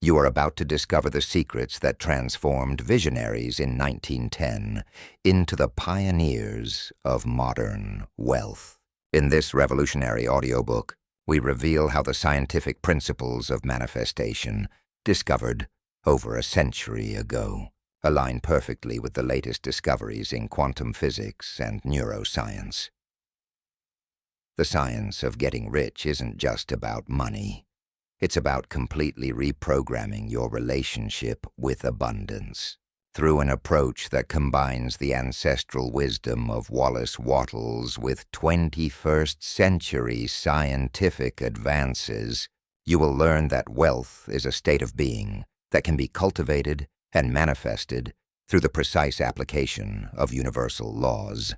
You are about to discover the secrets that transformed visionaries in 1910 into the pioneers of modern wealth. In this revolutionary audiobook, we reveal how the scientific principles of manifestation, discovered over a century ago, align perfectly with the latest discoveries in quantum physics and neuroscience. The science of getting rich isn't just about money. It's about completely reprogramming your relationship with abundance through an approach that combines the ancestral wisdom of Wallace Wattles with 21st century scientific advances. You will learn that wealth is a state of being that can be cultivated and manifested through the precise application of universal laws.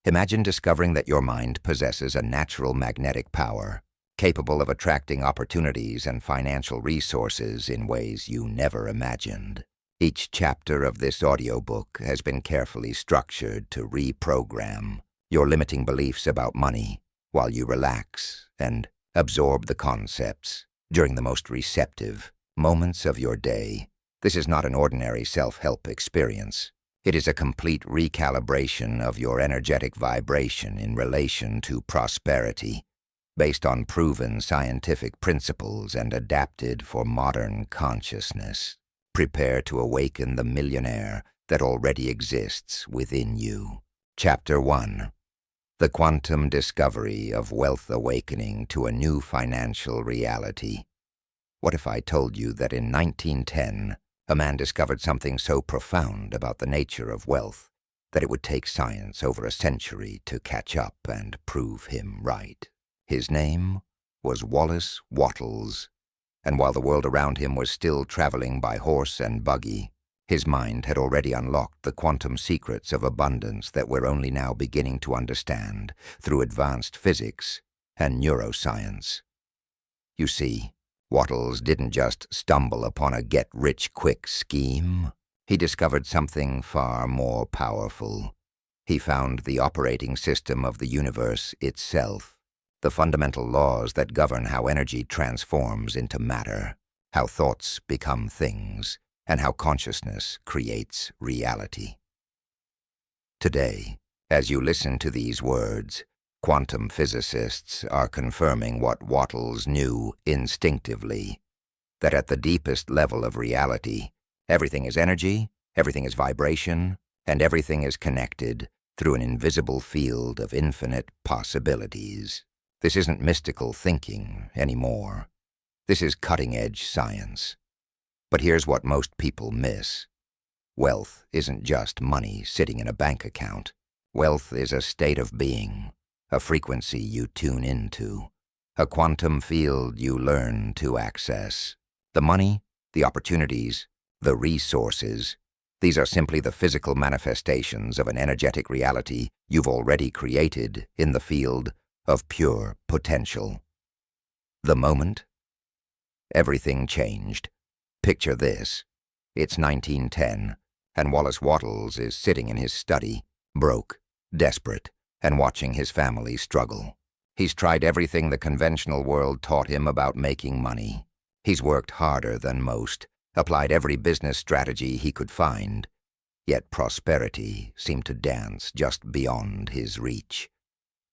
Imagine discovering that your mind possesses a natural magnetic power, capable of attracting opportunities and financial resources in ways you never imagined. Each chapter of this audiobook has been carefully structured to reprogram your limiting beliefs about money while you relax and absorb the concepts during the most receptive moments of your day. This is not an ordinary self-help experience. It is a complete recalibration of your energetic vibration in relation to prosperity, based on proven scientific principles and adapted for modern consciousness. Prepare to awaken the millionaire that already exists within you. Chapter 1. The Quantum Discovery of Wealth Awakening to a New Financial Reality. What if I told you that in 1910, a man discovered something so profound about the nature of wealth that it would take science over a century to catch up and prove him right? His name was Wallace Wattles, and while the world around him was still traveling by horse and buggy, his mind had already unlocked the quantum secrets of abundance that we're only now beginning to understand through advanced physics and neuroscience. You see, Wattles didn't just stumble upon a get-rich-quick scheme. He discovered something far more powerful. He found the operating system of the universe itself, the fundamental laws that govern how energy transforms into matter, how thoughts become things, and how consciousness creates reality. Today, as you listen to these words, quantum physicists are confirming what Wattles knew instinctively, that at the deepest level of reality, everything is energy, everything is vibration, and everything is connected through an invisible field of infinite possibilities. This isn't mystical thinking anymore. This is cutting-edge science. But here's what most people miss. Wealth isn't just money sitting in a bank account. Wealth is a state of being, a frequency you tune into, a quantum field you learn to access. The money, the opportunities, the resources, these are simply the physical manifestations of an energetic reality you've already created in the field of pure potential. The moment everything changed. Picture this. It's 1910, and Wallace Wattles is sitting in his study, broke, desperate, and watching his family struggle. He's tried everything the conventional world taught him about making money. He's worked harder than most, applied every business strategy he could find, yet prosperity seemed to dance just beyond his reach.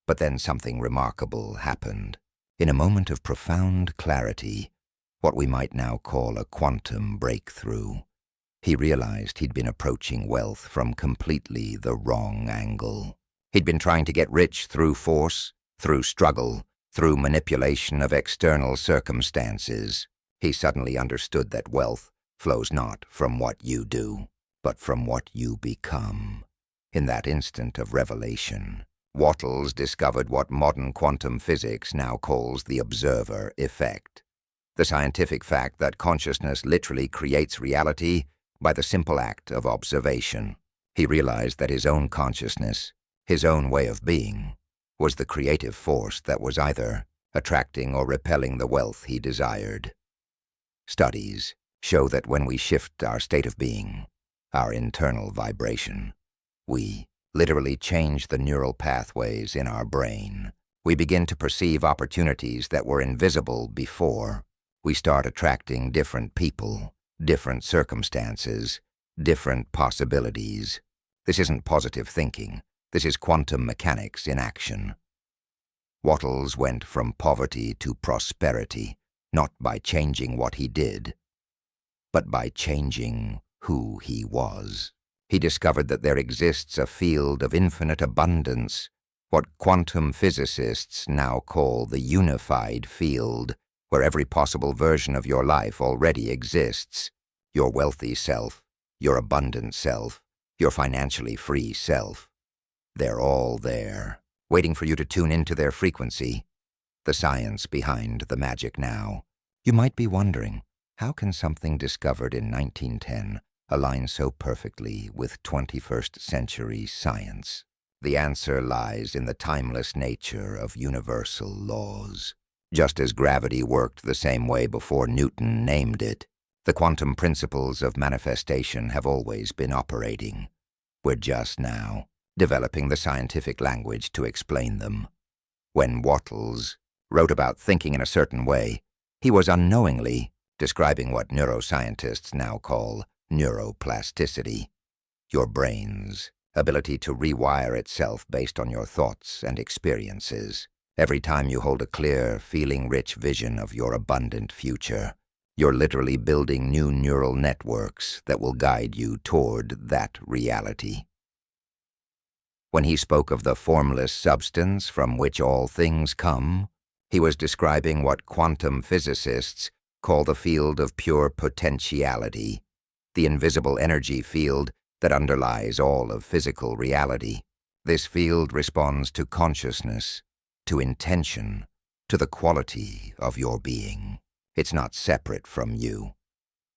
But then something remarkable happened. In a moment of profound clarity, what we might now call a quantum breakthrough, he realized he'd been approaching wealth from completely the wrong angle. He'd been trying to get rich through force, through struggle, through manipulation of external circumstances. He suddenly understood that wealth flows not from what you do, but from what you become. In that instant of revelation, Wattles discovered what modern quantum physics now calls the observer effect, the scientific fact that consciousness literally creates reality by the simple act of observation. He realized that his own consciousness, his own way of being, was the creative force that was either attracting or repelling the wealth he desired. Studies show that when we shift our state of being, our internal vibration, we literally change the neural pathways in our brain. We begin to perceive opportunities that were invisible before. we start attracting different people, different circumstances, different possibilities. This isn't positive thinking. This is quantum mechanics in action. Wattles went from poverty to prosperity, not by changing what he did, but by changing who he was. He discovered that there exists a field of infinite abundance, what quantum physicists now call the unified field, where every possible version of your life already exists. Your wealthy self, your abundant self, your financially free self. They're all there, waiting for you to tune into their frequency. The science behind the magic now. You might be wondering, how can something discovered in 1910 align so perfectly with 21st century science? The answer lies in the timeless nature of universal laws. Just as gravity worked the same way before Newton named it, the quantum principles of manifestation have always been operating. We're just now developing the scientific language to explain them. When Wattles wrote about thinking in a certain way, he was unknowingly describing what neuroscientists now call neuroplasticity, your brain's ability to rewire itself based on your thoughts and experiences. Every time you hold a clear, feeling-rich vision of your abundant future, you're literally building new neural networks that will guide you toward that reality. When he spoke of the formless substance from which all things come, he was describing what quantum physicists call the field of pure potentiality, the invisible energy field that underlies all of physical reality. This field responds to consciousness, to intention, to the quality of your being. It's not separate from you.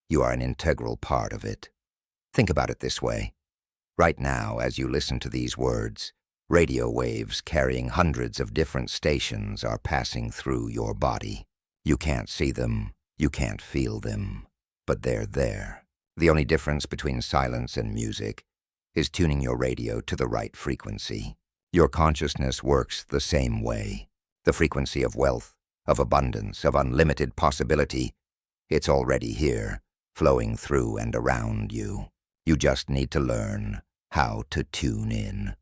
You are an integral part of it. Think about it this way. Right now, as you listen to these words, radio waves carrying hundreds of different stations are passing through your body. You can't see them, you can't feel them, but they're there. The only difference between silence and music is tuning your radio to the right frequency. Your consciousness works the same way. The frequency of wealth, of abundance, of unlimited possibility, it's already here, flowing through and around you. You just need to learn how to tune in.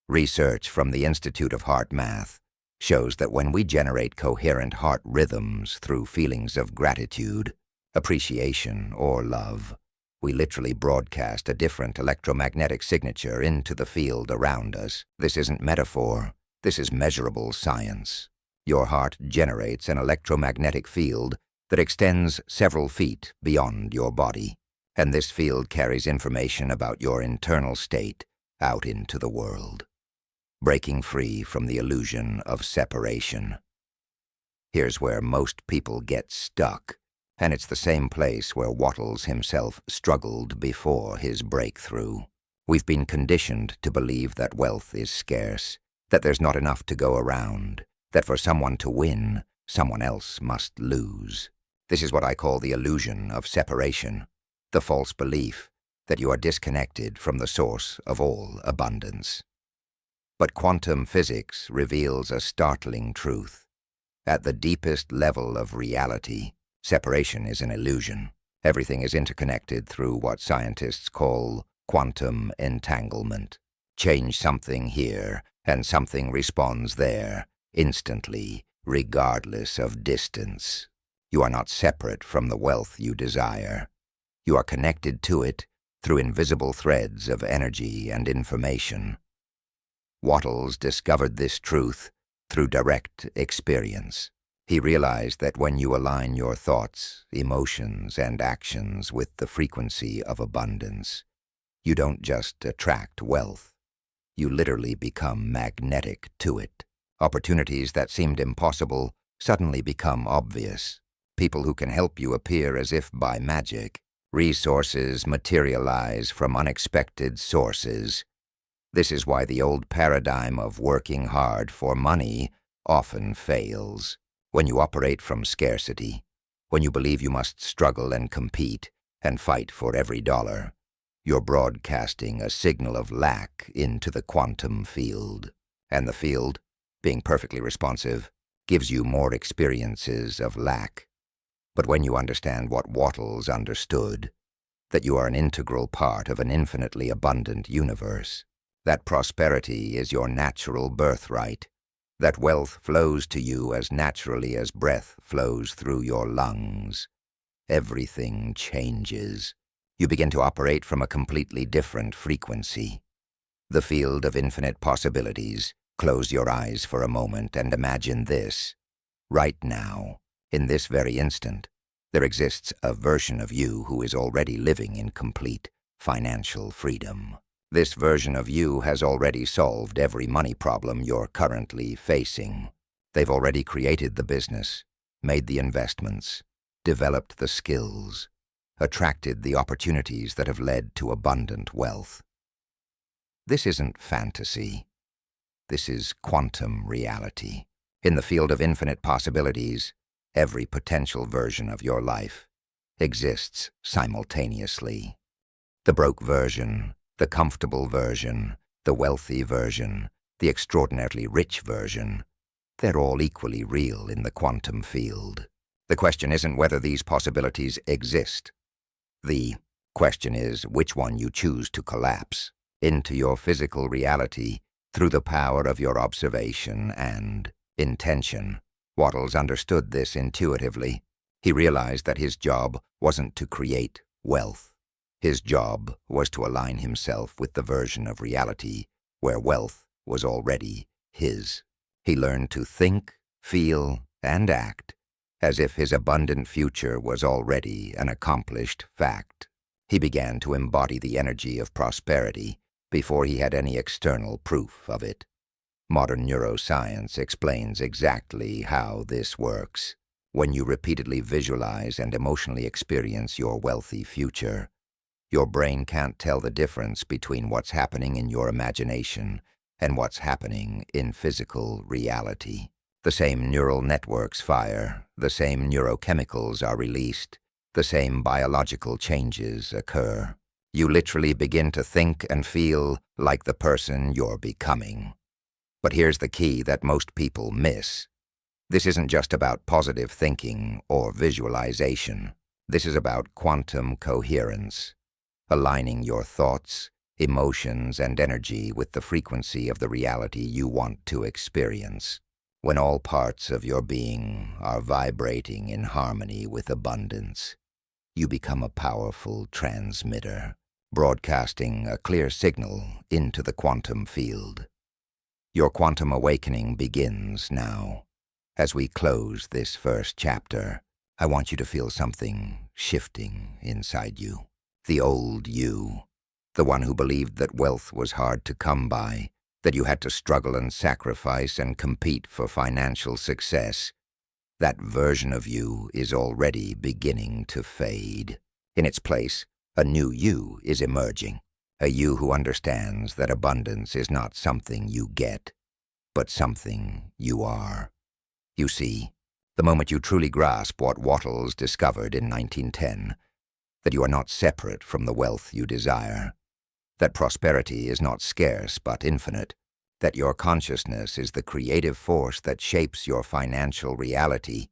Research from the Institute of Heart Math shows that when we generate coherent heart rhythms through feelings of gratitude, appreciation, or love, we literally broadcast a different electromagnetic signature into the field around us. This isn't metaphor. This is measurable science. Your heart generates an electromagnetic field that extends several feet beyond your body, and this field carries information about your internal state out into the world, breaking free from the illusion of separation. Here's where most people get stuck, and it's the same place where Wattles himself struggled before his breakthrough. We've been conditioned to believe that wealth is scarce, that there's not enough to go around, that for someone to win, someone else must lose. This is what I call the illusion of separation, the false belief that you are disconnected from the source of all abundance. But quantum physics reveals a startling truth. At the deepest level of reality, separation is an illusion. Everything is interconnected through what scientists call quantum entanglement. Change something here, and something responds there, instantly, regardless of distance. You are not separate from the wealth you desire. You are connected to it through invisible threads of energy and information. Wattles discovered this truth through direct experience. He realized that when you align your thoughts, emotions, and actions with the frequency of abundance, you don't just attract wealth. You literally become magnetic to it. Opportunities that seemed impossible suddenly become obvious. People who can help you appear as if by magic. Resources materialize from unexpected sources. This is why the old paradigm of working hard for money often fails. When you operate from scarcity, when you believe you must struggle and compete and fight for every dollar, you're broadcasting a signal of lack into the quantum field. And the field, being perfectly responsive, gives you more experiences of lack. But when you understand what Wattles understood, that you are an integral part of an infinitely abundant universe, that prosperity is your natural birthright, that wealth flows to you as naturally as breath flows through your lungs, everything changes. You begin to operate from a completely different frequency. The field of infinite possibilities. Close your eyes for a moment and imagine this. Right now, in this very instant, there exists a version of you who is already living in complete financial freedom. This version of you has already solved every money problem you're currently facing. They've already created the business, made the investments, developed the skills, attracted the opportunities that have led to abundant wealth. This isn't fantasy. This is quantum reality. In the field of infinite possibilities, every potential version of your life exists simultaneously. The broke version, the comfortable version, the wealthy version, the extraordinarily rich version, they're all equally real in the quantum field. The question isn't whether these possibilities exist. The question is which one you choose to collapse into your physical reality through the power of your observation and intention. Wattles understood this intuitively. He realized that his job wasn't to create wealth. His job was to align himself with the version of reality where wealth was already his. He learned to think, feel, and act as if his abundant future was already an accomplished fact. He began to embody the energy of prosperity before he had any external proof of it. Modern neuroscience explains exactly how this works. When you repeatedly visualize and emotionally experience your wealthy future, your brain can't tell the difference between what's happening in your imagination and what's happening in physical reality. The same neural networks fire, the same neurochemicals are released, the same biological changes occur. You literally begin to think and feel like the person you're becoming. But here's the key that most people miss. This isn't just about positive thinking or visualization. This is about quantum coherence, aligning your thoughts, emotions, and energy with the frequency of the reality you want to experience. When all parts of your being are vibrating in harmony with abundance, you become a powerful transmitter, broadcasting a clear signal into the quantum field. Your quantum awakening begins now. As we close this first chapter, I want you to feel something shifting inside you. The old you, the one who believed that wealth was hard to come by, that you had to struggle and sacrifice and compete for financial success, that version of you is already beginning to fade. In its place, a new you is emerging, a you who understands that abundance is not something you get, but something you are. You see, the moment you truly grasp what Wattles discovered in 1910, that you are not separate from the wealth you desire, that prosperity is not scarce but infinite, that your consciousness is the creative force that shapes your financial reality,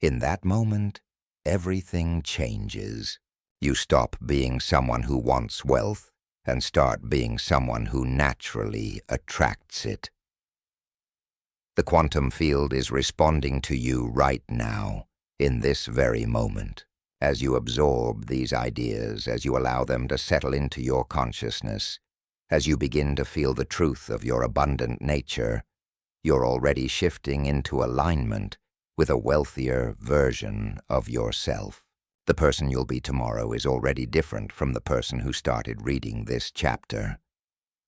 in that moment, everything changes. You stop being someone who wants wealth and start being someone who naturally attracts it. The quantum field is responding to you right now, in this very moment. As you absorb these ideas, as you allow them to settle into your consciousness, as you begin to feel the truth of your abundant nature, you're already shifting into alignment with a wealthier version of yourself. The person you'll be tomorrow is already different from the person who started reading this chapter.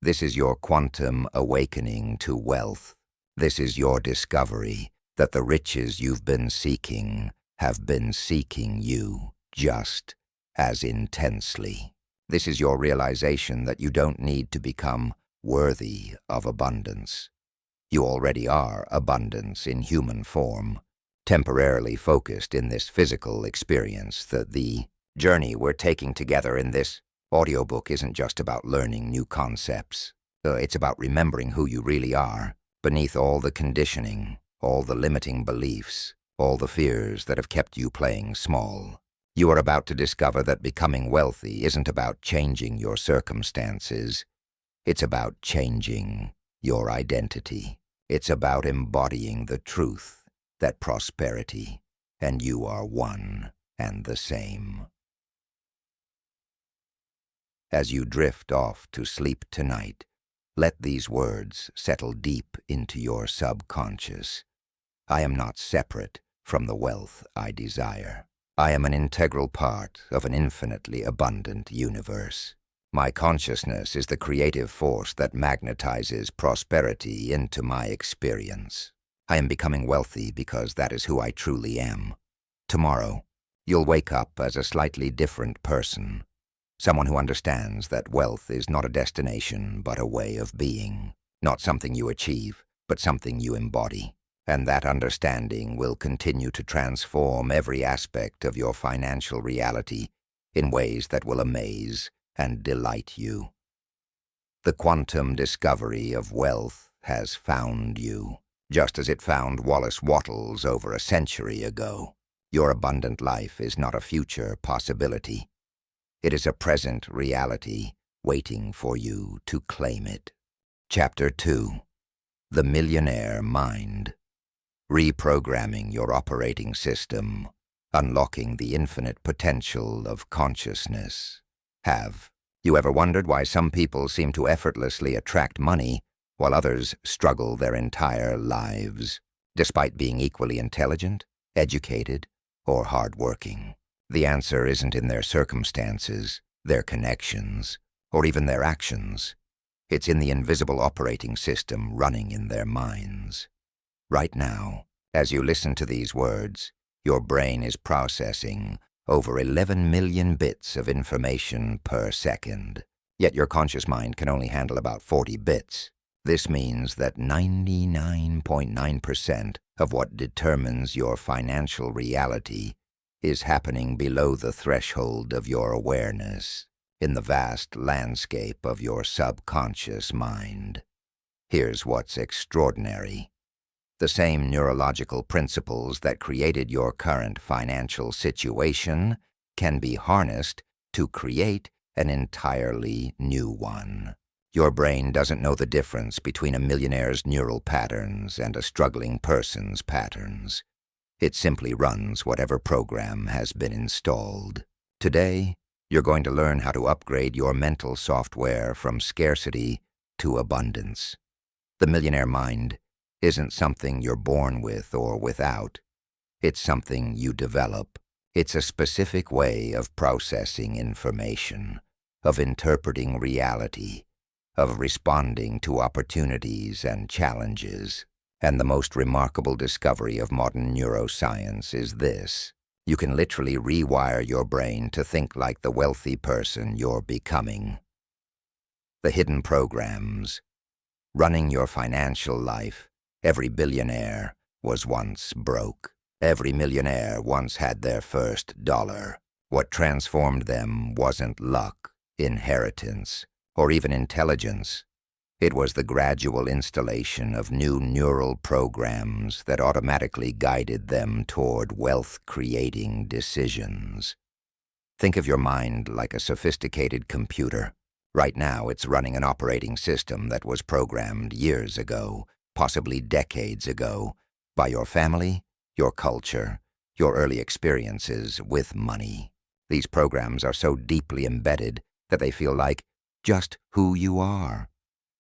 This is your quantum awakening to wealth. This is your discovery that the riches you've been seeking have been seeking you just as intensely. This is your realization that you don't need to become worthy of abundance. You already are abundance in human form, temporarily focused in this physical experience. The journey we're taking together in this audiobook isn't just about learning new concepts. It's about remembering who you really are, beneath all the conditioning, all the limiting beliefs, all the fears that have kept you playing small. You are about to discover that becoming wealthy isn't about changing your circumstances. It's about changing your identity. It's about embodying the truth that prosperity and you are one and the same. As you drift off to sleep tonight, let these words settle deep into your subconscious. I am not separate from the wealth I desire. I am an integral part of an infinitely abundant universe. My consciousness is the creative force that magnetizes prosperity into my experience. I am becoming wealthy because that is who I truly am. Tomorrow, you'll wake up as a slightly different person. Someone who understands that wealth is not a destination but a way of being. Not something you achieve, but something you embody. And that understanding will continue to transform every aspect of your financial reality in ways that will amaze and delight you. The quantum discovery of wealth has found you, just as it found Wallace Wattles over a century ago. Your abundant life is not a future possibility. It is a present reality waiting for you to claim it. Chapter 2. The Millionaire Mind. Reprogramming your operating system, unlocking the infinite potential of consciousness. Have you ever wondered why some people seem to effortlessly attract money while others struggle their entire lives, despite being equally intelligent, educated, or hardworking? The answer isn't in their circumstances, their connections, or even their actions. It's in the invisible operating system running in their minds. Right now, as you listen to these words, your brain is processing over 11 million bits of information per second. Yet your conscious mind can only handle about 40 bits. This means that 99.9% of what determines your financial reality is happening below the threshold of your awareness, in the vast landscape of your subconscious mind. Here's what's extraordinary. The same neurological principles that created your current financial situation can be harnessed to create an entirely new one. Your brain doesn't know the difference between a millionaire's neural patterns and a struggling person's patterns. It simply runs whatever program has been installed. Today, you're going to learn how to upgrade your mental software from scarcity to abundance. The millionaire mind isn't something you're born with or without. It's something you develop. It's a specific way of processing information, of interpreting reality, of responding to opportunities and challenges. And the most remarkable discovery of modern neuroscience is this: you can literally rewire your brain to think like the wealthy person you're becoming. The hidden programs. Running your financial life, every billionaire was once broke. Every millionaire once had their first dollar. What transformed them wasn't luck, inheritance, or even intelligence. It was the gradual installation of new neural programs that automatically guided them toward wealth-creating decisions. Think of your mind like a sophisticated computer. Right now, it's running an operating system that was programmed years ago, possibly decades ago, by your family, your culture, your early experiences with money. These programs are so deeply embedded that they feel like just who you are.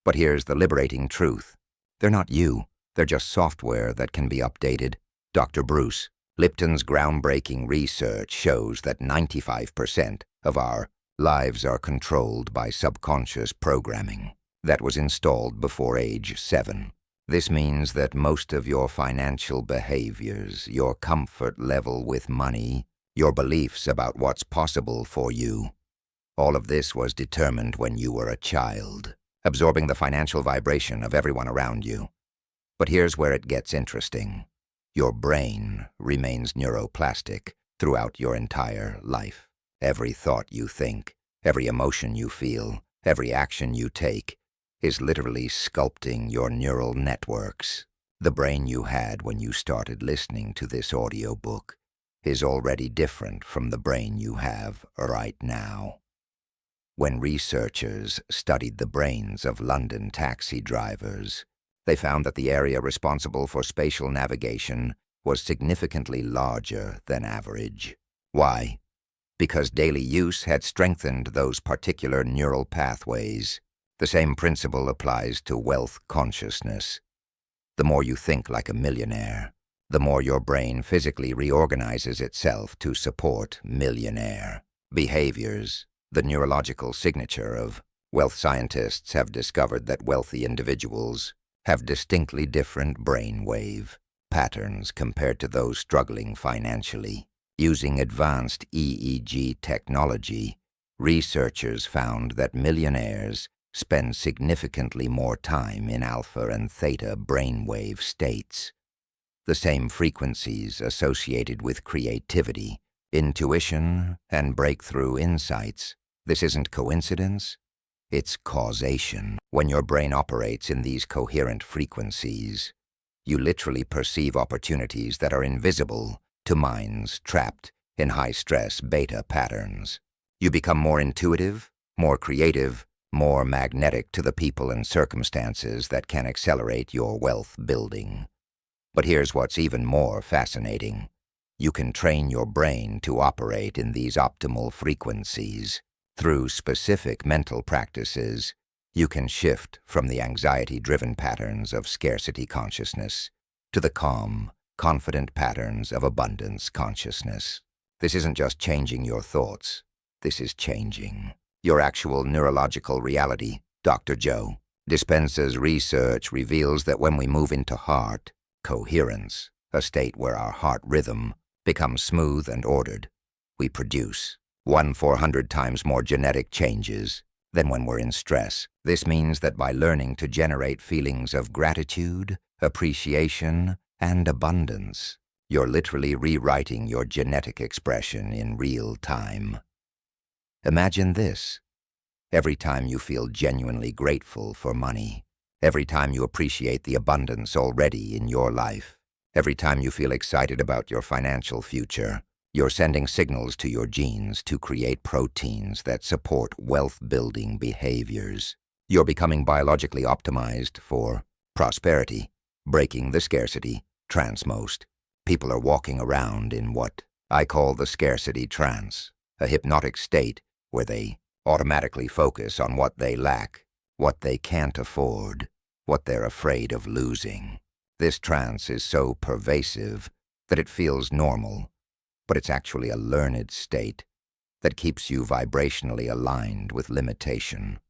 But here's the liberating truth. They're not you. They're just software that can be updated. Dr. Bruce Lipton's groundbreaking research shows that 95% of our lives are controlled by subconscious programming that was installed before age 7. This means that most of your financial behaviors, your comfort level with money, your beliefs about what's possible for you, all of this was determined when you were a child, absorbing the financial vibration of everyone around you. But here's where it gets interesting. Your brain remains neuroplastic throughout your entire life. Every thought you think, every emotion you feel, every action you take is literally sculpting your neural networks. The brain you had when you started listening to this audiobook is already different from the brain you have right now. When researchers studied the brains of London taxi drivers, they found that the area responsible for spatial navigation was significantly larger than average. Why? Because daily use had strengthened those particular neural pathways. The same principle applies to wealth consciousness. The more you think like a millionaire, the more your brain physically reorganizes itself to support millionaire behaviors. The neurological signature of wealth scientists have discovered that wealthy individuals have distinctly different brainwave patterns compared to those struggling financially. Using advanced EEG technology, researchers found that millionaires spend significantly more time in alpha and theta brainwave states. The same frequencies associated with creativity, intuition, and breakthrough insights. This isn't coincidence, it's causation. When your brain operates in these coherent frequencies, you literally perceive opportunities that are invisible to minds trapped in high-stress beta patterns. You become more intuitive, more creative, more magnetic to the people and circumstances that can accelerate your wealth building. But here's what's even more fascinating. You can train your brain to operate in these optimal frequencies. Through specific mental practices, you can shift from the anxiety-driven patterns of scarcity consciousness to the calm, confident patterns of abundance consciousness. This isn't just changing your thoughts. This is changing your actual neurological reality. Dr. Joe Dispenza's research reveals that when we move into heart coherence, a state where our heart rhythm becomes smooth and ordered, we produce 400 times more genetic changes than when we're in stress. This means that by learning to generate feelings of gratitude, appreciation, and abundance, you're literally rewriting your genetic expression in real time. Imagine this. Every time you feel genuinely grateful for money, every time you appreciate the abundance already in your life, every time you feel excited about your financial future, you're sending signals to your genes to create proteins that support wealth-building behaviors. You're becoming biologically optimized for prosperity, breaking the scarcity trance. Most people are walking around in what I call the scarcity trance, a hypnotic state where they automatically focus on what they lack, what they can't afford, what they're afraid of losing. This trance is so pervasive that it feels normal, but it's actually a learned state that keeps you vibrationally aligned with limitation.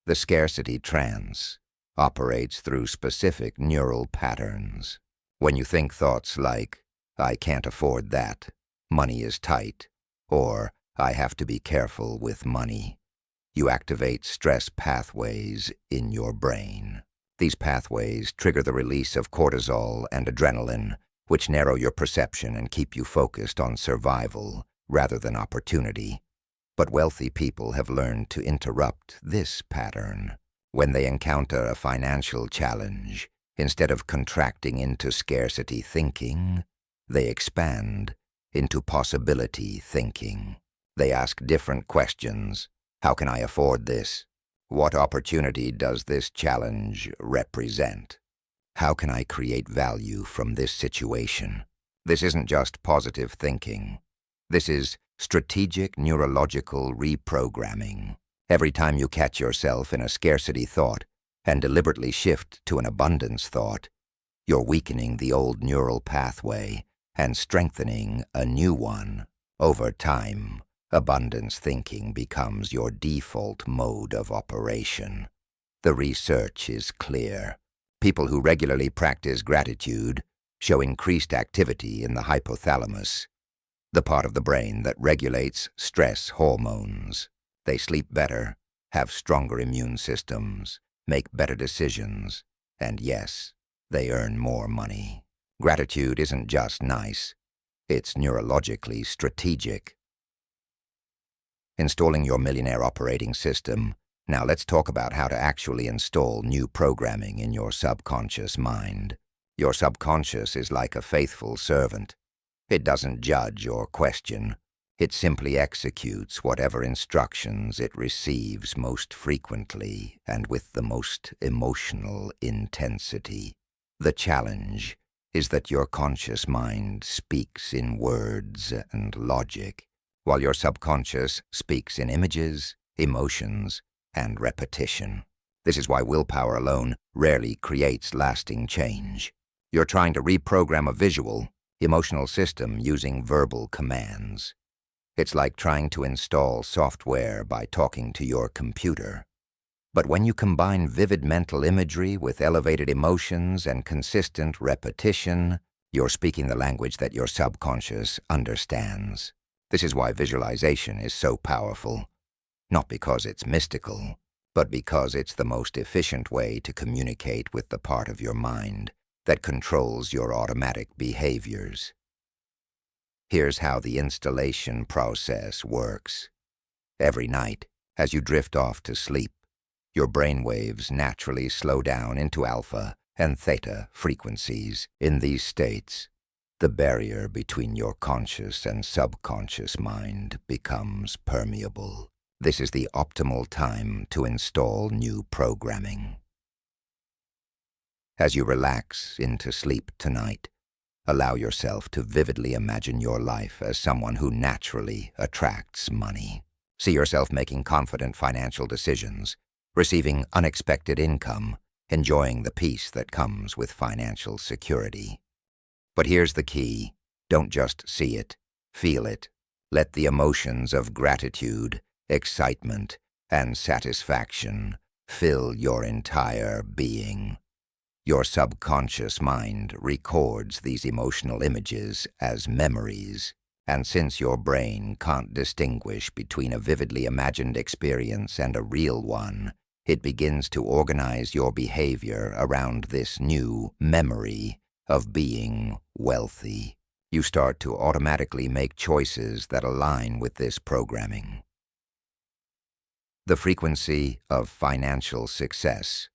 The scarcity trance operates through specific neural patterns. When you think thoughts like, "I can't afford that," "money is tight," or "I have to be careful with money," you activate stress pathways in your brain. These pathways trigger the release of cortisol and adrenaline, which narrow your perception and keep you focused on survival rather than opportunity. But wealthy people have learned to interrupt this pattern. When they encounter a financial challenge, instead of contracting into scarcity thinking, they expand into possibility thinking. They ask different questions. How can I afford this? What opportunity does this challenge represent? How can I create value from this situation? This isn't just positive thinking. This is strategic neurological reprogramming. Every time you catch yourself in a scarcity thought and deliberately shift to an abundance thought, you're weakening the old neural pathway and strengthening a new one. Over time, abundance thinking becomes your default mode of operation. The research is clear. People who regularly practice gratitude show increased activity in the hypothalamus, the part of the brain that regulates stress hormones. They sleep better, have stronger immune systems, make better decisions, and yes, they earn more money. Gratitude isn't just nice, it's neurologically strategic. Installing your millionaire operating system Now let's talk about how to actually install new programming in your subconscious mind. Your subconscious is like a faithful servant. It doesn't judge or question. It simply executes whatever instructions it receives most frequently and with the most emotional intensity. The challenge is that your conscious mind speaks in words and logic, while your subconscious speaks in images, emotions, and repetition. This is why willpower alone rarely creates lasting change. You're trying to reprogram a visual, emotional system using verbal commands. It's like trying to install software by talking to your computer. But when you combine vivid mental imagery with elevated emotions and consistent repetition, you're speaking the language that your subconscious understands. This is why visualization is so powerful. Not because it's mystical, but because it's the most efficient way to communicate with the part of your mind that controls your automatic behaviors. Here's how the installation process works. Every night, as you drift off to sleep, your brainwaves naturally slow down into alpha and theta frequencies. In these states, the barrier between your conscious and subconscious mind becomes permeable. This is the optimal time to install new programming. As you relax into sleep tonight, allow yourself to vividly imagine your life as someone who naturally attracts money. See yourself making confident financial decisions, receiving unexpected income, enjoying the peace that comes with financial security. But here's the key. Don't just see it, feel it. Let the emotions of gratitude, excitement, and satisfaction fill your entire being. Your subconscious mind records these emotional images as memories, and since your brain can't distinguish between a vividly imagined experience and a real one, it begins to organize your behavior around this new memory of being wealthy. You start to automatically make choices that align with this programming. The frequency of financial success.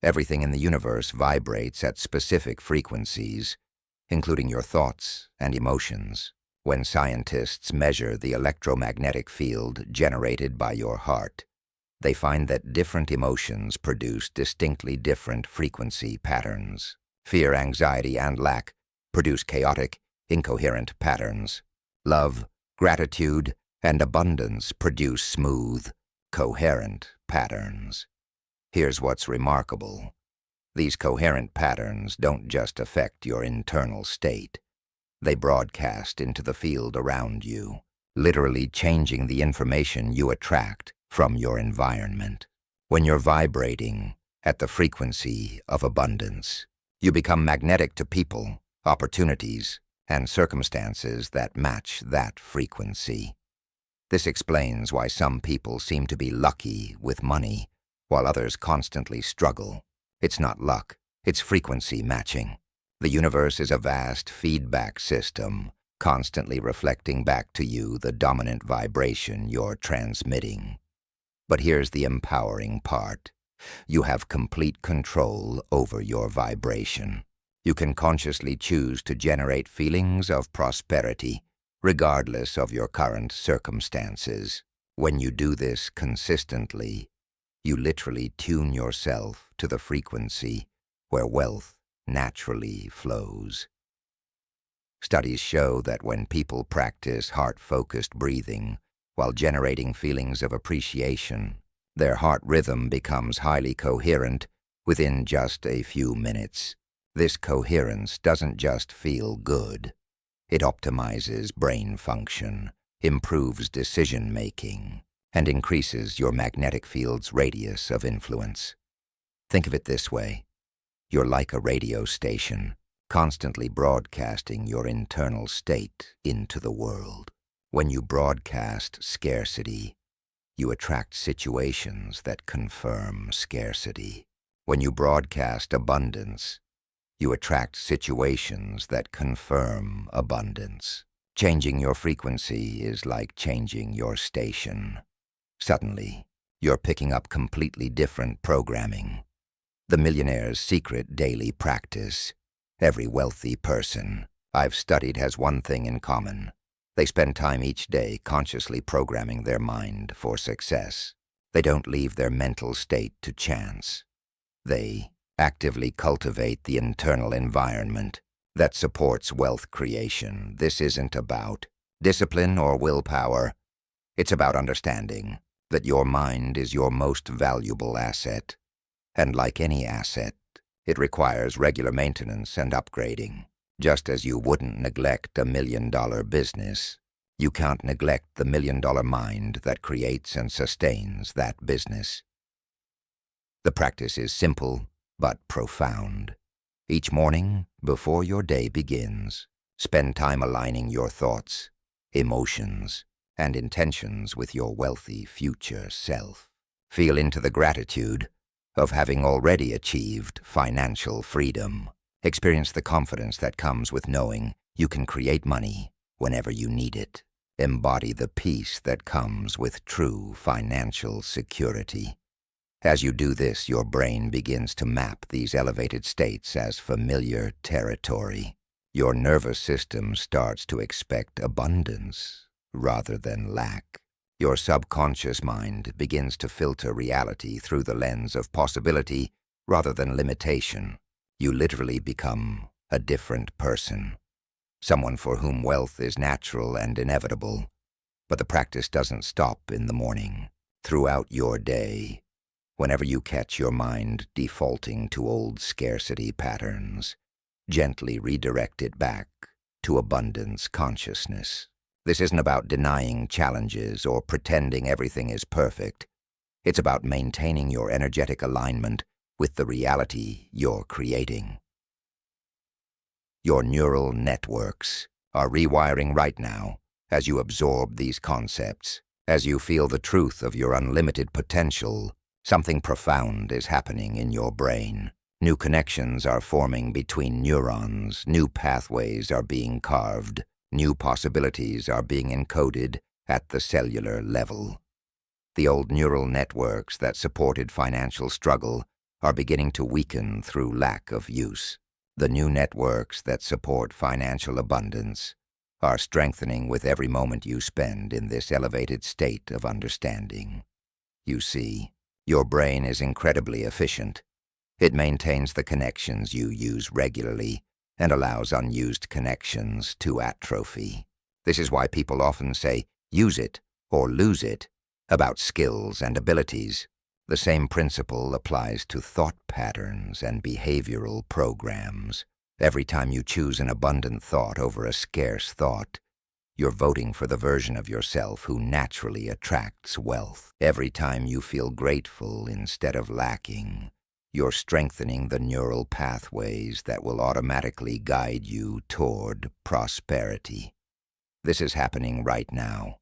Everything in the universe vibrates at specific frequencies, including your thoughts and emotions. When scientists measure the electromagnetic field generated by your heart, they find that different emotions produce distinctly different frequency patterns. Fear, anxiety, and lack produce chaotic, incoherent patterns. Love, gratitude, and abundance produce smooth, coherent patterns. Here's what's remarkable. These coherent patterns don't just affect your internal state. They broadcast into the field around you, literally changing the information you attract from your environment. When you're vibrating at the frequency of abundance, you become magnetic to people, opportunities, and circumstances that match that frequency. This explains why some people seem to be lucky with money, while others constantly struggle. It's not luck, it's frequency matching. The universe is a vast feedback system, constantly reflecting back to you the dominant vibration you're transmitting. But here's the empowering part. You have complete control over your vibration. You can consciously choose to generate feelings of prosperity, regardless of your current circumstances. When you do this consistently, you literally tune yourself to the frequency where wealth naturally flows. Studies show that when people practice heart-focused breathing while generating feelings of appreciation, their heart rhythm becomes highly coherent within just a few minutes. This coherence doesn't just feel good. It optimizes brain function, improves decision-making, and increases your magnetic field's radius of influence. Think of it this way. You're like a radio station, constantly broadcasting your internal state into the world. When you broadcast scarcity, you attract situations that confirm scarcity. When you broadcast abundance, you attract situations that confirm abundance. Changing your frequency is like changing your station. Suddenly, you're picking up completely different programming. The millionaire's secret daily practice. Every wealthy person I've studied has one thing in common. They spend time each day consciously programming their mind for success. They don't leave their mental state to chance. They actively cultivate the internal environment that supports wealth creation. This isn't about discipline or willpower. It's about understanding that your mind is your most valuable asset. And like any asset, it requires regular maintenance and upgrading. Just as you wouldn't neglect a $1 million business, you can't neglect the $1 million mind that creates and sustains that business. The practice is simple but profound. Each morning, before your day begins, spend time aligning your thoughts, emotions, and intentions with your wealthy future self. Feel into the gratitude of having already achieved financial freedom. Experience the confidence that comes with knowing you can create money whenever you need it. Embody the peace that comes with true financial security. As you do this, your brain begins to map these elevated states as familiar territory. Your nervous system starts to expect abundance rather than lack. Your subconscious mind begins to filter reality through the lens of possibility rather than limitation. You literally become a different person, someone for whom wealth is natural and inevitable. But the practice doesn't stop in the morning. Throughout your day, whenever you catch your mind defaulting to old scarcity patterns, gently redirect it back to abundance consciousness. This isn't about denying challenges or pretending everything is perfect. It's about maintaining your energetic alignment with the reality you're creating. Your neural networks are rewiring right now as you absorb these concepts. As you feel the truth of your unlimited potential, something profound is happening in your brain. New connections are forming between neurons, new pathways are being carved, new possibilities are being encoded at the cellular level. The old neural networks that supported financial struggle are beginning to weaken through lack of use. The new networks that support financial abundance are strengthening with every moment you spend in this elevated state of understanding. You see, your brain is incredibly efficient. It maintains the connections you use regularly and allows unused connections to atrophy. This is why people often say, use it or lose it, about skills and abilities. The same principle applies to thought patterns and behavioral programs. Every time you choose an abundant thought over a scarce thought, you're voting for the version of yourself who naturally attracts wealth. Every time you feel grateful instead of lacking, you're strengthening the neural pathways that will automatically guide you toward prosperity. This is happening right now,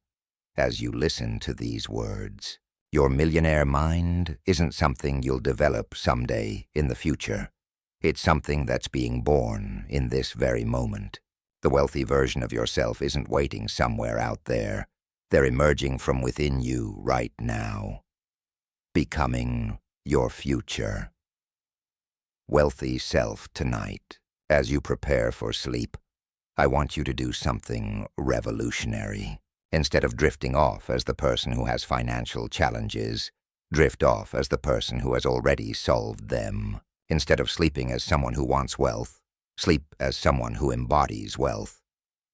as you listen to these words. Your millionaire mind isn't something you'll develop someday in the future. It's something that's being born in this very moment. The wealthy version of yourself isn't waiting somewhere out there. They're emerging from within you right now, becoming your future. Wealthy self, tonight, as you prepare for sleep, I want you to do something revolutionary. Instead of drifting off as the person who has financial challenges, drift off as the person who has already solved them. Instead of sleeping as someone who wants wealth, sleep as someone who embodies wealth.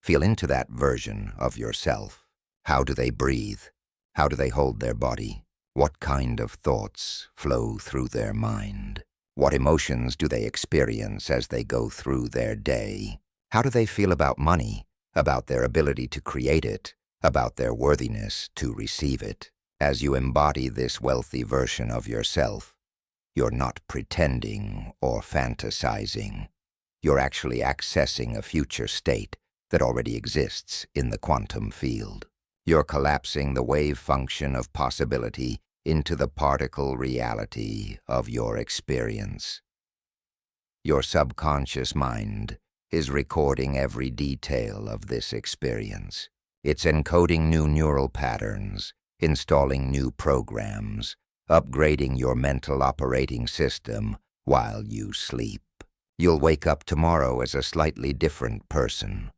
Feel into that version of yourself. How do they breathe? How do they hold their body? What kind of thoughts flow through their mind? What emotions do they experience as they go through their day? How do they feel about money, about their ability to create it, about their worthiness to receive it? As you embody this wealthy version of yourself, you're not pretending or fantasizing. You're actually accessing a future state that already exists in the quantum field. You're collapsing the wave function of possibility into the particle reality of your experience. Your subconscious mind is recording every detail of this experience. It's encoding new neural patterns installing new programs, upgrading your mental operating system while you sleep. You'll wake up tomorrow as a slightly different person,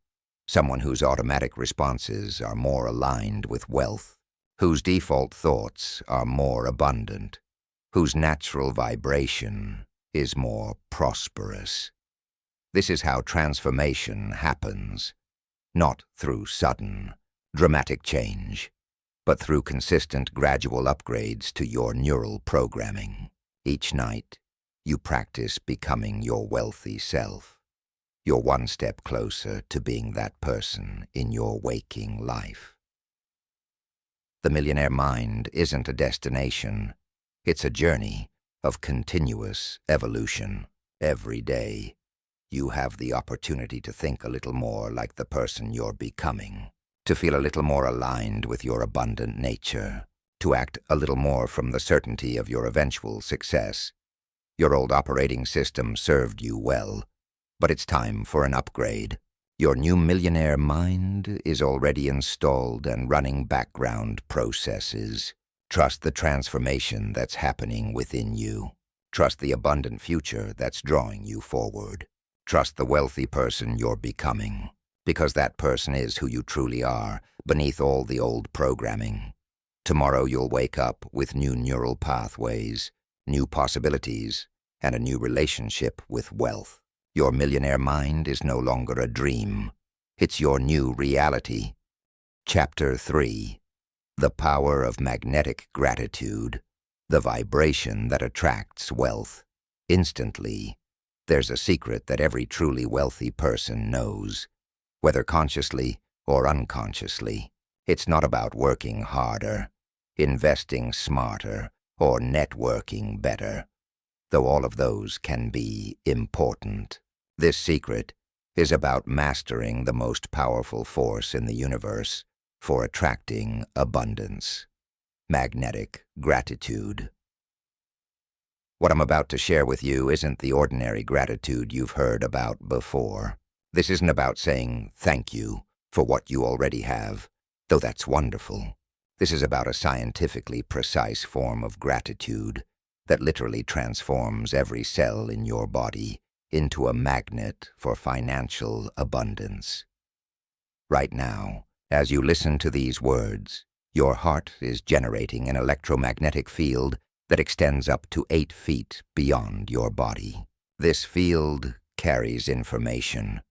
someone whose automatic responses are more aligned with wealth, whose default thoughts are more abundant, whose natural vibration is more prosperous. This is how transformation happens, not through sudden, dramatic change, but through consistent gradual upgrades to your neural programming. Each night, you practice becoming your wealthy self. You're one step closer to being that person in your waking life. The millionaire mind isn't a destination. It's a journey of continuous evolution. Every day, you have the opportunity to think a little more like the person you're becoming, to feel a little more aligned with your abundant nature, to act a little more from the certainty of your eventual success. Your old operating system served you well, but it's time for an upgrade. Your new millionaire mind is already installed and running background processes. Trust the transformation that's happening within you. Trust the abundant future that's drawing you forward. Trust the wealthy person you're becoming, because that person is who you truly are, beneath all the old programming. Tomorrow you'll wake up with new neural pathways, new possibilities, and a new relationship with wealth. Your millionaire mind is no longer a dream. It's your new reality. Chapter 3. The Power of Magnetic Gratitude, the vibration that attracts wealth. Instantly, there's a secret that every truly wealthy person knows, whether consciously or unconsciously. It's not about working harder, investing smarter, or networking better, though all of those can be important. This secret is about mastering the most powerful force in the universe for attracting abundance: magnetic gratitude. What I'm about to share with you isn't the ordinary gratitude you've heard about before. This isn't about saying thank you for what you already have, though that's wonderful. This is about a scientifically precise form of gratitude that literally transforms every cell in your body into a magnet for financial abundance. Right now, as you listen to these words, your heart is generating an electromagnetic field that extends up to 8 feet beyond your body. This field carries information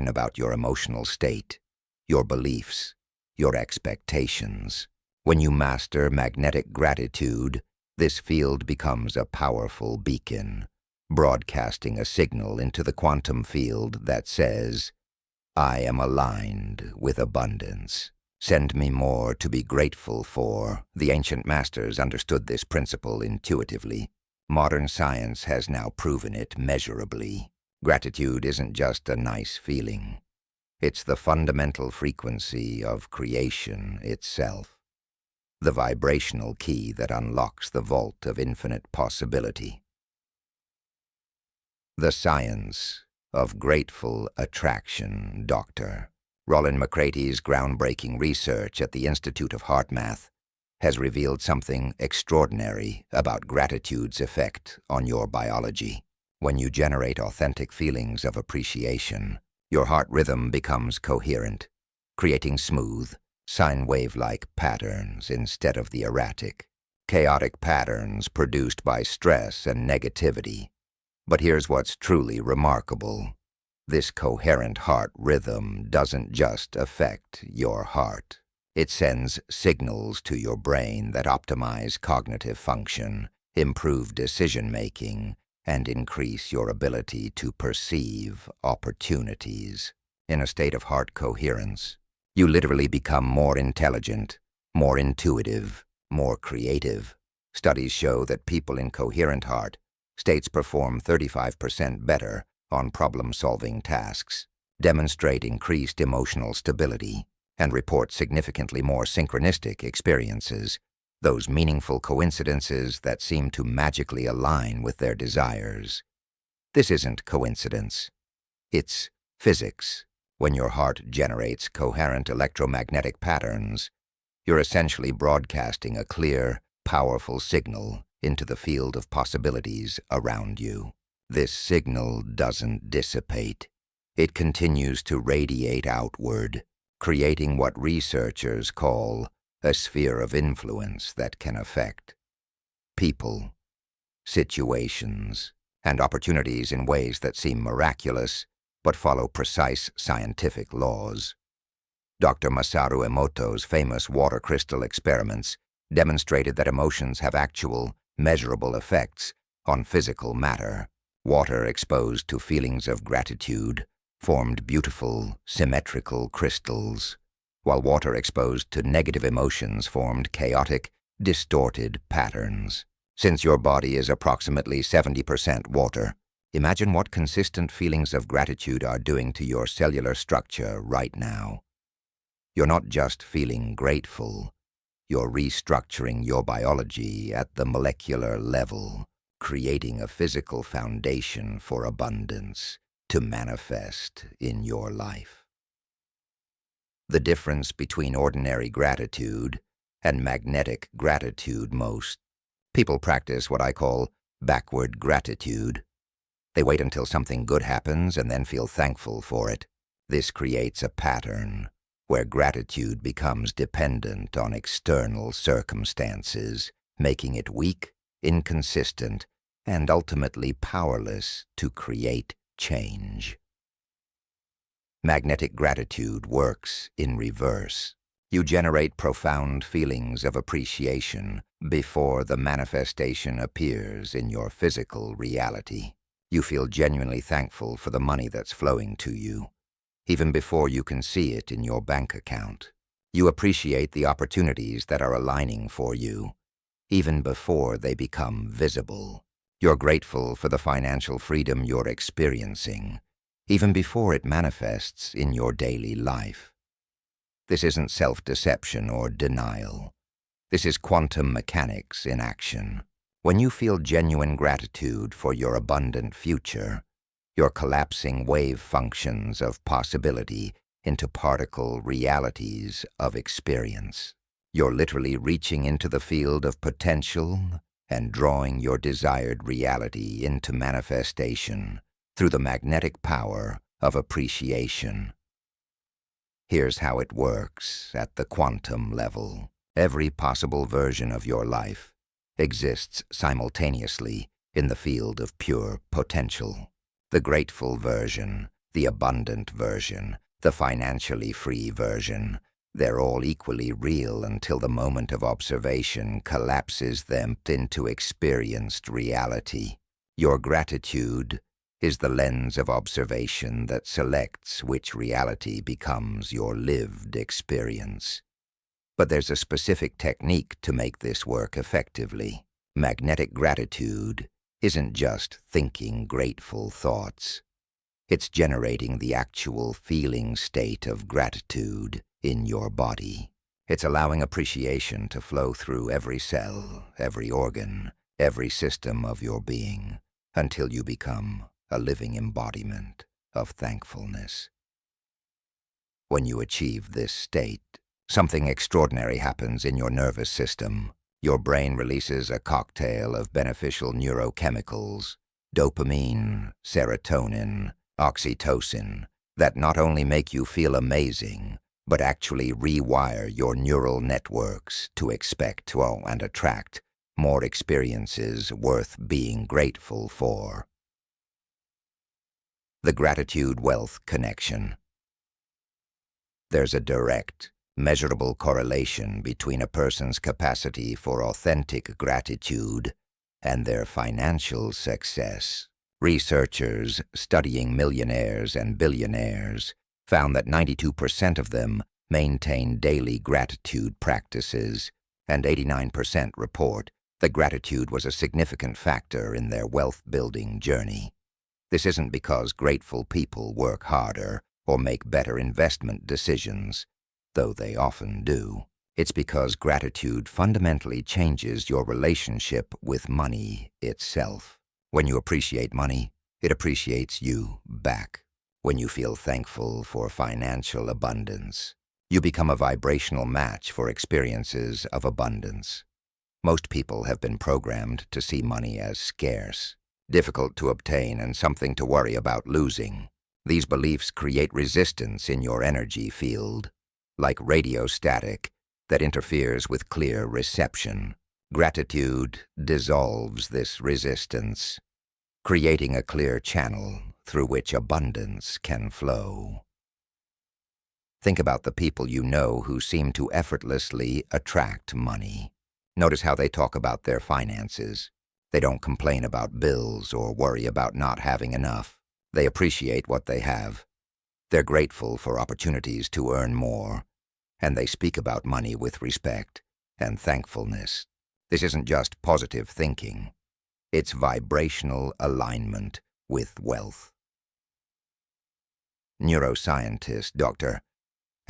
about your emotional state, your beliefs, your expectations. When you master magnetic gratitude, this field becomes a powerful beacon, broadcasting a signal into the quantum field that says, "I am aligned with abundance. Send me more to be grateful for." The ancient masters understood this principle intuitively. Modern science has now proven it measurably. Gratitude isn't just a nice feeling. It's the fundamental frequency of creation itself, the vibrational key that unlocks the vault of infinite possibility. The Science of Grateful Attraction. Dr. Roland McCraty's groundbreaking research at the Institute of Heart Math has revealed something extraordinary about gratitude's effect on your biology. When you generate authentic feelings of appreciation, your heart rhythm becomes coherent, creating smooth, sine wave-like patterns instead of the erratic, chaotic patterns produced by stress and negativity. But here's what's truly remarkable. This coherent heart rhythm doesn't just affect your heart. It sends signals to your brain that optimize cognitive function, improve decision-making, and increase your ability to perceive opportunities. In a state of heart coherence, you literally become more intelligent, more intuitive, more creative. Studies show that people in coherent heart states perform 35% better on problem-solving tasks, demonstrate increased emotional stability, and report significantly more synchronistic experiences, those meaningful coincidences that seem to magically align with their desires. This isn't coincidence. It's physics. When your heart generates coherent electromagnetic patterns, You're essentially broadcasting a clear, powerful signal into the field of possibilities around you. This signal doesn't dissipate. It continues to radiate outward, creating what researchers call a sphere of influence that can affect people, situations, and opportunities in ways that seem miraculous but follow precise scientific laws. Dr. Masaru Emoto's famous water crystal experiments demonstrated that emotions have actual, measurable effects on physical matter. Water exposed to feelings of gratitude formed beautiful, symmetrical crystals, while water exposed to negative emotions formed chaotic, distorted patterns. Since your body is approximately 70% water, imagine what consistent feelings of gratitude are doing to your cellular structure right now. You're not just feeling grateful, you're restructuring your biology at the molecular level, creating a physical foundation for abundance to manifest in your life. The difference between ordinary gratitude and magnetic gratitude: most people practice what I call backward gratitude. They wait until something good happens and then feel thankful for it. This creates a pattern where gratitude becomes dependent on external circumstances, making it weak, inconsistent, and ultimately powerless to create change. Magnetic gratitude works in reverse. You generate profound feelings of appreciation before the manifestation appears in your physical reality. You feel genuinely thankful for the money that's flowing to you, even before you can see it in your bank account. You appreciate the opportunities that are aligning for you, even before they become visible. You're grateful for the financial freedom you're experiencing, even before it manifests in your daily life. This isn't self-deception or denial. This is quantum mechanics in action. When you feel genuine gratitude for your abundant future, you're collapsing wave functions of possibility into particle realities of experience. You're literally reaching into the field of potential and drawing your desired reality into manifestation through the magnetic power of appreciation. Here's how it works at the quantum level. Every possible version of your life exists simultaneously in the field of pure potential. The grateful version, the abundant version, the financially free version, they're all equally real until the moment of observation collapses them into experienced reality. Your gratitude is the lens of observation that selects which reality becomes your lived experience. But there's a specific technique to make this work effectively. Magnetic gratitude isn't just thinking grateful thoughts. It's generating the actual feeling state of gratitude in your body. It's allowing appreciation to flow through every cell, every organ, every system of your being, until you become a living embodiment of thankfulness. When you achieve this state, something extraordinary happens in your nervous system. Your brain releases a cocktail of beneficial neurochemicals, dopamine, serotonin, oxytocin, that not only make you feel amazing, but actually rewire your neural networks to expect and attract more experiences worth being grateful for. The gratitude-wealth connection. There's a direct, measurable correlation between a person's capacity for authentic gratitude and their financial success. Researchers studying millionaires and billionaires found that 92% of them maintain daily gratitude practices, and 89% report that gratitude was a significant factor in their wealth-building journey. This isn't because grateful people work harder or make better investment decisions, though they often do. It's because gratitude fundamentally changes your relationship with money itself. When you appreciate money, it appreciates you back. When you feel thankful for financial abundance, You become a vibrational match for experiences of abundance. Most people have been programmed to see money as scarce, difficult to obtain, and something to worry about losing. These beliefs create resistance in your energy field, like radio static that interferes with clear reception. Gratitude dissolves this resistance, creating a clear channel through which abundance can flow. Think about the people you know who seem to effortlessly attract money. Notice how they talk about their finances. They don't complain about bills or worry about not having enough. They appreciate what they have. They're grateful for opportunities to earn more, and they speak about money with respect and thankfulness. This isn't just positive thinking. It's vibrational alignment with wealth. Neuroscientist Dr.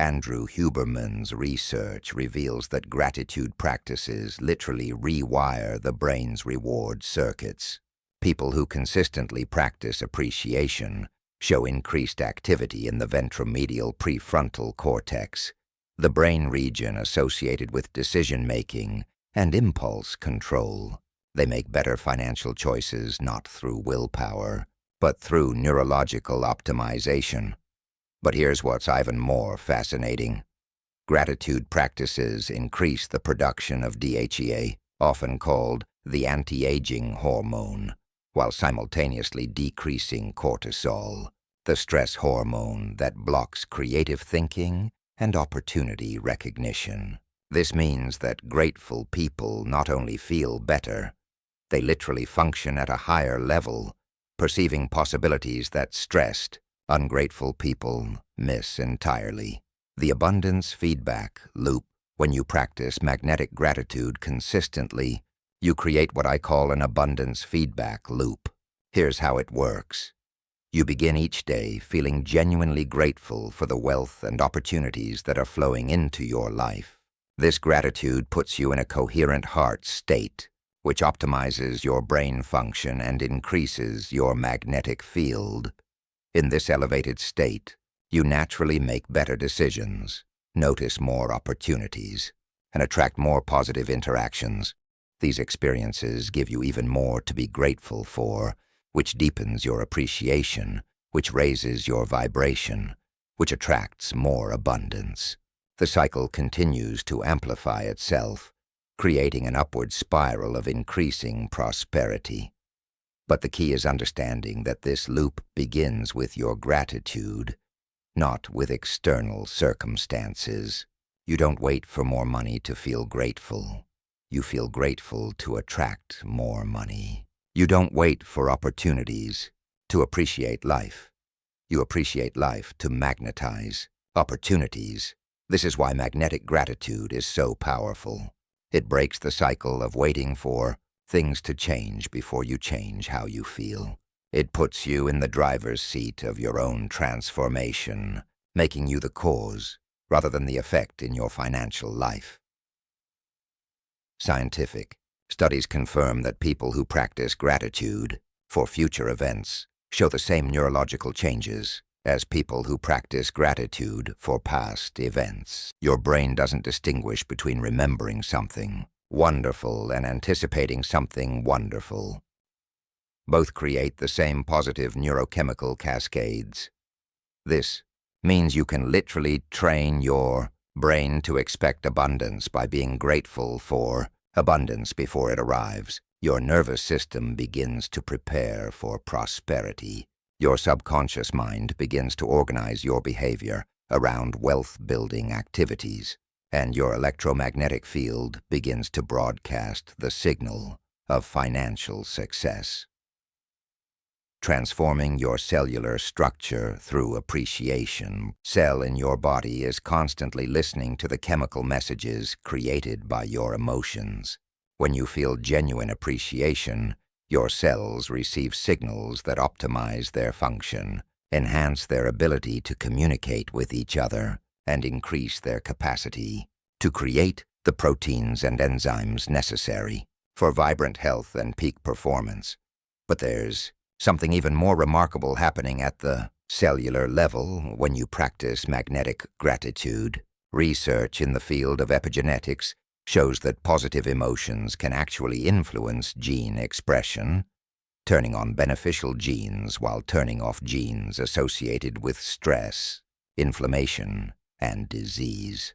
Andrew Huberman's research reveals that gratitude practices literally rewire the brain's reward circuits. People who consistently practice appreciation show increased activity in the ventromedial prefrontal cortex, the brain region associated with decision-making and impulse control. They make better financial choices not through willpower, but through neurological optimization. But here's what's even more fascinating. Gratitude practices increase the production of DHEA, often called the anti-aging hormone, while simultaneously decreasing cortisol, the stress hormone that blocks creative thinking and opportunity recognition. This means that grateful people not only feel better, they literally function at a higher level, perceiving possibilities that stressed, ungrateful people miss entirely. The abundance feedback loop. When you practice magnetic gratitude consistently, you create what I call an abundance feedback loop. Here's how it works. You begin each day feeling genuinely grateful for the wealth and opportunities that are flowing into your life. This gratitude puts you in a coherent heart state, which optimizes your brain function and increases your magnetic field. In this elevated state, you naturally make better decisions, notice more opportunities, and attract more positive interactions. These experiences give you even more to be grateful for, which deepens your appreciation, which raises your vibration, which attracts more abundance. The cycle continues to amplify itself, creating an upward spiral of increasing prosperity. But the key is understanding that this loop begins with your gratitude, not with external circumstances. You don't wait for more money to feel grateful. You feel grateful to attract more money. You don't wait for opportunities to appreciate life. You appreciate life to magnetize opportunities. This is why magnetic gratitude is so powerful. It breaks the cycle of waiting for things to change before you change how you feel. It puts you in the driver's seat of your own transformation, making you the cause rather than the effect in your financial life. Scientific studies confirm that people who practice gratitude for future events show the same neurological changes as people who practice gratitude for past events. Your brain doesn't distinguish between remembering something wonderful and anticipating something wonderful. Both create the same positive neurochemical cascades. This means you can literally train your brain to expect abundance by being grateful for abundance before it arrives. Your nervous system begins to prepare for prosperity. Your subconscious mind begins to organize your behavior around wealth-building activities, and your electromagnetic field begins to broadcast the signal of financial success. Transforming your cellular structure through appreciation. Cell in your body is constantly listening to the chemical messages created by your emotions. When you feel genuine appreciation, your cells receive signals that optimize their function, enhance their ability to communicate with each other, and increase their capacity to create the proteins and enzymes necessary for vibrant health and peak performance. But there's something even more remarkable happening at the cellular level when you practice magnetic gratitude. Research in the field of epigenetics shows that positive emotions can actually influence gene expression, turning on beneficial genes while turning off genes associated with stress, inflammation, and disease.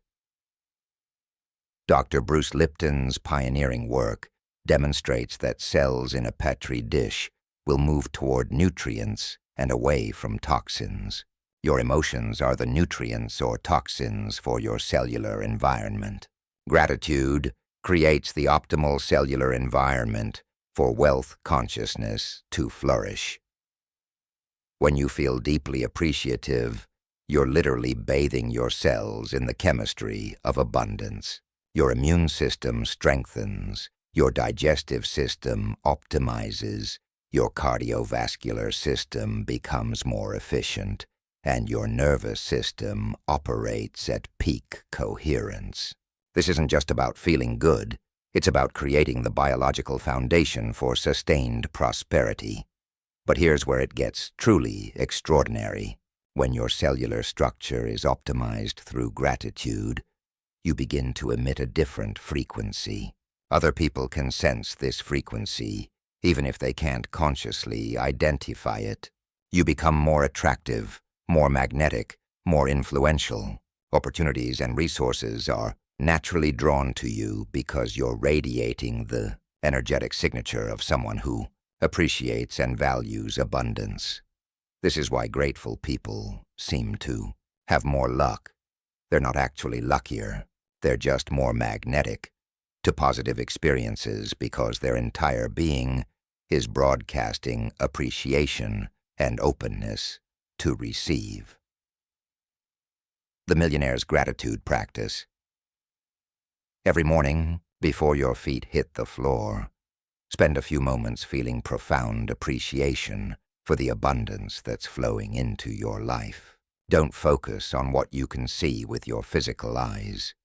Dr. Bruce Lipton's pioneering work demonstrates that cells in a Petri dish will move toward nutrients and away from toxins. Your emotions are the nutrients or toxins for your cellular environment. Gratitude creates the optimal cellular environment for wealth consciousness to flourish. When you feel deeply appreciative, you're literally bathing your cells in the chemistry of abundance. Your immune system strengthens, your digestive system optimizes, your cardiovascular system becomes more efficient, and your nervous system operates at peak coherence. This isn't just about feeling good, it's about creating the biological foundation for sustained prosperity. But here's where it gets truly extraordinary. When your cellular structure is optimized through gratitude, you begin to emit a different frequency. Other people can sense this frequency, even if they can't consciously identify it. You become more attractive, more magnetic, more influential. Opportunities and resources are naturally drawn to you because you're radiating the energetic signature of someone who appreciates and values abundance. This is why grateful people seem to have more luck. They're not actually luckier, they're just more magnetic to positive experiences because their entire being is broadcasting appreciation and openness to receive. The Millionaire's Gratitude Practice. Every morning, before your feet hit the floor, spend a few moments feeling profound appreciation for the abundance that's flowing into your life. Don't focus on what you can see with your physical eyes.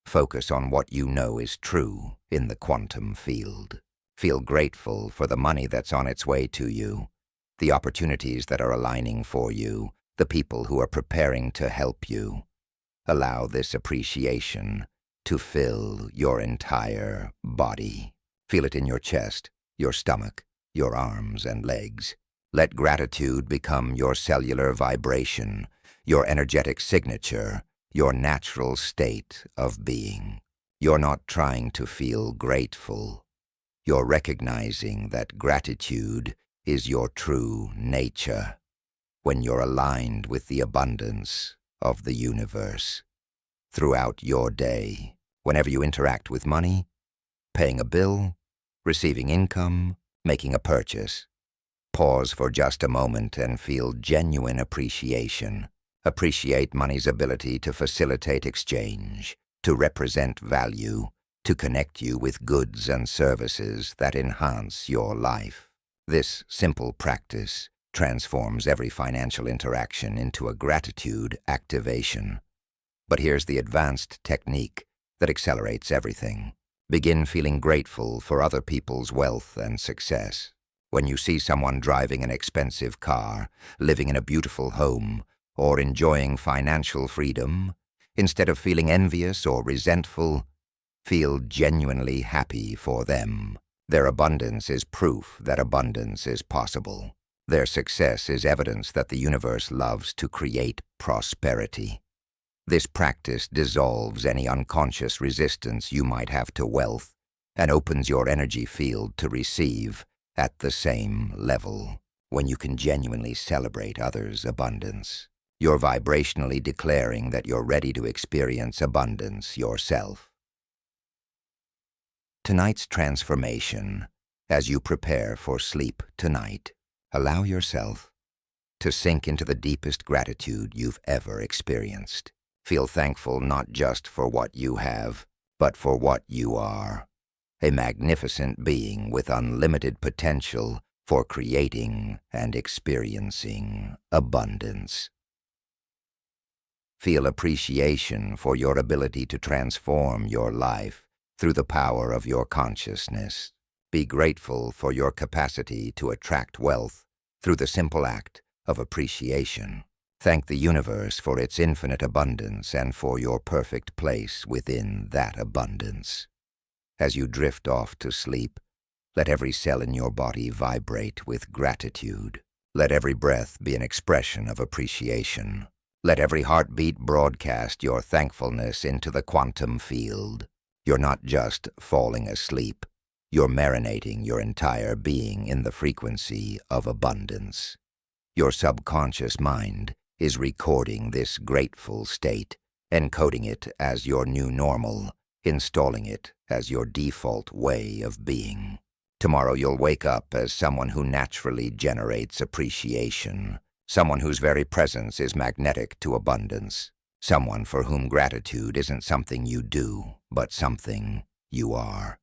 Focus on what you know is true in the quantum field. Feel grateful for the money that's on its way to you, the opportunities that are aligning for you, the people who are preparing to help you. Allow this appreciation to fill your entire body. Feel it in your chest, your stomach, your arms and legs. Let gratitude become your cellular vibration, your energetic signature, your natural state of being. You're not trying to feel grateful. You're recognizing that gratitude is your true nature when you're aligned with the abundance of the universe. Throughout your day, whenever you interact with money, paying a bill, receiving income, making a purchase, pause for just a moment and feel genuine appreciation. Appreciate money's ability to facilitate exchange, to represent value, to connect you with goods and services that enhance your life. This simple practice transforms every financial interaction into a gratitude activation. But here's the advanced technique that accelerates everything. Begin feeling grateful for other people's wealth and success. When you see someone driving an expensive car, living in a beautiful home, or enjoying financial freedom, instead of feeling envious or resentful, feel genuinely happy for them. Their abundance is proof that abundance is possible. Their success is evidence that the universe loves to create prosperity. This practice dissolves any unconscious resistance you might have to wealth and opens your energy field to receive at the same level. When you can genuinely celebrate others' abundance, you're vibrationally declaring that you're ready to experience abundance yourself. Tonight's transformation. As you prepare for sleep tonight, allow yourself to sink into the deepest gratitude you've ever experienced. Feel thankful not just for what you have, but for what you are. A magnificent being with unlimited potential for creating and experiencing abundance. Feel appreciation for your ability to transform your life through the power of your consciousness. Be grateful for your capacity to attract wealth through the simple act of appreciation. Thank the universe for its infinite abundance and for your perfect place within that abundance. As you drift off to sleep, let every cell in your body vibrate with gratitude. Let every breath be an expression of appreciation. Let every heartbeat broadcast your thankfulness into the quantum field. You're not just falling asleep. You're marinating your entire being in the frequency of abundance. Your subconscious mind is recording this grateful state, encoding it as your new normal, installing it as your default way of being. Tomorrow you'll wake up as someone who naturally generates appreciation, someone whose very presence is magnetic to abundance, someone for whom gratitude isn't something you do, but something you are.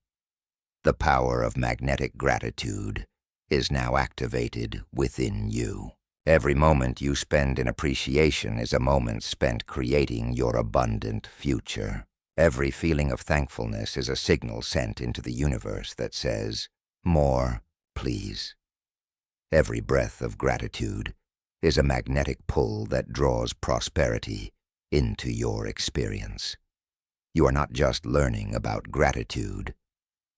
The power of magnetic gratitude is now activated within you. Every moment you spend in appreciation is a moment spent creating your abundant future. Every feeling of thankfulness is a signal sent into the universe that says, "More, please." Every breath of gratitude is a magnetic pull that draws prosperity into your experience. You are not just learning about gratitude,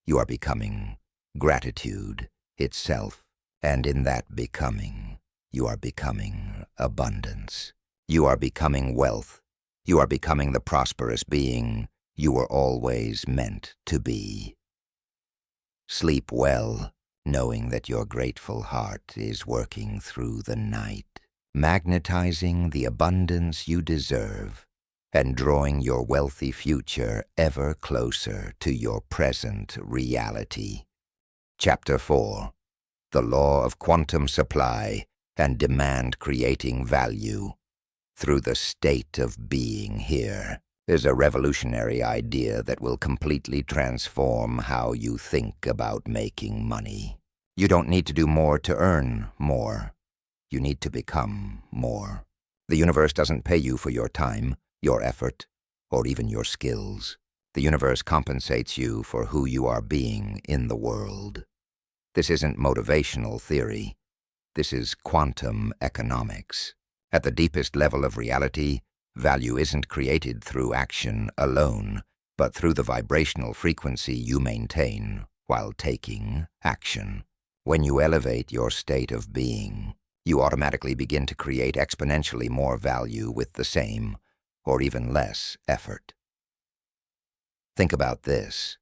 you are becoming gratitude itself, and in that becoming, you are becoming abundance. You are becoming wealth. You are becoming the prosperous being you were always meant to be. Sleep well, knowing that your grateful heart is working through the night, magnetizing the abundance you deserve and drawing your wealthy future ever closer to your present reality. Chapter 4. The Law of Quantum Supply and Demand Creating Value. Through the state of being here is a revolutionary idea that will completely transform how you think about making money. You don't need to do more to earn more. You need to become more. The universe doesn't pay you for your time, your effort, or even your skills. The universe compensates you for who you are being in the world. This isn't motivational theory. This is quantum economics. At the deepest level of reality, value isn't created through action alone, but through the vibrational frequency you maintain while taking action. When you elevate your state of being, you automatically begin to create exponentially more value with the same, or even less, effort. Think about this.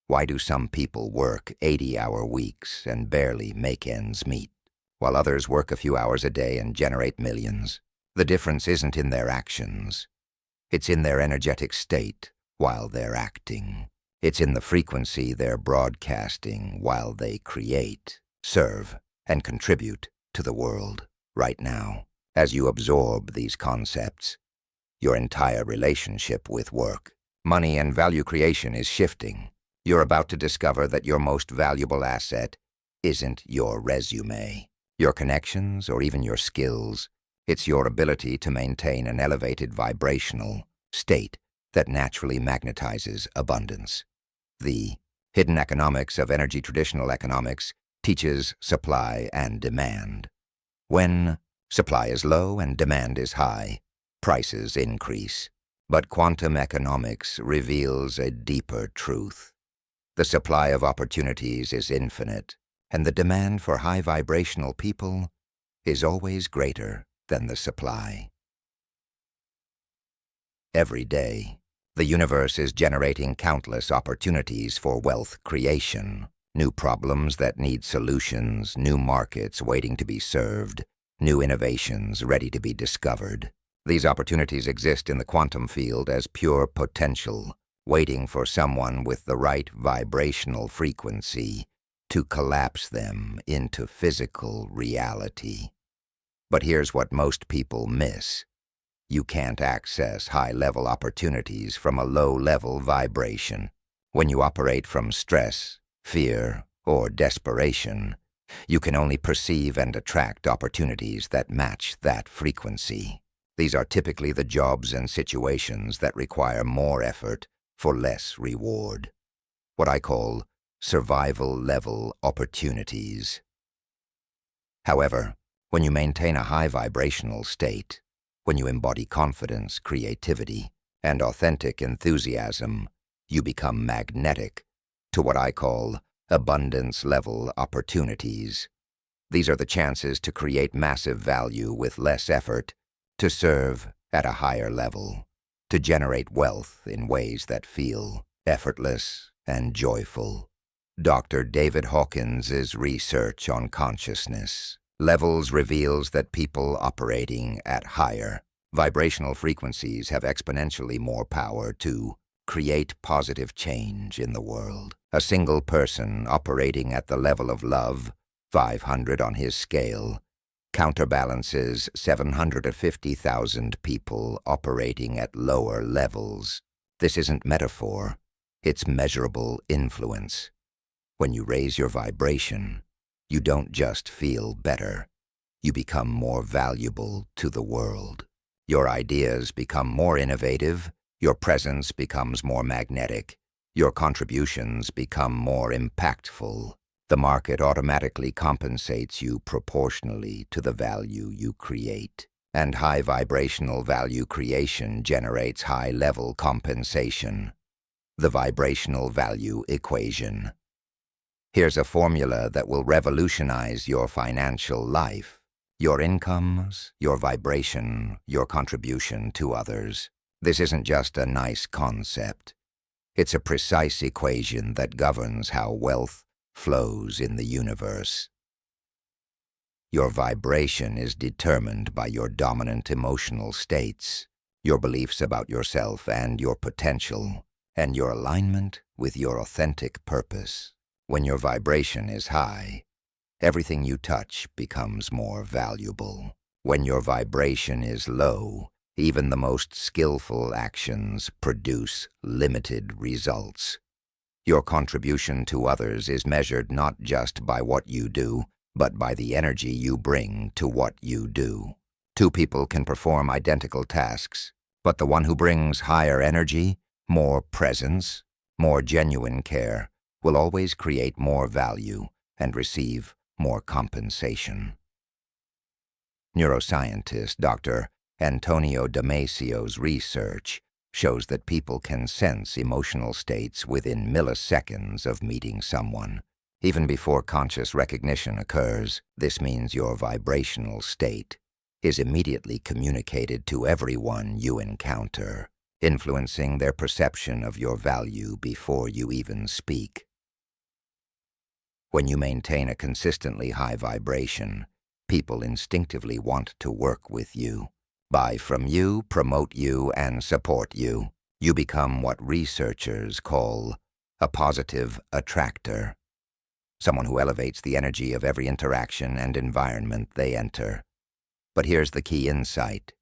Why do some people work 80-hour weeks and barely make ends meet, while others work a few hours a day and generate millions? The difference isn't in their actions. It's in their energetic state while they're acting. It's in the frequency they're broadcasting while they create, serve, and contribute to the world right now. As you absorb these concepts, your entire relationship with work, money, and value creation is shifting. You're about to discover that your most valuable asset isn't your resume, your connections, or even your skills. It's your ability to maintain an elevated vibrational state that naturally magnetizes abundance. The hidden economics of energy traditional economics teaches supply and demand. When supply is low and demand is high, prices increase. But quantum economics reveals a deeper truth. The supply of opportunities is infinite, and the demand for high vibrational people is always greater than the supply. Every day, the universe is generating countless opportunities for wealth creation, new problems that need solutions, new markets waiting to be served, new innovations ready to be discovered. These opportunities exist in the quantum field as pure potential, waiting for someone with the right vibrational frequency to collapse them into physical reality. But here's what most people miss. You can't access high-level opportunities from a low-level vibration. When you operate from stress, fear, or desperation, you can only perceive and attract opportunities that match that frequency. These are typically the jobs and situations that require more effort for less reward. What I call survival-level opportunities. However, When you maintain a high vibrational state, when you embody confidence, creativity, and authentic enthusiasm, you become magnetic to what I call abundance-level opportunities. These are the chances to create massive value with less effort, to serve at a higher level, to generate wealth in ways that feel effortless and joyful. Dr. David Hawkins's research on consciousness levels reveals that people operating at higher vibrational frequencies have exponentially more power to create positive change in the world. A single person operating at the level of love, 500 on his scale, counterbalances 750,000 people operating at lower levels. This isn't metaphor, it's measurable influence. When you raise your vibration, you don't just feel better, you become more valuable to the world. Your ideas become more innovative, your presence becomes more magnetic, your contributions become more impactful. The market automatically compensates you proportionally to the value you create. And high vibrational value creation generates high-level compensation. The vibrational value equation. Here's a formula that will revolutionize your financial life. Your incomes, your vibration, your contribution to others. This isn't just a nice concept. It's a precise equation that governs how wealth flows in the universe. Your vibration is determined by your dominant emotional states, your beliefs about yourself and your potential, and your alignment with your authentic purpose. When your vibration is high, everything you touch becomes more valuable. When your vibration is low, even the most skillful actions produce limited results. Your contribution to others is measured not just by what you do, but by the energy you bring to what you do. Two people can perform identical tasks, but the one who brings higher energy, more presence, more genuine care, will always create more value and receive more compensation. Neuroscientist Dr. Antonio Damasio's research shows that people can sense emotional states within milliseconds of meeting someone. Even before conscious recognition occurs, this means your vibrational state is immediately communicated to everyone you encounter, influencing their perception of your value before you even speak. When you maintain a consistently high vibration, people instinctively want to work with you, buy from you, promote you, and support you. You become what researchers call a positive attractor, someone who elevates the energy of every interaction and environment they enter. But here's the key insight.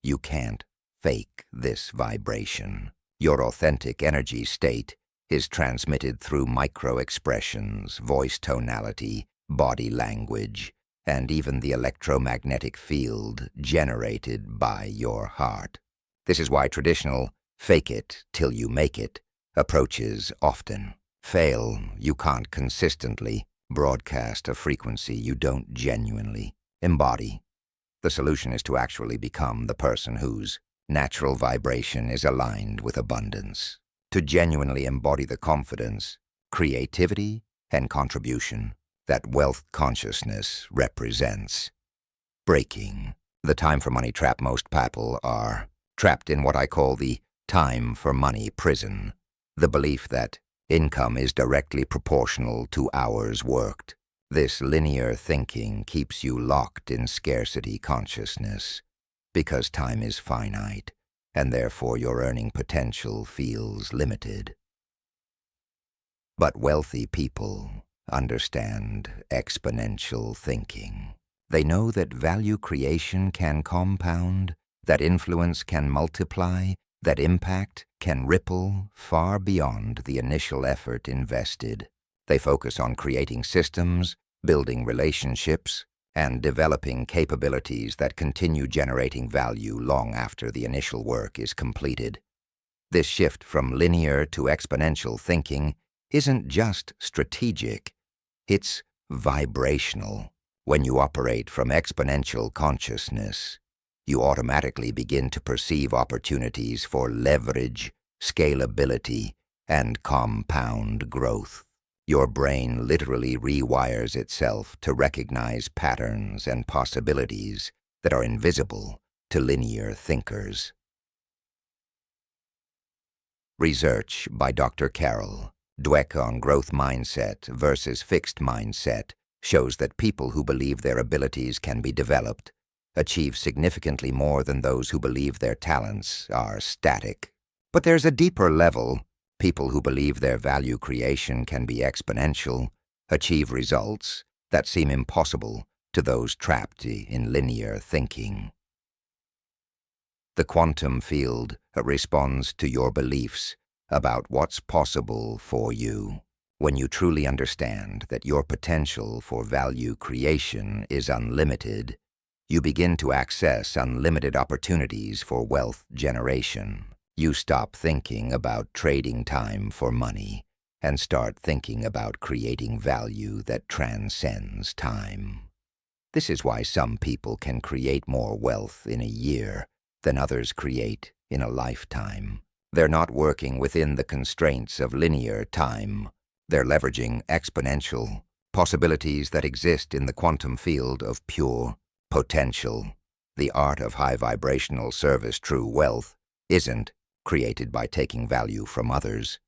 You can't fake this vibration. Your authentic energy state is transmitted through micro-expressions, voice tonality, body language, and even the electromagnetic field generated by your heart. This is why traditional fake it till you make it approaches often fail. You can't consistently broadcast a frequency you don't genuinely embody. The solution is to actually become the person whose natural vibration is aligned with abundance, to genuinely embody the confidence, creativity, and contribution that wealth consciousness represents. Breaking the time for money trap. Most people are trapped in what I call the time for money prison, the belief that income is directly proportional to hours worked. This linear thinking keeps you locked in scarcity consciousness, because time is finite, and therefore your earning potential feels limited. But wealthy people understand exponential thinking. They know that value creation can compound, that influence can multiply, that impact can ripple far beyond the initial effort invested. They focus on creating systems, building relationships, and developing capabilities that continue generating value long after the initial work is completed. This shift from linear to exponential thinking isn't just strategic, it's vibrational. When you operate from exponential consciousness, you automatically begin to perceive opportunities for leverage, scalability, and compound growth. Your brain literally rewires itself to recognize patterns and possibilities that are invisible to linear thinkers. Research by Dr. Carroll, Dweck on growth mindset versus fixed mindset shows that people who believe their abilities can be developed achieve significantly more than those who believe their talents are static. But there's a deeper level. People who believe their value creation can be exponential achieve results that seem impossible to those trapped in linear thinking. The quantum field responds to your beliefs about what's possible for you. When you truly understand that your potential for value creation is unlimited, you begin to access unlimited opportunities for wealth generation. You stop thinking about trading time for money and start thinking about creating value that transcends time. This is why some people can create more wealth in a year than others create in a lifetime. They're not working within the constraints of linear time. They're leveraging exponential possibilities that exist in the quantum field of pure potential. The art of high vibrational service, true wealth, isn't created by taking value from others.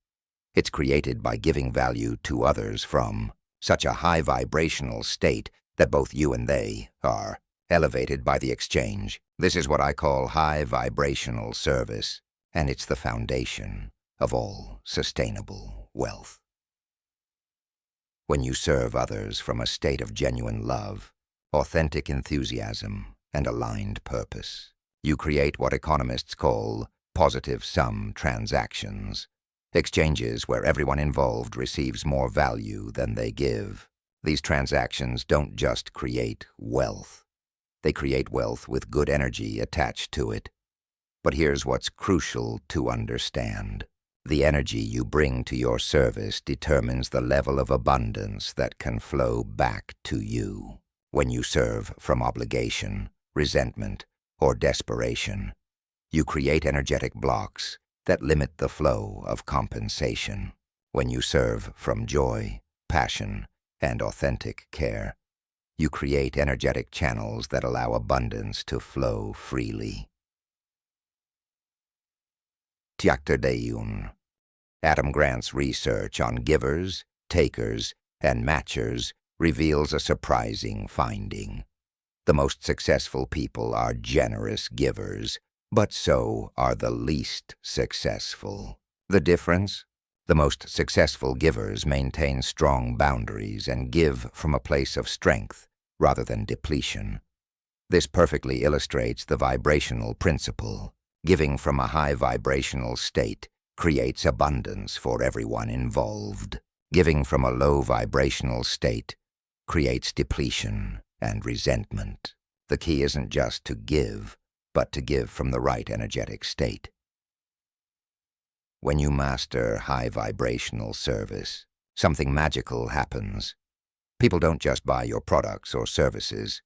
It's created by giving value to others from such a high vibrational state that both you and they are elevated by the exchange. This is what I call high vibrational service, and it's the foundation of all sustainable wealth. When you serve others from a state of genuine love, authentic enthusiasm, and aligned purpose, you create what economists call positive sum transactions, exchanges where everyone involved receives more value than they give. These transactions don't just create wealth. They create wealth with good energy attached to it. But here's what's crucial to understand. The energy you bring to your service determines the level of abundance that can flow back to you. When you serve from obligation, resentment, or desperation, you create energetic blocks that limit the flow of compensation. When you serve from joy, passion, and authentic care, you create energetic channels that allow abundance to flow freely. Tiacterdeyun. Adam Grant's research on givers, takers, and matchers reveals a surprising finding. The most successful people are generous givers, but so are the least successful. The difference? The most successful givers maintain strong boundaries and give from a place of strength rather than depletion. This perfectly illustrates the vibrational principle. Giving from a high vibrational state creates abundance for everyone involved. Giving from a low vibrational state creates depletion and resentment. The key isn't just to give, but to give from the right energetic state. When you master high vibrational service, something magical happens. People don't just buy your products or services.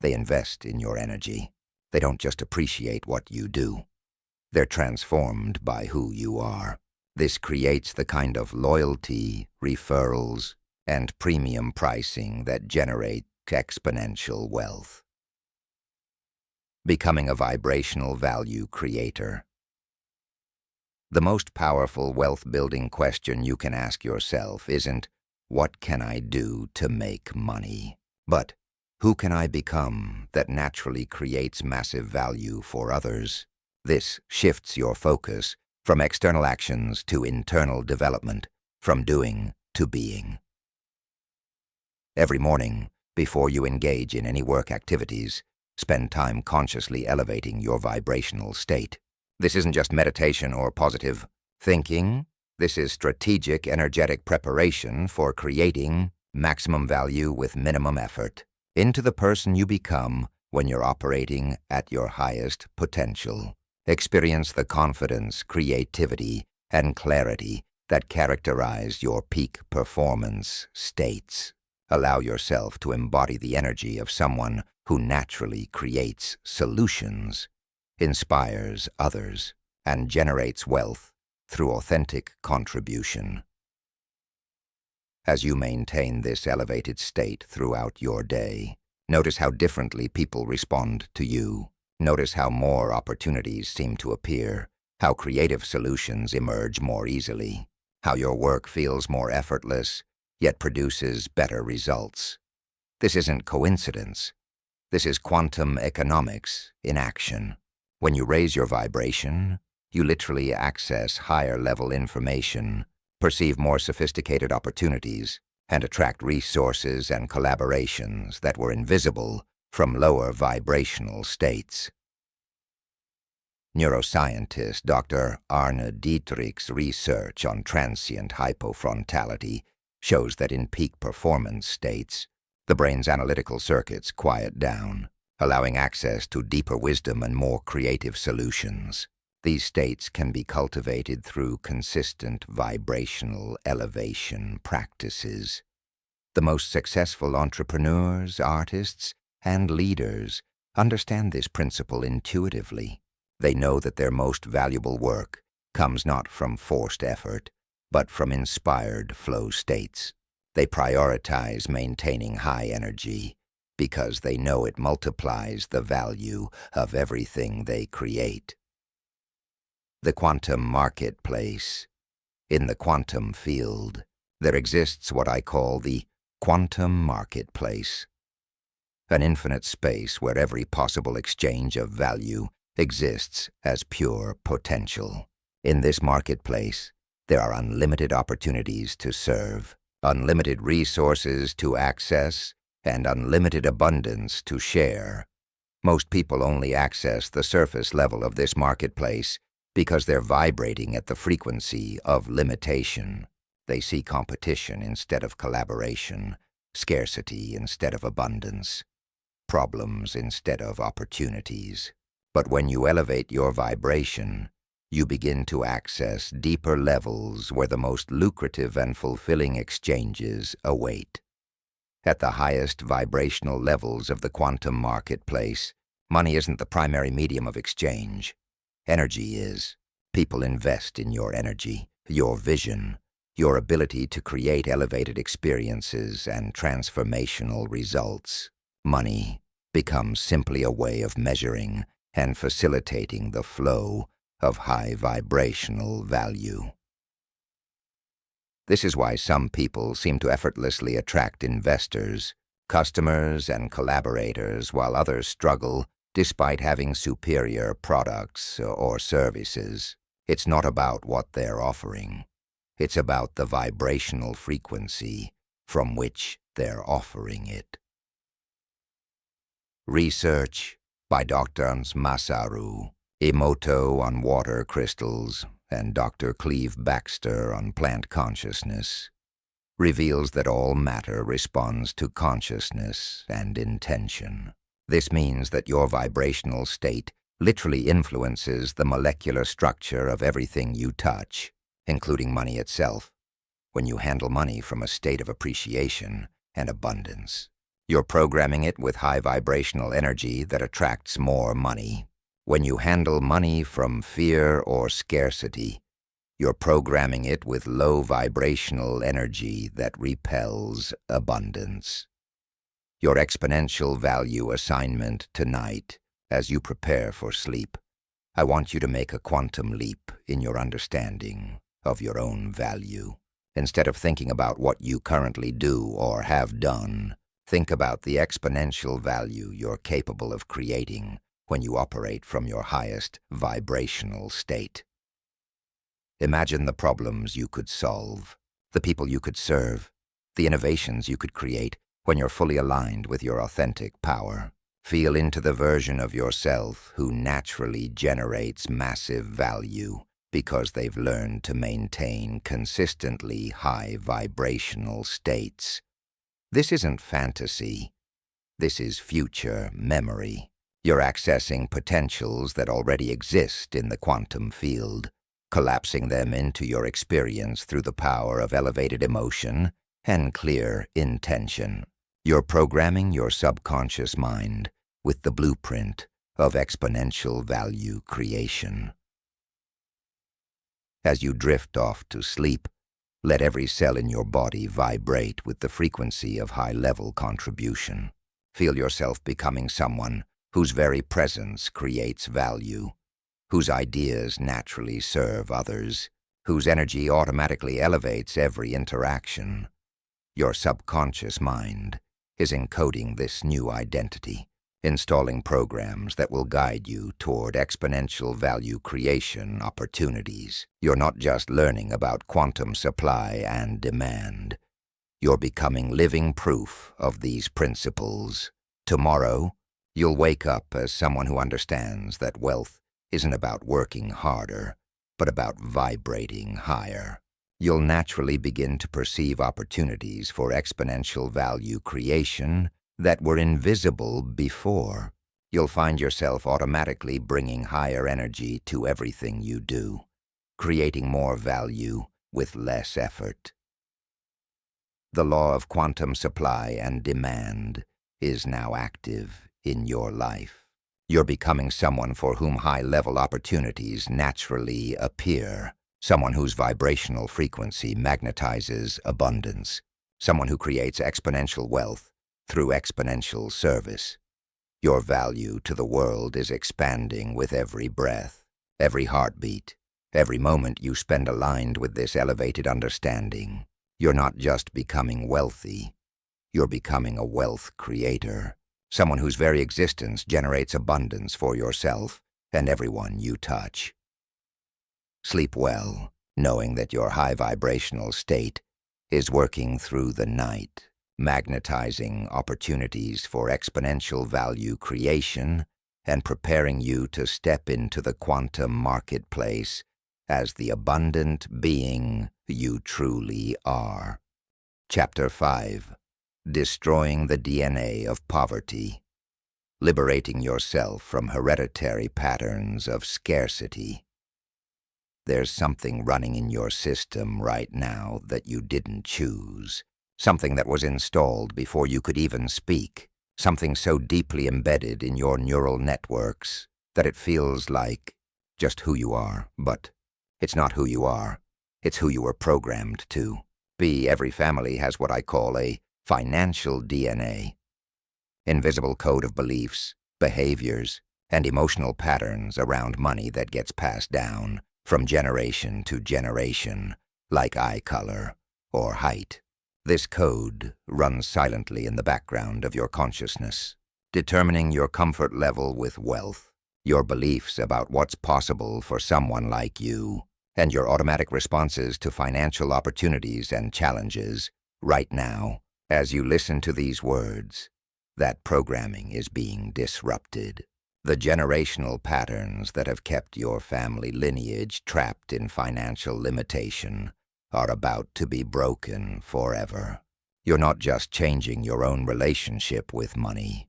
They invest in your energy. They don't just appreciate what you do. They're transformed by who you are. This creates the kind of loyalty, referrals, and premium pricing that generate exponential wealth. Becoming a vibrational value creator. The most powerful wealth-building question you can ask yourself isn't, "What can I do to make money?" but, "Who can I become that naturally creates massive value for others?" This shifts your focus from external actions to internal development, from doing to being. Every morning, before you engage in any work activities, spend time consciously elevating your vibrational state. This isn't just meditation or positive thinking. This is strategic, energetic preparation for creating maximum value with minimum effort into the person you become when you're operating at your highest potential. Experience the confidence, creativity, and clarity that characterize your peak performance states. Allow yourself to embody the energy of someone who naturally creates solutions, inspires others, and generates wealth through authentic contribution. As you maintain this elevated state throughout your day, notice how differently people respond to you. Notice how more opportunities seem to appear, how creative solutions emerge more easily, how your work feels more effortless, yet produces better results. This isn't coincidence. This is quantum economics in action. When you raise your vibration, you literally access higher-level information, perceive more sophisticated opportunities, and attract resources and collaborations that were invisible from lower vibrational states. Neuroscientist Dr. Arne Dietrich's research on transient hypofrontality shows that in peak performance states, the brain's analytical circuits quiet down, allowing access to deeper wisdom and more creative solutions. These states can be cultivated through consistent vibrational elevation practices. The most successful entrepreneurs, artists, and leaders understand this principle intuitively. They know that their most valuable work comes not from forced effort, but from inspired flow states. They prioritize maintaining high energy because they know it multiplies the value of everything they create. The quantum marketplace. In the quantum field, there exists what I call the quantum marketplace, an infinite space where every possible exchange of value exists as pure potential. In this marketplace, there are unlimited opportunities to serve, unlimited resources to access, and unlimited abundance to share. Most people only access the surface level of this marketplace because they're vibrating at the frequency of limitation. They see competition instead of collaboration, scarcity instead of abundance, problems instead of opportunities. But when you elevate your vibration, you begin to access deeper levels where the most lucrative and fulfilling exchanges await. At the highest vibrational levels of the quantum marketplace, money isn't the primary medium of exchange. Energy is. People invest in your energy, your vision, your ability to create elevated experiences and transformational results. Money becomes simply a way of measuring and facilitating the flow of high vibrational value. This is why some people seem to effortlessly attract investors, customers, and collaborators, while others struggle despite having superior products or services. It's not about what they're offering. It's about the vibrational frequency from which they're offering it. Research by Drs. Masaru Emoto on water crystals and Dr. Cleve Baxter on plant consciousness reveals that all matter responds to consciousness and intention. This means that your vibrational state literally influences the molecular structure of everything you touch, including money itself. When you handle money from a state of appreciation and abundance, you're programming it with high vibrational energy that attracts more money. When you handle money from fear or scarcity, you're programming it with low vibrational energy that repels abundance. Your exponential value assignment tonight, as you prepare for sleep, I want you to make a quantum leap in your understanding of your own value. Instead of thinking about what you currently do or have done, think about the exponential value you're capable of creating when you operate from your highest vibrational state. Imagine the problems you could solve, the people you could serve, the innovations you could create when you're fully aligned with your authentic power. Feel into the version of yourself who naturally generates massive value because they've learned to maintain consistently high vibrational states. This isn't fantasy. This is future memory. You're accessing potentials that already exist in the quantum field, collapsing them into your experience through the power of elevated emotion and clear intention. You're programming your subconscious mind with the blueprint of exponential value creation. As you drift off to sleep, let every cell in your body vibrate with the frequency of high-level contribution. Feel yourself becoming someone whose very presence creates value, whose ideas naturally serve others, whose energy automatically elevates every interaction. Your subconscious mind is encoding this new identity, installing programs that will guide you toward exponential value creation opportunities. You're not just learning about quantum supply and demand. You're becoming living proof of these principles. Tomorrow, you'll wake up as someone who understands that wealth isn't about working harder, but about vibrating higher. You'll naturally begin to perceive opportunities for exponential value creation that were invisible before. You'll find yourself automatically bringing higher energy to everything you do, creating more value with less effort. The law of quantum supply and demand is now active in your life. You're becoming someone for whom high-level opportunities naturally appear, someone whose vibrational frequency magnetizes abundance, someone who creates exponential wealth through exponential service. Your value to the world is expanding with every breath, every heartbeat, every moment you spend aligned with this elevated understanding. You're not just becoming wealthy, you're becoming a wealth creator, someone whose very existence generates abundance for yourself and everyone you touch. Sleep well, knowing that your high vibrational state is working through the night, magnetizing opportunities for exponential value creation and preparing you to step into the quantum marketplace as the abundant being you truly are. Chapter 5. Destroying the DNA of Poverty. Liberating yourself from hereditary patterns of scarcity. There's something running in your system right now that you didn't choose. Something that was installed before you could even speak. Something so deeply embedded in your neural networks that it feels like just who you are, but it's not who you are. It's who you were programmed to be. Every family has what I call a financial DNA. Invisible code of beliefs, behaviors, and emotional patterns around money that gets passed down from generation to generation, like eye color or height. This code runs silently in the background of your consciousness, determining your comfort level with wealth, your beliefs about what's possible for someone like you, and your automatic responses to financial opportunities and challenges. Right now, as you listen to these words, that programming is being disrupted. The generational patterns that have kept your family lineage trapped in financial limitation are about to be broken forever. You're not just changing your own relationship with money.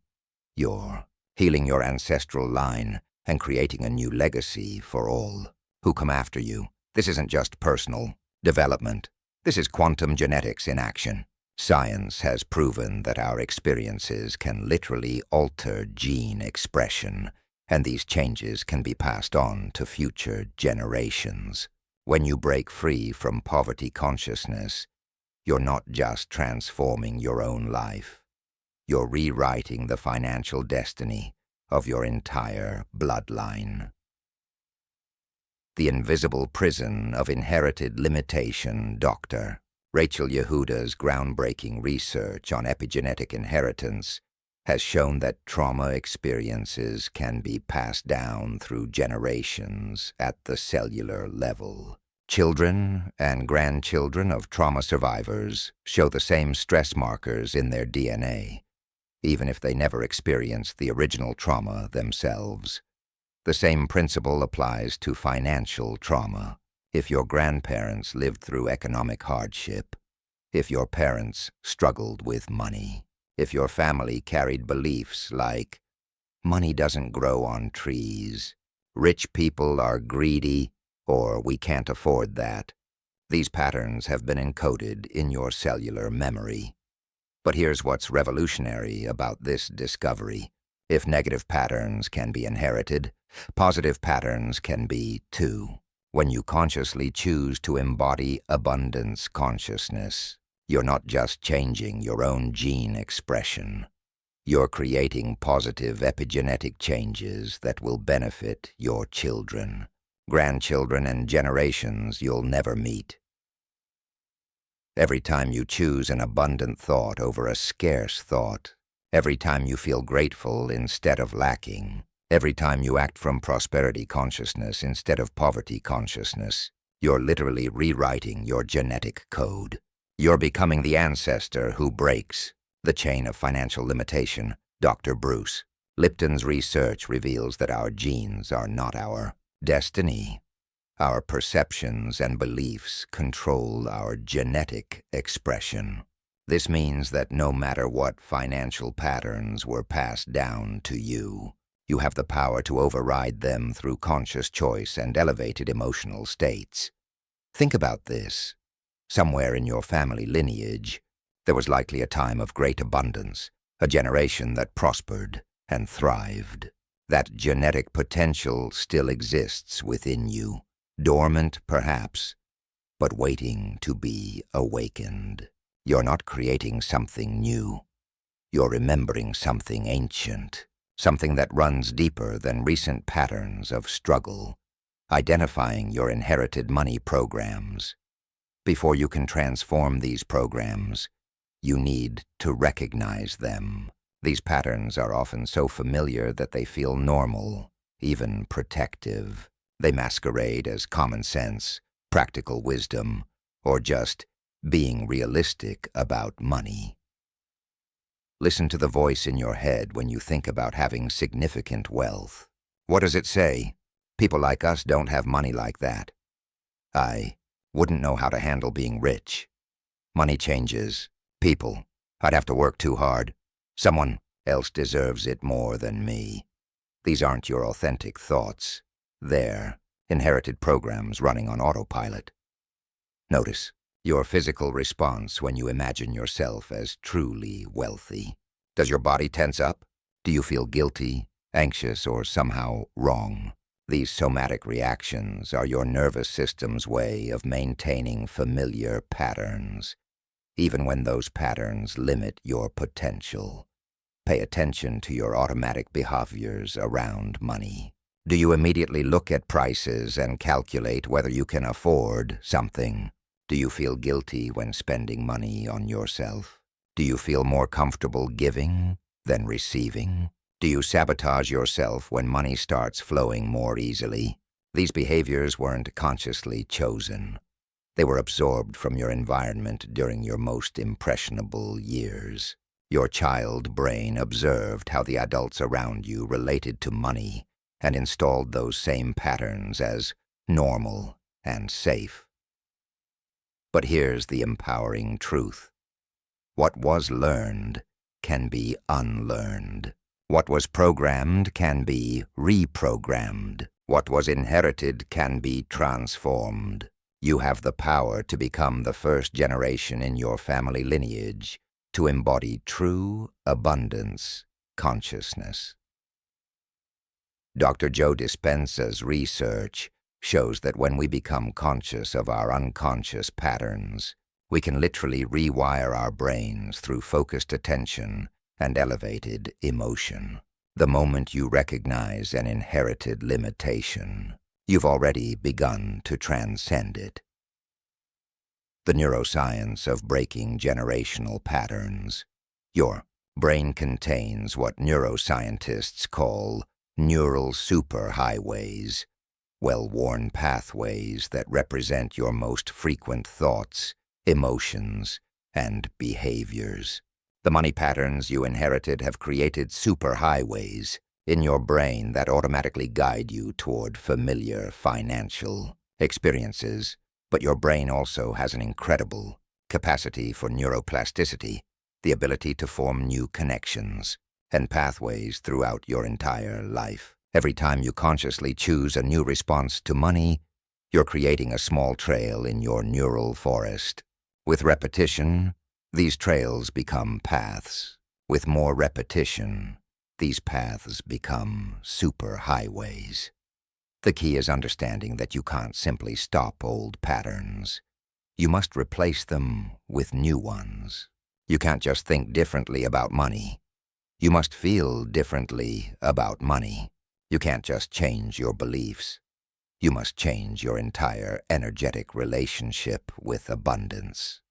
You're healing your ancestral line and creating a new legacy for all who come after you. This isn't just personal development. This is quantum genetics in action. Science has proven that our experiences can literally alter gene expression, and these changes can be passed on to future generations. When you break free from poverty consciousness, you're not just transforming your own life. You're rewriting the financial destiny of your entire bloodline. The Invisible Prison of Inherited Limitation, Dr. Rachel Yehuda's groundbreaking research on epigenetic inheritance has shown that trauma experiences can be passed down through generations at the cellular level. Children and grandchildren of trauma survivors show the same stress markers in their DNA, even if they never experienced the original trauma themselves. The same principle applies to financial trauma. If your grandparents lived through economic hardship, if your parents struggled with money, if your family carried beliefs like, money doesn't grow on trees, rich people are greedy, or we can't afford that, These patterns have been encoded in your cellular memory. But here's what's revolutionary about this discovery. If negative patterns can be inherited, positive patterns can be too. When you consciously choose to embody abundance consciousness, you're not just changing your own gene expression. You're creating positive epigenetic changes that will benefit your children, grandchildren, and generations you'll never meet. Every time you choose an abundant thought over a scarce thought, every time you feel grateful instead of lacking, every time you act from prosperity consciousness instead of poverty consciousness, you're literally rewriting your genetic code. You're becoming the ancestor who breaks the chain of financial limitation. Dr. Bruce Lipton's research reveals that our genes are not our destiny. Our perceptions and beliefs control our genetic expression. This means that no matter what financial patterns were passed down to you, you have the power to override them through conscious choice and elevated emotional states. Think about this. Somewhere in your family lineage, there was likely a time of great abundance, a generation that prospered and thrived. That genetic potential still exists within you, dormant perhaps, but waiting to be awakened. You're not creating something new. You're remembering something ancient, something that runs deeper than recent patterns of struggle, identifying your inherited money programs. Before you can transform these programs, you need to recognize them. These patterns are often so familiar that they feel normal, even protective. They masquerade as common sense, practical wisdom, or just being realistic about money. Listen to the voice in your head when you think about having significant wealth. What does it say? People like us don't have money like that. I wouldn't know how to handle being rich. Money changes. People. I'd have to work too hard. Someone else deserves it more than me. These aren't your authentic thoughts. They're inherited programs running on autopilot. Notice your physical response when you imagine yourself as truly wealthy. Does your body tense up? Do you feel guilty, anxious, or somehow wrong? These somatic reactions are your nervous system's way of maintaining familiar patterns, even when those patterns limit your potential. Pay attention to your automatic behaviors around money. Do you immediately look at prices and calculate whether you can afford something? Do you feel guilty when spending money on yourself? Do you feel more comfortable giving than receiving? Do you sabotage yourself when money starts flowing more easily? These behaviors weren't consciously chosen. They were absorbed from your environment during your most impressionable years. Your child brain observed how the adults around you related to money and installed those same patterns as normal and safe. But here's the empowering truth. What was learned can be unlearned. What was programmed can be reprogrammed. What was inherited can be transformed. You have the power to become the first generation in your family lineage to embody true abundance consciousness. Dr. Joe Dispenza's research shows that when we become conscious of our unconscious patterns, we can literally rewire our brains through focused attention and elevated emotion. The moment you recognize an inherited limitation, you've already begun to transcend it. The neuroscience of breaking generational patterns. Your brain contains what neuroscientists call neural superhighways, well-worn pathways that represent your most frequent thoughts, emotions, and behaviors. The money patterns you inherited have created superhighways in your brain that automatically guide you toward familiar financial experiences. But your brain also has an incredible capacity for neuroplasticity, the ability to form new connections and pathways throughout your entire life. Every time you consciously choose a new response to money, You're creating a small trail in your neural forest. With repetition, these trails become paths. With more repetition, these paths become superhighways. The key is understanding that you can't simply stop old patterns. You must replace them with new ones. You can't just think differently about money. You must feel differently about money. You can't just change your beliefs. You must change your entire energetic relationship with abundance.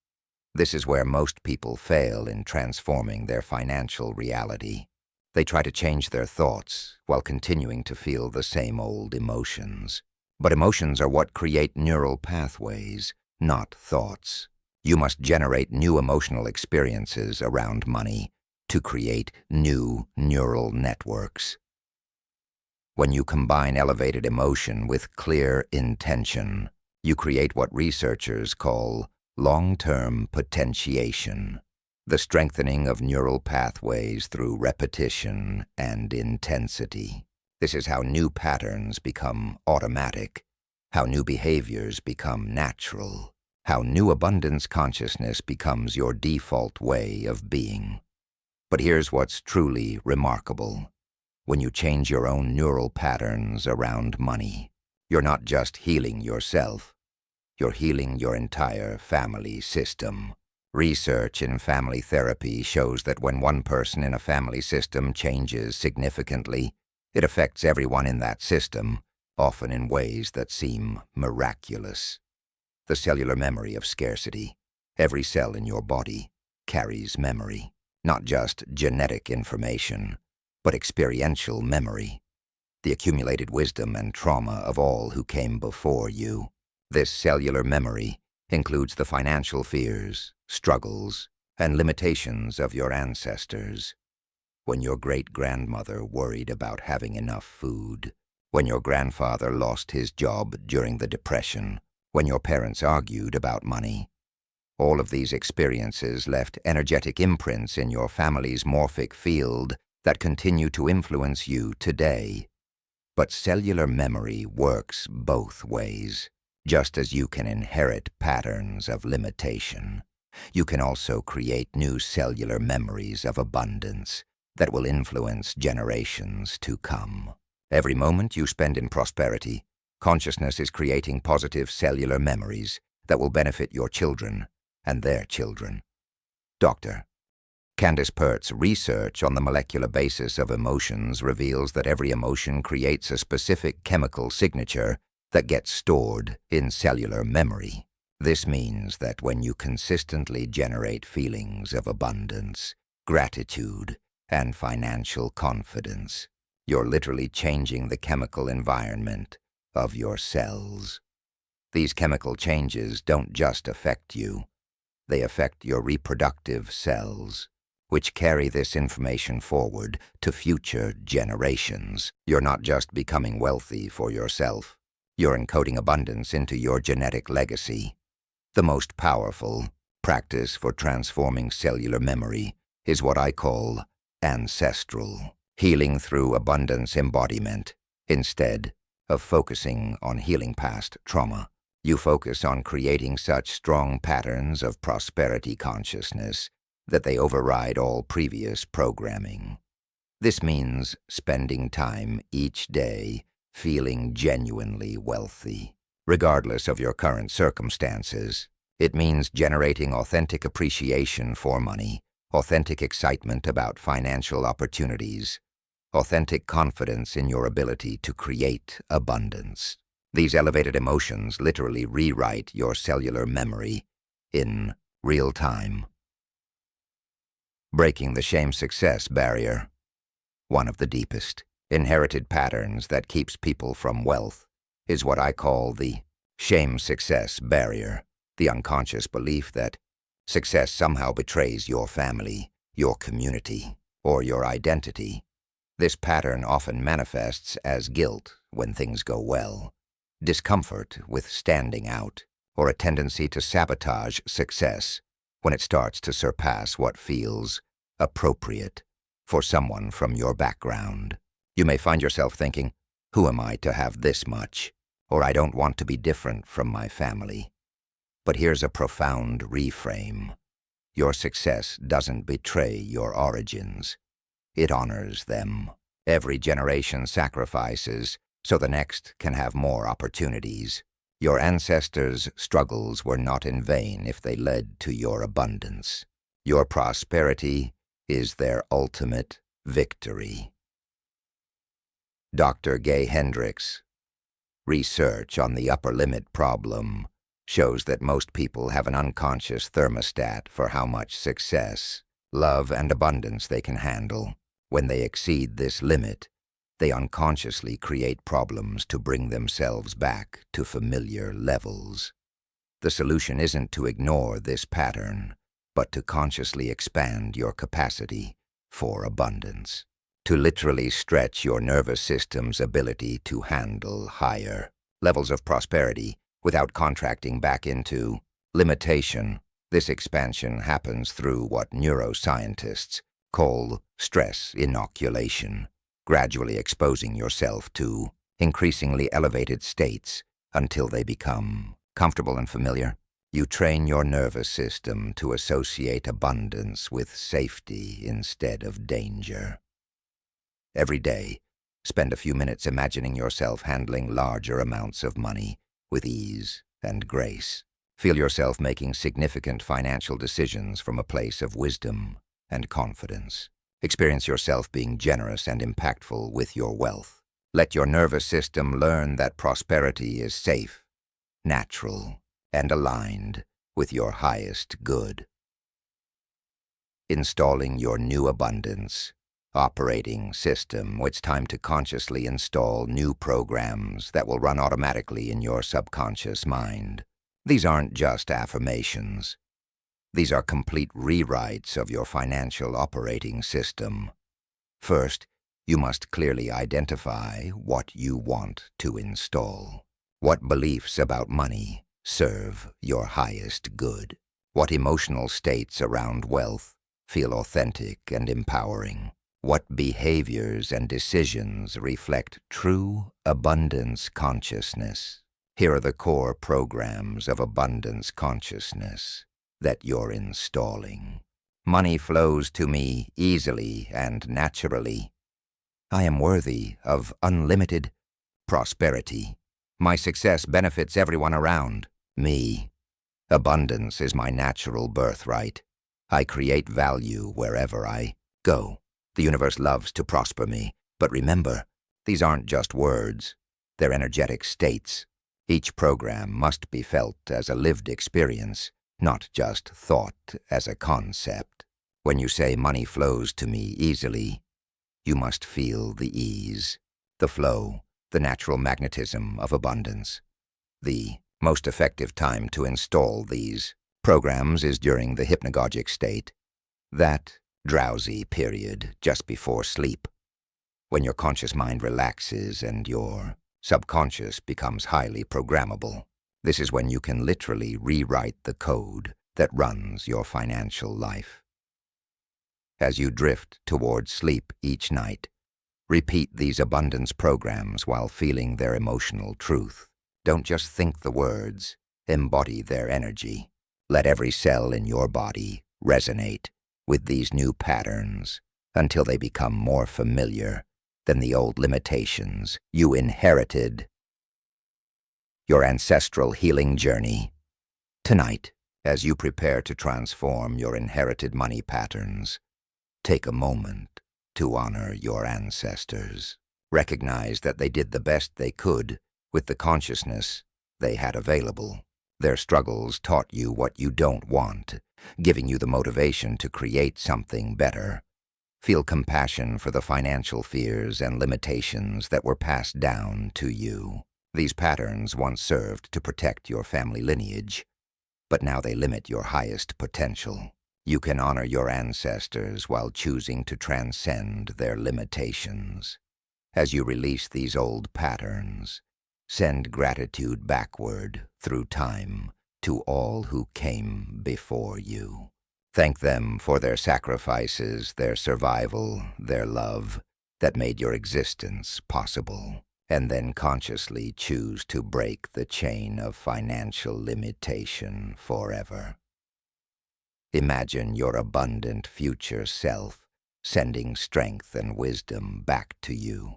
This is where most people fail in transforming their financial reality. They try to change their thoughts while continuing to feel the same old emotions. But emotions are what create neural pathways, not thoughts. You must generate new emotional experiences around money to create new neural networks. When you combine elevated emotion with clear intention, you create what researchers call long-term potentiation, the strengthening of neural pathways through repetition and intensity. This is how new patterns become automatic, how new behaviors become natural, how new abundance consciousness becomes your default way of being. But here's what's truly remarkable. When you change your own neural patterns around money, you're not just healing yourself, you're healing your entire family system. Research in family therapy shows that when one person in a family system changes significantly, it affects everyone in that system, often in ways that seem miraculous. The cellular memory of scarcity. Every cell in your body carries memory, not just genetic information, but experiential memory, the accumulated wisdom and trauma of all who came before you. This cellular memory includes the financial fears, struggles, and limitations of your ancestors. When your great-grandmother worried about having enough food, when your grandfather lost his job during the Depression, when your parents argued about money. All of these experiences left energetic imprints in your family's morphic field that continue to influence you today. But cellular memory works both ways. Just as you can inherit patterns of limitation, you can also create new cellular memories of abundance that will influence generations to come. Every moment you spend in prosperity, consciousness is creating positive cellular memories that will benefit your children and their children. Dr. Candace Pert's research on the molecular basis of emotions reveals that every emotion creates a specific chemical signature that gets stored in cellular memory. This means that when you consistently generate feelings of abundance, gratitude, and financial confidence, you're literally changing the chemical environment of your cells. These chemical changes don't just affect you, they affect your reproductive cells, which carry this information forward to future generations. You're not just becoming wealthy for yourself, you're encoding abundance into your genetic legacy. The most powerful practice for transforming cellular memory is what I call ancestral, healing through abundance embodiment. Instead of focusing on healing past trauma, you focus on creating such strong patterns of prosperity consciousness that they override all previous programming. This means spending time each day feeling genuinely wealthy, regardless of your current circumstances. It means generating authentic appreciation for money, authentic excitement about financial opportunities, authentic confidence in your ability to create abundance. These elevated emotions literally rewrite your cellular memory in real time. Breaking the shame-success barrier. One of the deepest inherited patterns that keeps people from wealth is what I call the shame-success barrier, the unconscious belief that success somehow betrays your family, your community, or your identity. This pattern often manifests as guilt when things go well, discomfort with standing out, or a tendency to sabotage success when it starts to surpass what feels appropriate for someone from your background. You may find yourself thinking, "Who am I to have this much?" or I don't want to be different from my family. But here's a profound reframe. Your success doesn't betray your origins. It honors them. Every generation sacrifices so the next can have more opportunities. Your ancestors' struggles were not in vain if they led to your abundance. Your prosperity is their ultimate victory. Dr. Gay Hendricks. Research on the upper limit problem shows that most people have an unconscious thermostat for how much success, love, and abundance they can handle. When they exceed this limit, they unconsciously create problems to bring themselves back to familiar levels. The solution isn't to ignore this pattern, but to consciously expand your capacity for abundance, to literally stretch your nervous system's ability to handle higher levels of prosperity without contracting back into limitation. This expansion happens through what neuroscientists call stress inoculation, gradually exposing yourself to increasingly elevated states until they become comfortable and familiar. You train your nervous system to associate abundance with safety instead of danger. Every day, spend a few minutes imagining yourself handling larger amounts of money with ease and grace. Feel yourself making significant financial decisions from a place of wisdom and confidence. Experience yourself being generous and impactful with your wealth. Let your nervous system learn that prosperity is safe, natural, and aligned with your highest good. Installing your new abundance operating system. It's time to consciously install new programs that will run automatically in your subconscious mind. These aren't just affirmations. These are complete rewrites of your financial operating system. First, you must clearly identify what you want to install. What beliefs about money serve your highest good? What emotional states around wealth feel authentic and empowering? What behaviors and decisions reflect true abundance consciousness? Here are the core programs of abundance consciousness that you're installing. Money flows to me easily and naturally. I am worthy of unlimited prosperity. My success benefits everyone around me. Abundance is my natural birthright. I create value wherever I go. The universe loves to prosper me, but remember, these aren't just words. They're energetic states. Each program must be felt as a lived experience, not just thought as a concept. When you say money flows to me easily, you must feel the ease, the flow, the natural magnetism of abundance. The most effective time to install these programs is during the hypnagogic state, that drowsy period just before sleep, when your conscious mind relaxes and your subconscious becomes highly programmable. This is when you can literally rewrite the code that runs your financial life. As you drift towards sleep each night, repeat these abundance programs while feeling their emotional truth. Don't just think the words, embody their energy. Let every cell in your body resonate with these new patterns until they become more familiar than the old limitations you inherited. Your ancestral healing journey. Tonight, as you prepare to transform your inherited money patterns, take a moment to honor your ancestors. Recognize that they did the best they could with the consciousness they had available. Their struggles taught you what you don't want, giving you the motivation to create something better. Feel compassion for the financial fears and limitations that were passed down to you. These patterns once served to protect your family lineage, but now they limit your highest potential. You can honor your ancestors while choosing to transcend their limitations. As you release these old patterns, send gratitude backward through time to all who came before you. Thank them for their sacrifices, their survival, their love that made your existence possible. and then consciously choose to break the chain of financial limitation forever. Imagine your abundant future self sending strength and wisdom back to you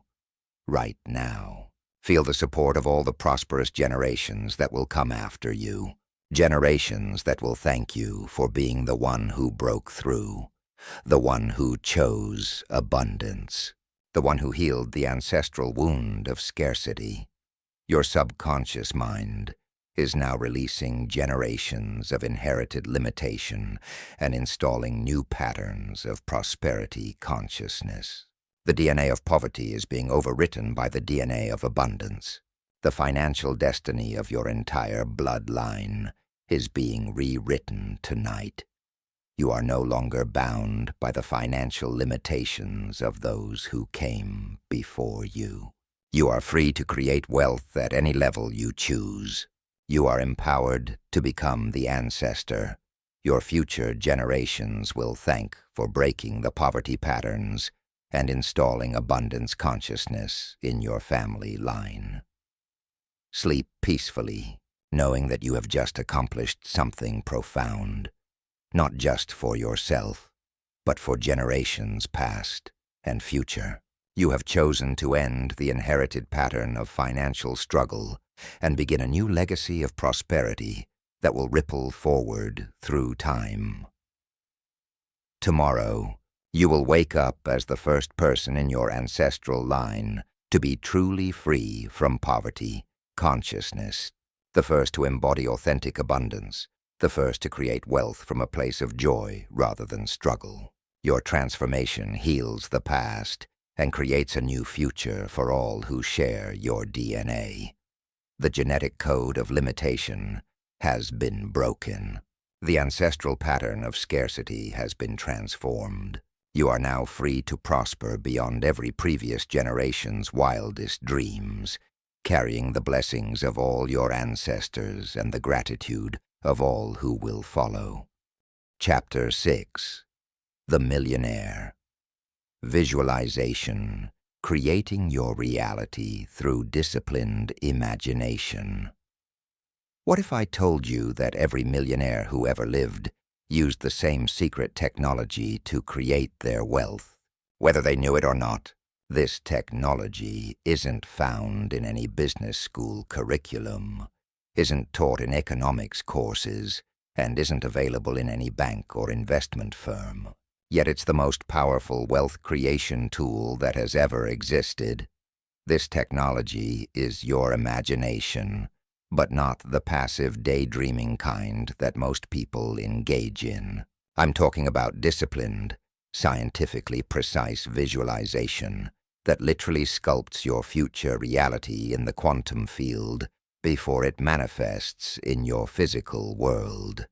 right now. Feel the support of all the prosperous generations that will come after you, generations that will thank you for being the one who broke through, the one who chose abundance, the one who healed the ancestral wound of scarcity. Your subconscious mind is now releasing generations of inherited limitation and installing new patterns of prosperity consciousness. The DNA of poverty is being overwritten by the DNA of abundance. The financial destiny of your entire bloodline is being rewritten tonight. You are no longer bound by the financial limitations of those who came before you. You are free to create wealth at any level you choose. You are empowered to become the ancestor your future generations will thank for breaking the poverty patterns and installing abundance consciousness in your family line. Sleep peacefully, knowing that you have just accomplished something profound, not just for yourself, but for generations past and future. You have chosen to end the inherited pattern of financial struggle and begin a new legacy of prosperity that will ripple forward through time. Tomorrow, you will wake up as the first person in your ancestral line to be truly free from poverty consciousness, the first to embody authentic abundance, the first to create wealth from a place of joy rather than struggle. Your transformation heals the past and creates a new future for all who share your DNA. The genetic code of limitation has been broken. The ancestral pattern of scarcity has been transformed. You are now free to prosper beyond every previous generation's wildest dreams, carrying the blessings of all your ancestors and the gratitude of all who will follow. Chapter 6. The Millionaire. Visualization. Creating your reality through disciplined imagination. What if I told you that every millionaire who ever lived used the same secret technology to create their wealth? Whether they knew it or not, this technology isn't found in any business school curriculum, isn't taught in economics courses, and isn't available in any bank or investment firm. Yet it's the most powerful wealth creation tool that has ever existed. This technology is your imagination, but not the passive daydreaming kind that most people engage in. I'm talking about disciplined, scientifically precise visualization that literally sculpts your future reality in the quantum field before it manifests in your physical world.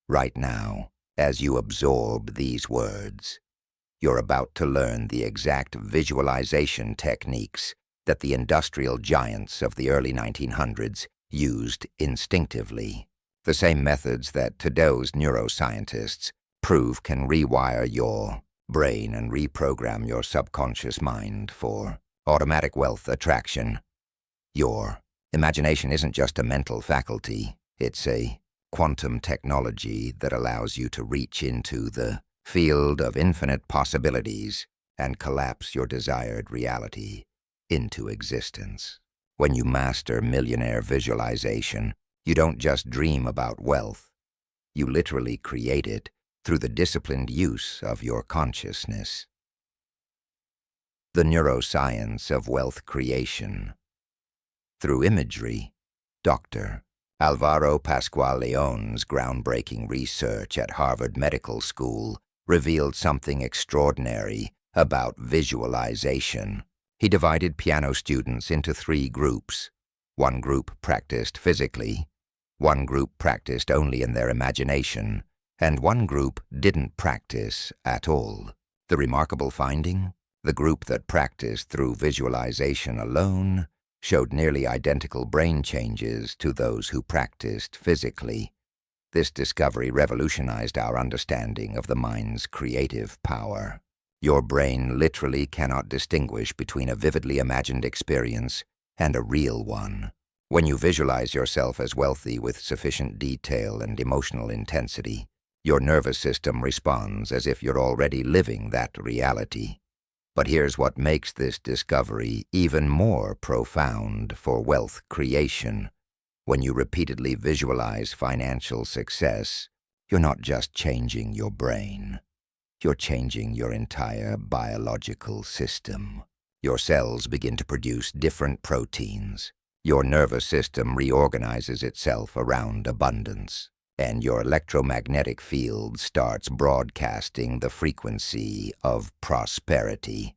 Right now, as you absorb these words, you're about to learn the exact visualization techniques that the industrial giants of the early 1900s used instinctively. The same methods that today's neuroscientists prove can rewire your brain and reprogram your subconscious mind for automatic wealth attraction. Your imagination isn't just a mental faculty, it's a quantum technology that allows you to reach into the field of infinite possibilities and collapse your desired reality into existence. When you master millionaire visualization, you don't just dream about wealth. You literally create it through the disciplined use of your consciousness. The neuroscience of wealth creation. Through imagery, Dr. Alvaro Pascual León's groundbreaking research at Harvard Medical School revealed something extraordinary about visualization. He divided piano students into 3 groups. One group practiced physically, one group practiced only in their imagination, and one group didn't practice at all. The remarkable finding? The group that practiced through visualization alone showed nearly identical brain changes to those who practiced physically. This discovery revolutionized our understanding of the mind's creative power. Your brain literally cannot distinguish between a vividly imagined experience and a real one. When you visualize yourself as wealthy with sufficient detail and emotional intensity, your nervous system responds as if you're already living that reality. But here's what makes this discovery even more profound for wealth creation. When you repeatedly visualize financial success, you're not just changing your brain. You're changing your entire biological system. Your cells begin to produce different proteins. Your nervous system reorganizes itself around abundance, and your electromagnetic field starts broadcasting the frequency of prosperity.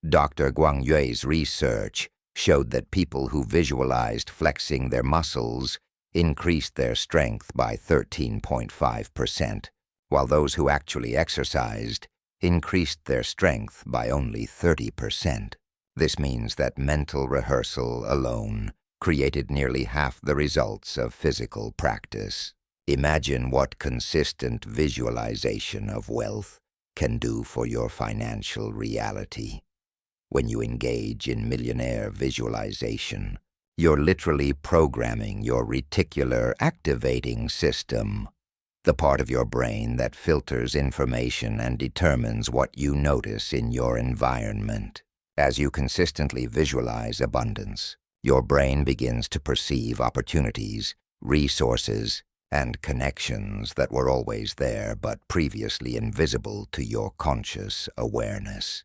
Dr. Guang Yue's research showed that people who visualized flexing their muscles increased their strength by 13.5%, while those who actually exercised increased their strength by only 30%. This means that mental rehearsal alone created nearly half the results of physical practice. Imagine what consistent visualization of wealth can do for your financial reality. When you engage in millionaire visualization, you're literally programming your reticular activating system, the part of your brain that filters information and determines what you notice in your environment. As you consistently visualize abundance, your brain begins to perceive opportunities, resources, and connections that were always there but previously invisible to your conscious awareness.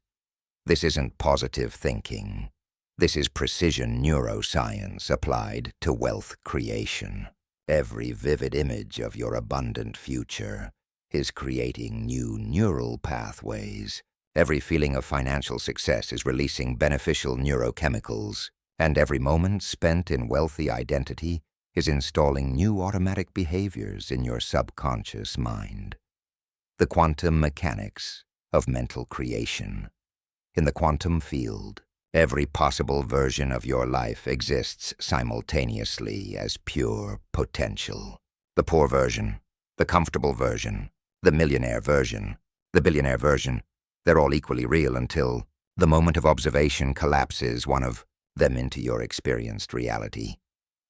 This isn't positive thinking. This is precision neuroscience applied to wealth creation. Every vivid image of your abundant future is creating new neural pathways. Every feeling of financial success is releasing beneficial neurochemicals, and every moment spent in wealthy identity is installing new automatic behaviors in your subconscious mind. The quantum mechanics of mental creation. In the quantum field, every possible version of your life exists simultaneously as pure potential. The poor version, the comfortable version, the millionaire version, the billionaire version, they're all equally real until the moment of observation collapses one of them into your experienced reality.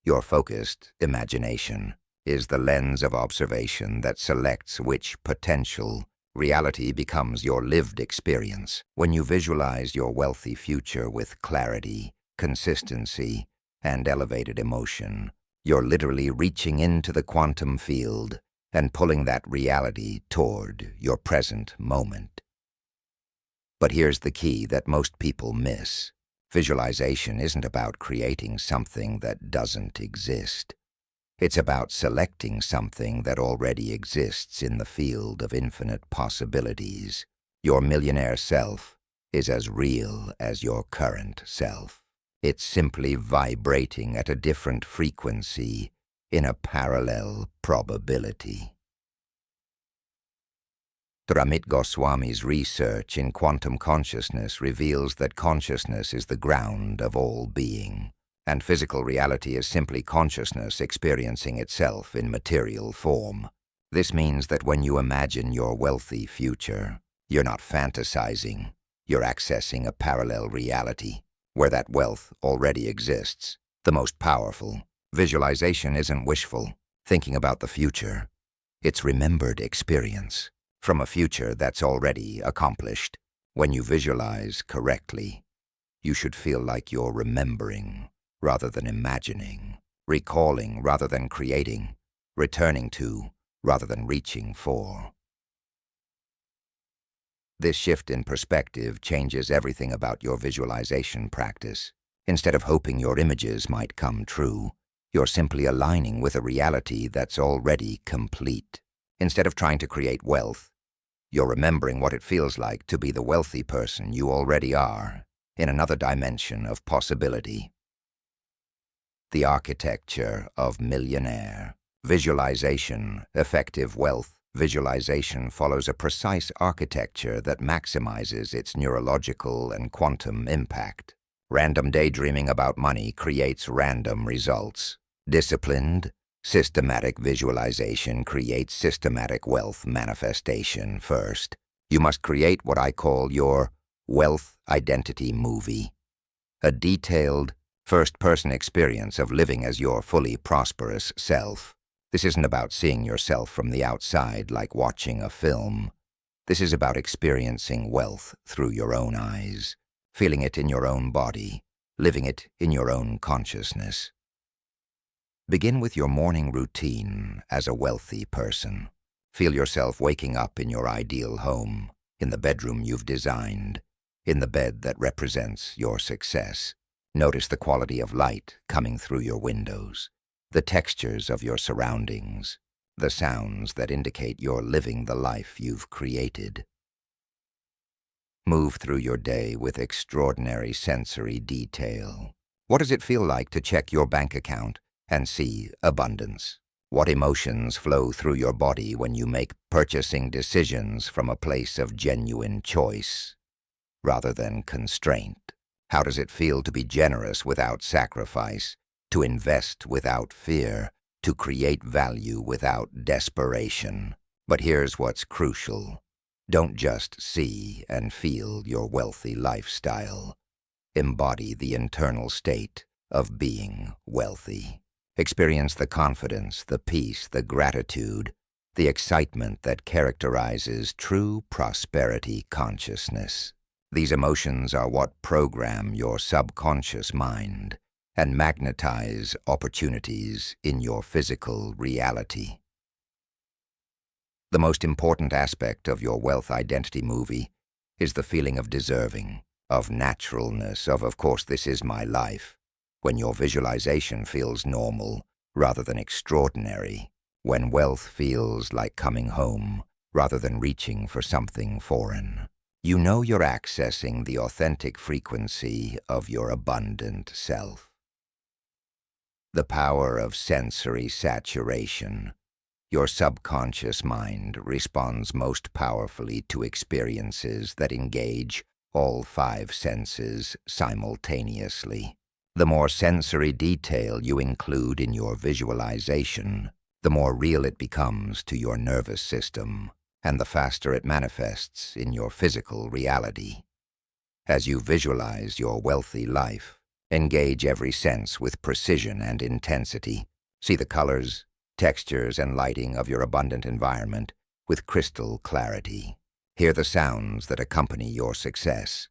Your focused imagination is the lens of observation that selects which potential reality becomes your lived experience. When you visualize your wealthy future with clarity, consistency, and elevated emotion, you're literally reaching into the quantum field and pulling that reality toward your present moment. But here's the key that most people miss. Visualization isn't about creating something that doesn't exist. It's about selecting something that already exists in the field of infinite possibilities. Your millionaire self is as real as your current self. It's simply vibrating at a different frequency in a parallel probability. Amit Goswami's research in quantum consciousness reveals that consciousness is the ground of all being, and physical reality is simply consciousness experiencing itself in material form. This means that when you imagine your wealthy future, you're not fantasizing, you're accessing a parallel reality where that wealth already exists. The most powerful visualization isn't wishful thinking about the future. It's remembered experience from a future that's already accomplished. When you visualize correctly, you should feel like you're remembering rather than imagining, recalling rather than creating, returning to rather than reaching for. This shift in perspective changes everything about your visualization practice. Instead of hoping your images might come true, you're simply aligning with a reality that's already complete. Instead of trying to create wealth, you're remembering what it feels like to be the wealthy person you already are, in another dimension of possibility. The architecture of millionaire. Visualization, effective wealth visualization follows a precise architecture that maximizes its neurological and quantum impact. Random daydreaming about money creates random results. Disciplined, systematic visualization creates systematic wealth manifestation. First, you must create what I call your wealth identity movie. A detailed, first-person experience of living as your fully prosperous self. This isn't about seeing yourself from the outside like watching a film. This is about experiencing wealth through your own eyes, feeling it in your own body, living it in your own consciousness. Begin with your morning routine as a wealthy person. Feel yourself waking up in your ideal home, in the bedroom you've designed, in the bed that represents your success. Notice the quality of light coming through your windows, the textures of your surroundings, the sounds that indicate you're living the life you've created. Move through your day with extraordinary sensory detail. What does it feel like to check your bank account and see abundance? What emotions flow through your body when you make purchasing decisions from a place of genuine choice rather than constraint? How does it feel to be generous without sacrifice, to invest without fear, to create value without desperation? But here's what's crucial. Don't just see and feel your wealthy lifestyle. Embody the internal state of being wealthy. Experience the confidence, the peace, the gratitude, the excitement that characterizes true prosperity consciousness. These emotions are what program your subconscious mind and magnetize opportunities in your physical reality. The most important aspect of your wealth identity movie is the feeling of deserving, of naturalness, of course, this is my life. When your visualization feels normal rather than extraordinary, when wealth feels like coming home rather than reaching for something foreign, you know you're accessing the authentic frequency of your abundant self. The power of sensory saturation. Your subconscious mind responds most powerfully to experiences that engage all 5 senses simultaneously. The more sensory detail you include in your visualization, the more real it becomes to your nervous system, and the faster it manifests in your physical reality. As you visualize your wealthy life, engage every sense with precision and intensity. See the colors, textures, and lighting of your abundant environment with crystal clarity. Hear the sounds that accompany your success,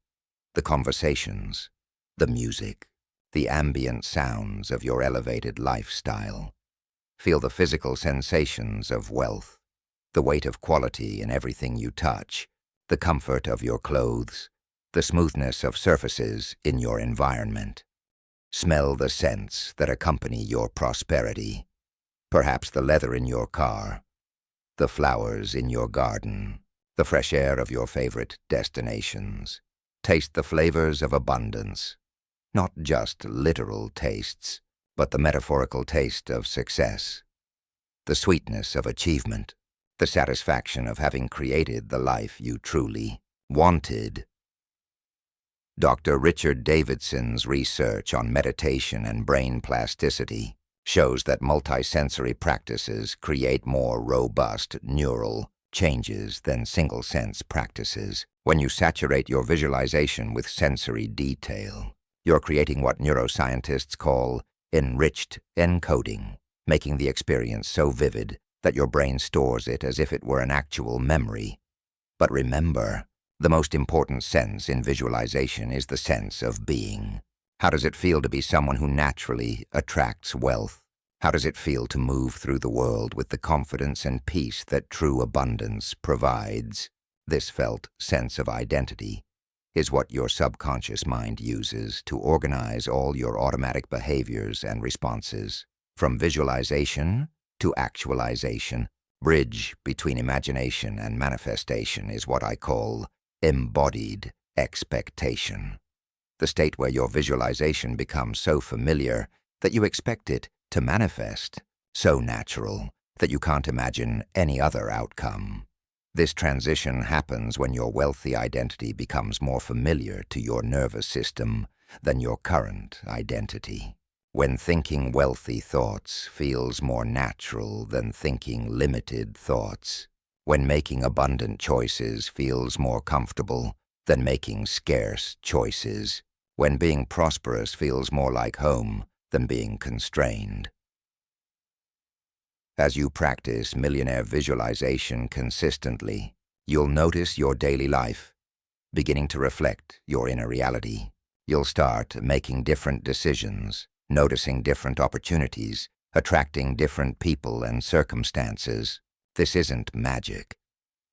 the conversations, the music, the ambient sounds of your elevated lifestyle. Feel the physical sensations of wealth, the weight of quality in everything you touch, the comfort of your clothes, the smoothness of surfaces in your environment. Smell the scents that accompany your prosperity, perhaps the leather in your car, the flowers in your garden, the fresh air of your favorite destinations. Taste the flavors of abundance, not just literal tastes, but the metaphorical taste of success, the sweetness of achievement, the satisfaction of having created the life you truly wanted. Dr. Richard Davidson's research on meditation and brain plasticity shows that multisensory practices create more robust neural changes than single-sense practices. When you saturate your visualization with sensory detail, you're creating what neuroscientists call enriched encoding, making the experience so vivid that your brain stores it as if it were an actual memory. But remember, the most important sense in visualization is the sense of being. How does it feel to be someone who naturally attracts wealth? How does it feel to move through the world with the confidence and peace that true abundance provides? This felt sense of identity is what your subconscious mind uses to organize all your automatic behaviors and responses. From visualization to actualization, bridge between imagination and manifestation is what I call embodied expectation. The state where your visualization becomes so familiar that you expect it to manifest, so natural that you can't imagine any other outcome. This transition happens when your wealthy identity becomes more familiar to your nervous system than your current identity. When thinking wealthy thoughts feels more natural than thinking limited thoughts. When making abundant choices feels more comfortable than making scarce choices. when being prosperous feels more like home than being constrained. As you practice millionaire visualization consistently, you'll notice your daily life beginning to reflect your inner reality. You'll start making different decisions, noticing different opportunities, attracting different people and circumstances. This isn't magic.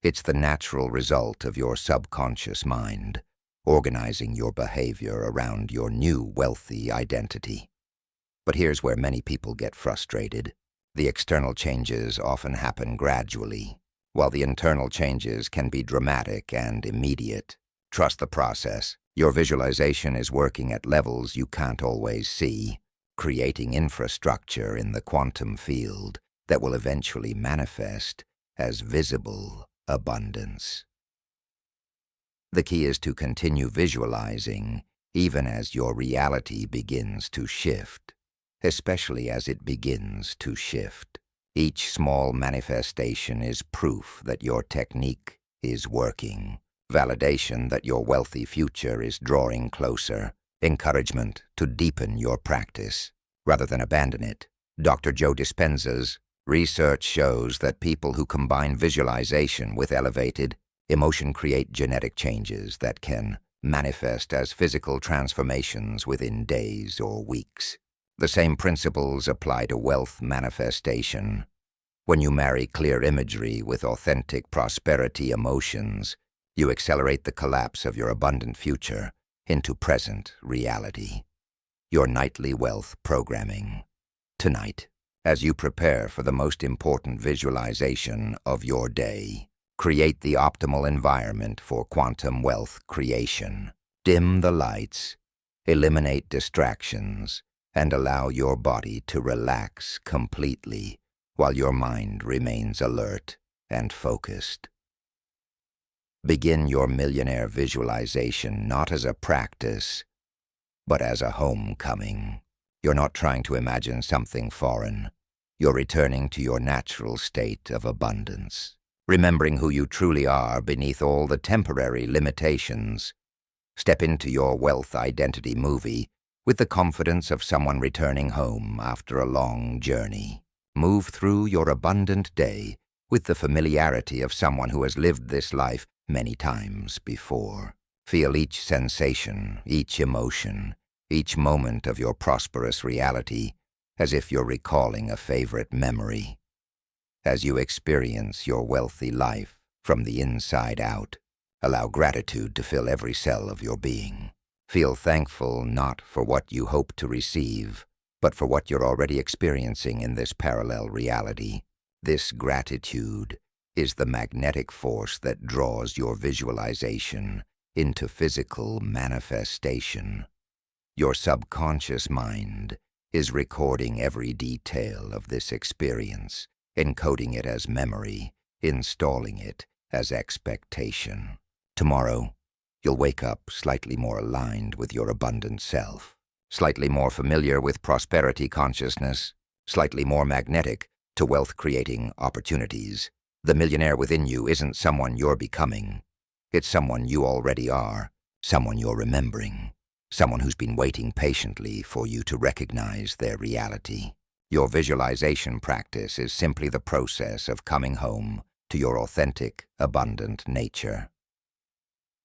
It's the natural result of your subconscious mind, organizing your behavior around your new wealthy identity. But here's where many people get frustrated. The external changes often happen gradually, while the internal changes can be dramatic and immediate. Trust the process. Your visualization is working at levels you can't always see, creating infrastructure in the quantum field that will eventually manifest as visible abundance. The key is to continue visualizing even as your reality begins to shift, especially as it begins to shift. Each small manifestation is proof that your technique is working, validation that your wealthy future is drawing closer, encouragement to deepen your practice rather than abandon it. Dr. Joe Dispenza's research shows that people who combine visualization with elevated emotion create genetic changes that can manifest as physical transformations within days or weeks. The same principles apply to wealth manifestation. When you marry clear imagery with authentic prosperity emotions, you accelerate the collapse of your abundant future into present reality. Your nightly wealth programming. Tonight, as you prepare for the most important visualization of your day, create the optimal environment for quantum wealth creation. Dim the lights, eliminate distractions, and allow your body to relax completely while your mind remains alert and focused. Begin your millionaire visualization not as a practice, but as a homecoming. You're not trying to imagine something foreign. You're returning to your natural state of abundance, remembering who you truly are beneath all the temporary limitations. Step into your wealth identity movie with the confidence of someone returning home after a long journey. Move through your abundant day with the familiarity of someone who has lived this life many times before. Feel each sensation, each emotion, each moment of your prosperous reality as if you're recalling a favorite memory. As you experience your wealthy life from the inside out, allow gratitude to fill every cell of your being. Feel thankful not for what you hope to receive, but for what you're already experiencing in this parallel reality. This gratitude is the magnetic force that draws your visualization into physical manifestation. Your subconscious mind is recording every detail of this experience, encoding it as memory, installing it as expectation. Tomorrow, you'll wake up slightly more aligned with your abundant self, slightly more familiar with prosperity consciousness, slightly more magnetic to wealth-creating opportunities. The millionaire within you isn't someone you're becoming. It's someone you already are, someone you're remembering, someone who's been waiting patiently for you to recognize their reality. Your visualization practice is simply the process of coming home to your authentic, abundant nature.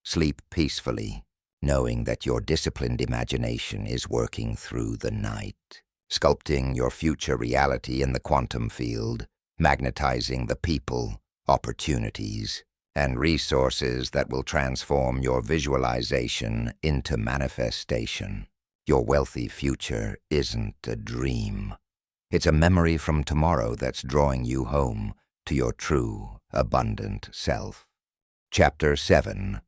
Sleep peacefully, knowing that your disciplined imagination is working through the night, sculpting your future reality in the quantum field, magnetizing the people, opportunities, and resources that will transform your visualization into manifestation. Your wealthy future isn't a dream. It's a memory from tomorrow that's drawing you home to your true, abundant self. Chapter 7.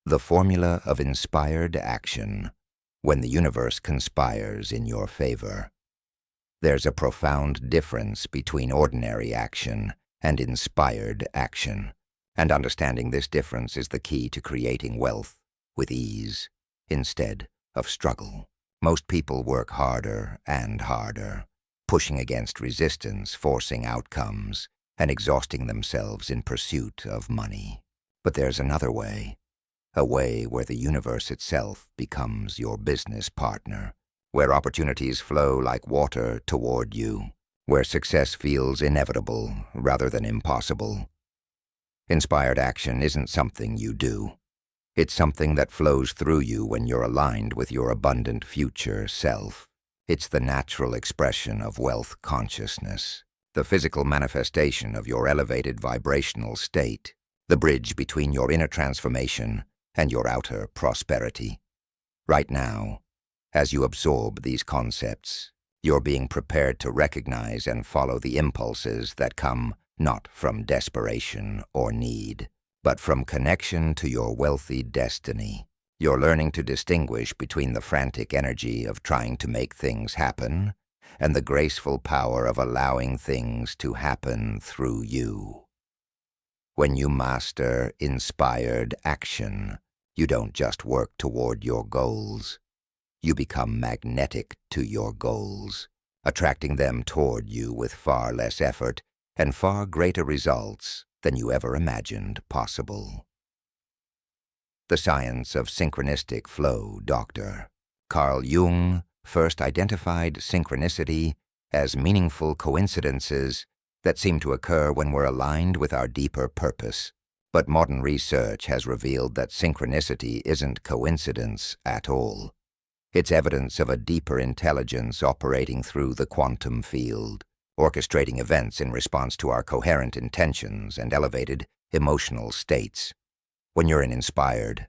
The Formula of Inspired Action. When the universe conspires in your favor. There's a profound difference between ordinary action and inspired action, and understanding this difference is the key to creating wealth with ease instead of struggle. Most people work harder and harder, pushing against resistance, forcing outcomes, and exhausting themselves in pursuit of money. But there's another way, a way where the universe itself becomes your business partner, where opportunities flow like water toward you, where success feels inevitable rather than impossible. Inspired action isn't something you do. It's something that flows through you when you're aligned with your abundant future self. It's the natural expression of wealth consciousness, the physical manifestation of your elevated vibrational state, the bridge between your inner transformation and your outer prosperity. Right now, as you absorb these concepts, you're being prepared to recognize and follow the impulses that come not from desperation or need, but from connection to your wealthy destiny. You're learning to distinguish between the frantic energy of trying to make things happen and the graceful power of allowing things to happen through you. When you master inspired action, you don't just work toward your goals. You become magnetic to your goals, attracting them toward you with far less effort and far greater results than you ever imagined possible. The science of synchronistic flow. Dr. Carl Jung first identified synchronicity as meaningful coincidences that seem to occur when we're aligned with our deeper purpose. But modern research has revealed that synchronicity isn't coincidence at all. It's evidence of a deeper intelligence operating through the quantum field, orchestrating events in response to our coherent intentions and elevated emotional states. When you're in inspired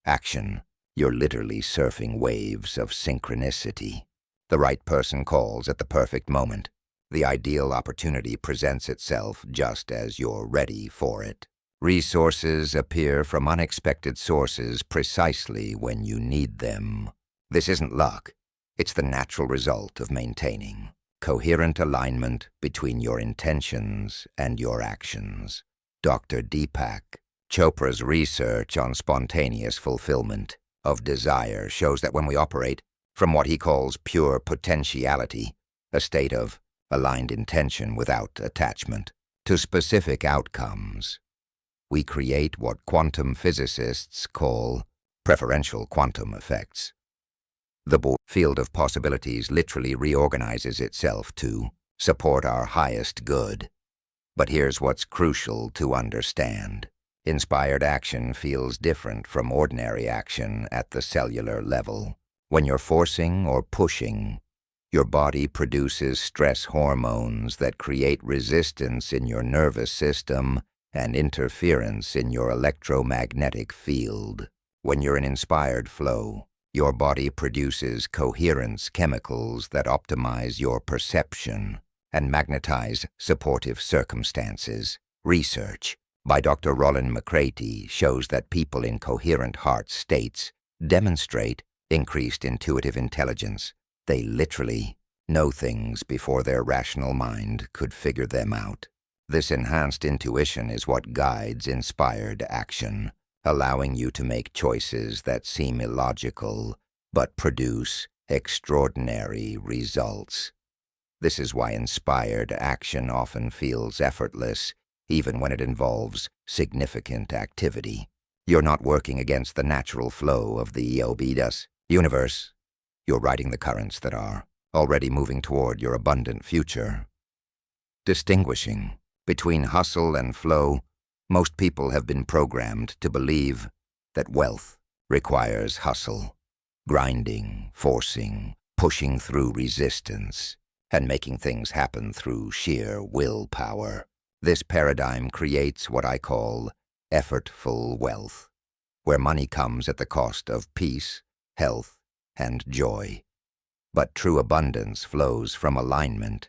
action, you're literally surfing waves of synchronicity. The right person calls at the perfect moment. The ideal opportunity presents itself just as you're ready for it. Resources appear from unexpected sources precisely when you need them. This isn't luck. It's the natural result of maintaining coherent alignment between your intentions and your actions. Dr. Deepak Chopra's research on spontaneous fulfillment of desire shows that when we operate from what he calls pure potentiality, a state of aligned intention without attachment to specific outcomes, we create what quantum physicists call preferential quantum effects. The field of possibilities literally reorganizes itself to support our highest good. But here's what's crucial to understand. Inspired action feels different from ordinary action at the cellular level. When you're forcing or pushing, your body produces stress hormones that create resistance in your nervous system and interference in your electromagnetic field. When you're in inspired flow, your body produces coherence chemicals that optimize your perception and magnetize supportive circumstances. Research by Dr. Roland McCraty shows that people in coherent heart states demonstrate increased intuitive intelligence. They literally know things before their rational mind could figure them out. This enhanced intuition is what guides inspired action, allowing you to make choices that seem illogical but produce extraordinary results. This is why inspired action often feels effortless, even when it involves significant activity. You're not working against the natural flow of the universe. You're riding the currents that are already moving toward your abundant future. Distinguishing between hustle and flow, most people have been programmed to believe that wealth requires hustle, grinding, forcing, pushing through resistance, and making things happen through sheer willpower. This paradigm creates what I call effortful wealth, where money comes at the cost of peace, health, and joy. But true abundance flows from alignment,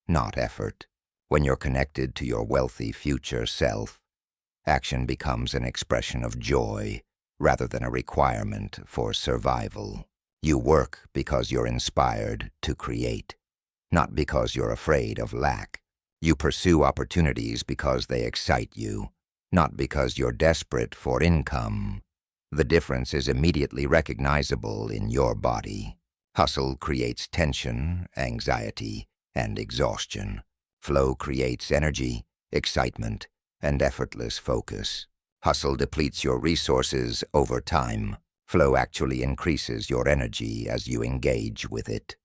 not effort. When you're connected to your wealthy future self, action becomes an expression of joy rather than a requirement for survival. You work because you're inspired to create, not because you're afraid of lack. You pursue opportunities because they excite you, not because you're desperate for income. The difference is immediately recognizable in your body. Hustle creates tension, anxiety, and exhaustion. Flow creates energy, excitement, and effortless focus. Hustle depletes your resources over time. Flow actually increases your energy as you engage with it.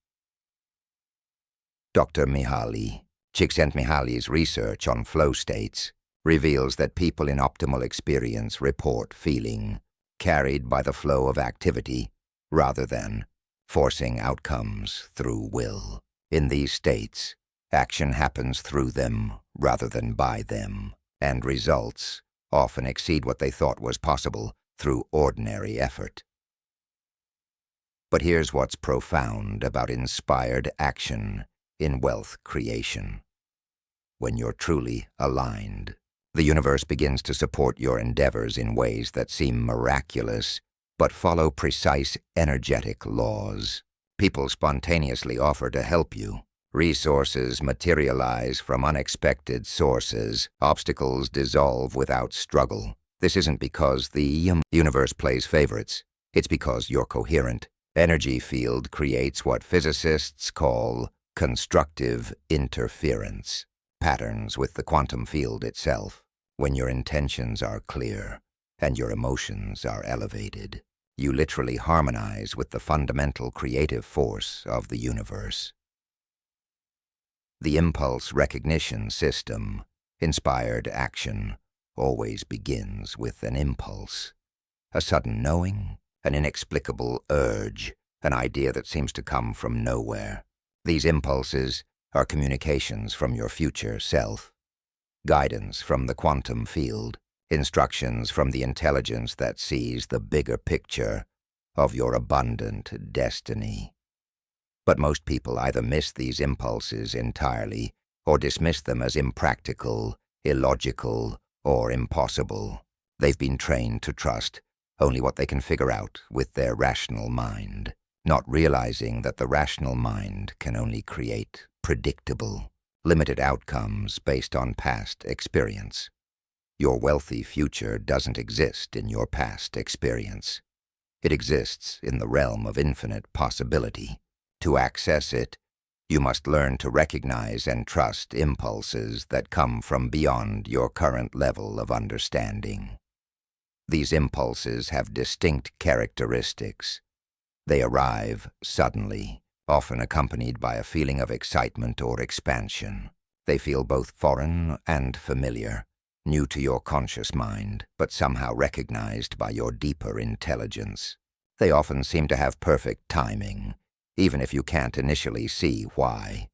Dr. Csikszentmihalyi's research on flow states reveals that people in optimal experience report feeling carried by the flow of activity rather than forcing outcomes through will. In these states, action happens through them rather than by them, and results often exceed what they thought was possible through ordinary effort. But here's what's profound about inspired action in wealth creation. When you're truly aligned, the universe begins to support your endeavors in ways that seem miraculous but follow precise energetic laws. People spontaneously offer to help you. Resources materialize from unexpected sources. Obstacles dissolve without struggle. This isn't because the universe plays favorites. It's because you're coherent. Energy field creates what physicists call constructive interference, patterns with the quantum field itself. When your intentions are clear and your emotions are elevated, you literally harmonize with the fundamental creative force of the universe. The impulse recognition system, inspired action, always begins with an impulse, a sudden knowing, an inexplicable urge, an idea that seems to come from nowhere. These impulses are communications from your future self, guidance from the quantum field, instructions from the intelligence that sees the bigger picture of your abundant destiny. But most people either miss these impulses entirely or dismiss them as impractical, illogical, or impossible. They've been trained to trust only what they can figure out with their rational mind, not realizing that the rational mind can only create predictable, limited outcomes based on past experience. Your wealthy future doesn't exist in your past experience. It exists in the realm of infinite possibility. To access it, you must learn to recognize and trust impulses that come from beyond your current level of understanding. These impulses have distinct characteristics. They arrive suddenly, often accompanied by a feeling of excitement or expansion. They feel both foreign and familiar, new to your conscious mind, but somehow recognized by your deeper intelligence. They often seem to have perfect timing, even if you can't initially see why.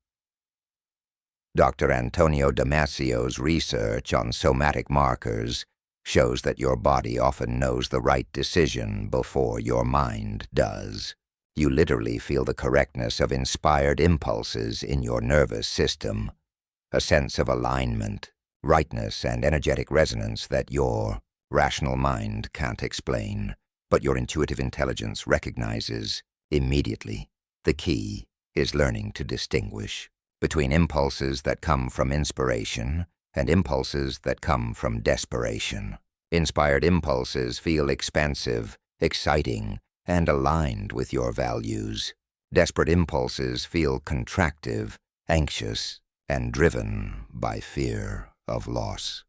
Dr. Antonio Damasio's research on somatic markers shows that your body often knows the right decision before your mind does. You literally feel the correctness of inspired impulses in your nervous system, a sense of alignment, rightness, and energetic resonance that your rational mind can't explain, but your intuitive intelligence recognizes immediately. The key is learning to distinguish between impulses that come from inspiration and impulses that come from desperation. Inspired impulses feel expansive, exciting, and aligned with your values. Desperate impulses feel contractive, anxious, and driven by fear of loss.